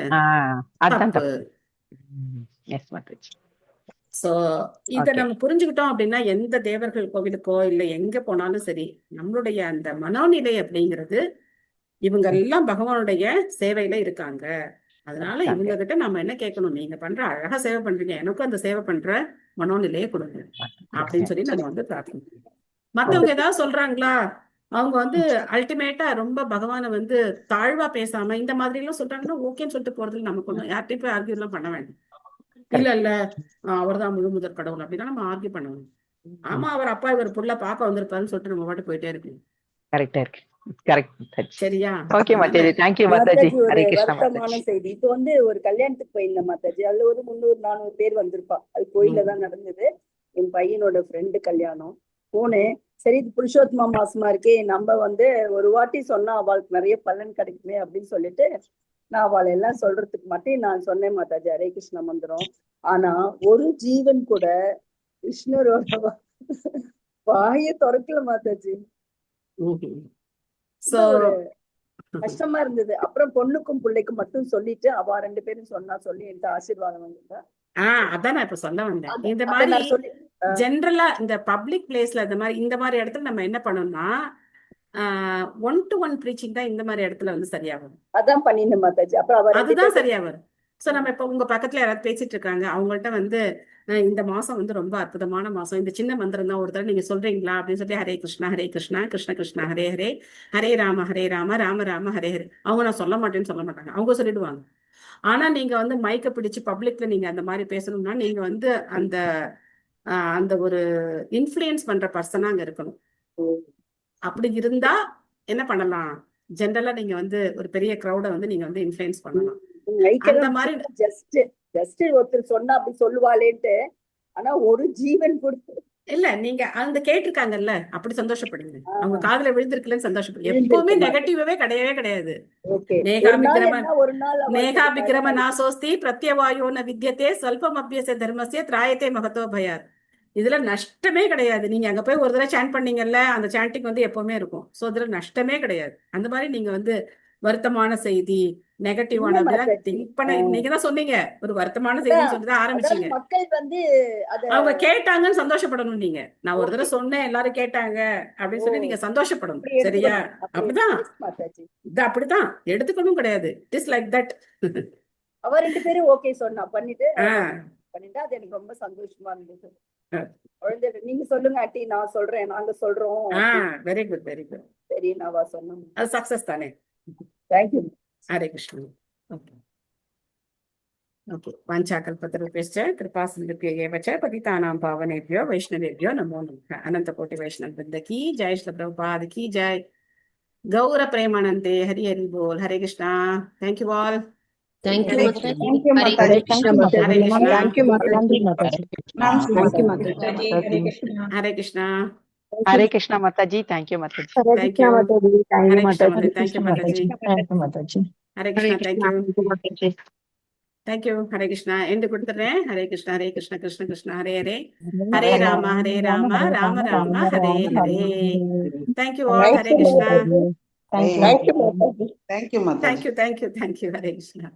சோ இத நம்ம புரிஞ்சுக்கிட்டோம் அப்படின்னா எந்த தேவர்கள் கோவிலுக்கோ இல்ல எங்க போனாலும் சரி, நம்மளுடைய அந்த மனோநிலை அப்படிங்கிறது இவங்க எல்லாம் பகவானுடைய சேவையில இருக்காங்க. அதனால இவங்க கிட்ட நம்ம என்ன கேட்கணும், நீங்க பண்ற அழகா சேவை பண்றீங்க, எனக்கும் அந்த சேவை பண்ற மனோநிலையை கொடுங்க அப்படின்னு சொல்லி நம்ம வந்து பிரார்த்தனை. மத்தவங்க ஏதாவது சொல்றாங்களா, அவங்க வந்து அல்டிமேட்டா ரொம்ப பகவானை வந்து தாழ்வா பேசாம இந்த மாதிரி எல்லாம் சொல்றாங்கன்னா ஓகேன்னு சொல்லிட்டு போறதுல நமக்கு ஒண்ணும் யார்கிட்டயும் போய் ஆர்கியூ எல்லாம் பண்ண வேண்டாம். இல்ல அவர்தான் முழுமுதற் கடவுள் அப்படின்னா நம்ம ஆர்கியூ பண்ணணும். ஆமா அவர் அப்பா இவர் புள்ள பார்க்க வந்திருப்பாருன்னு சொல்லிட்டு நம்ம பாட்டு போயிட்டே இருக்கு. சரியா? Okay Mataji, thank you Mataji. ஹரே கிருஷ்ணா மாதாஜி. செய்தி இப்போ வந்து ஒரு கல்யாணத்துக்கு போயிருந்தேன் மாதாஜி. அதுல ஒரு 300-400 பேர் வந்திருப்பா. அது கோயில்ல தான் நடந்தது. என் பையனோட ஃப்ரெண்டு கல்யாணம். போனேன். சரி இது புருஷோத்தம மாசமா இருக்கே, நம்ம வந்து ஒரு வாட்டி சொன்னா அவளுக்கு நிறைய பலன் கிடைக்குமே அப்படின்னு சொல்லிட்டு நான் அவளை எல்லாம் சொல்றதுக்கு மட்டும் நான் சொன்னேன் மாதாஜி ஹரே கிருஷ்ண மந்திரம். ஆனா ஒரு ஜீவன் கூட கிருஷ்ணரோட வாயை திறக்கல மாதாஜி. கஷ்டமா இருந்தது. அப்புறம் பொண்ணுக்கும் பிள்ளைக்கும் மட்டும் சொல்லிட்டு அவ 2 பேரும் சொல்லி எனக்கு ஆசீர்வாதம் வந்துட்டா. அதான் நான் இப்ப சொல்ல வந்தேன். இந்த மாதிரி ஜெனரலா இந்த பப்ளிக் பிளேஸ்ல இந்த மாதிரி இடத்துல நம்ம என்ன பண்ணோம்னா 1-to-1 ப்ரீச்சிங் தான் இந்த மாதிரி இடத்துல வந்து சரியா வரும். அதான் பண்ணிருந்தேன் மாதாஜி. அப்புறம் அதுதான் சரியா வரும். சோ நம்ம இப்ப உங்க பக்கத்துல யாராவது பேசிட்டு இருக்காங்க, அவங்கள்ட்ட வந்து இந்த மாசம் வந்து ரொம்ப அற்புதமான மாசம், இந்த சின்ன மந்திரம் தான் ஒரு தடவை நீங்க சொல்றீங்களா அப்படின்னு சொல்லி ஹரே கிருஷ்ணா கிருஷ்ண கிருஷ்ணா ஹரே ராம ராம ராம ஹரே ஹரே. அவங்க நான் சொல்ல மாட்டேன்னு சொல்ல மாட்டாங்க, அவங்க சொல்லிடுவாங்க. ஆனா நீங்க வந்து மைக்க பிடிச்சு பப்ளிக்ல நீங்க அந்த மாதிரி பேசணும்னா நீங்க வந்து அந்த அந்த ஒரு இன்ஃப்ளூயன்ஸ் பண்ற பர்சனா அங்க இருக்கணும். அப்படி இருந்தா என்ன பண்ணலாம், ஜென்ரலா நீங்க வந்து ஒரு பெரிய கிரௌட வந்து நீங்க வந்து இன்ஃப்ளூயன்ஸ் பண்ணலாம். அந்த மாதிரி ஜஸ்ட் ஒருத்தர் சொன்னா அப்படி சொல்லுவாளேன்ட்டு, ஆனா ஒரு ஜீவன் கொடுத்து இல்ல நீங்க அந்த கேட்டிருக்காங்கல்ல, அப்படி சந்தோஷப்படுங்க. அவங்க காதுல விழுந்திருக்குன்னு சந்தோஷப்படுங்க. எப்பவுமே நெகட்டிவே கிடையவே கிடையாது. நேகா விக்ரம நாசோஸ்தி பிரத்யவாயோ ந வித்யதே ஸ்வல்பம் அபியச தர்மஸ்ய திராயத்தே மகத்தோ பயாத். இதுல நஷ்டமே கிடையாது. நீங்க அங்க போய் ஒரு தடவை சாண்ட் பண்ணீங்கல்ல, அந்த சாண்டிங் வந்து எப்பவுமே இருக்கும். சோ இதுல நஷ்டமே கிடையாது. அந்த மாதிரி நீங்க வந்து வருத்தமான செய்தி, நெகட்டிவான திங்க் பண்ண, நீங்க தான் சொன்னீங்க ஒரு வருத்தமான செய்தின்னு சொல்லிதான் ஆரம்பிச்சீங்க. மக்கள் வந்து அவங்க கேட்டாங்கன்னு சந்தோஷப்படணும். நீங்க நான் ஒரு தடவை சொன்னேன் எல்லாரும் கேட்டாங்க அப்படின்னு சொல்லி நீங்க சந்தோஷப்படணும். சரியா? அப்படிதான் இது அப்படிதான் எடுத்துக்கணும் கிடையாது. It is like that. அவ 2 பேரும் ஓகே சொன்னா பண்ணிட்டு அது எனக்கு ரொம்ப சந்தோஷமா இருந்தது. நீங்க சொல்லுங்க ஆண்டி, நான் சொல்றேன், நாங்க சொல்றோம். Very good very good. சரி, நான் சொன்னேன், அது சக்சஸ் தானே. Thank you. Hare Krishna. Okay okay. வாஞ்சாகல்பத்தருभ्यश्च कृपासिन्धुभ्यः च पतितानां पावनेभ्यो वैष्णवेभ्यो नमो नमः. अनंत कोटि वैष्णव वृंद की जय, श्री प्रभुपाद की जय, गौर प्रेमानंदे, हरि हरि बोल. Hare Krishna. Thank you all. Thank you, Hare Mataji. Krishna. Hare Hare Krishna. Krishna. Hare Krishna. Thank you, Mataji. Thank you, Mataji. Hare Krishna. Hare Krishna Mataji. Thank you Mataji. Thank you. Hare Krishna Mataji. Thank you Mataji. Hare Krishna. Thank you. Thank you. Hare Krishna. End கொடுத்துறேன். Hare Krishna. Hare Krishna. Krishna Krishna Hare Hare. Hare Rama. Hare Rama. Rama Rama. Hare Hare. Thank you all. Hare Krishna. Thank you, Mataji. Thank you, Mataji. Thank you. Thank you. Thank you. Hare Krishna.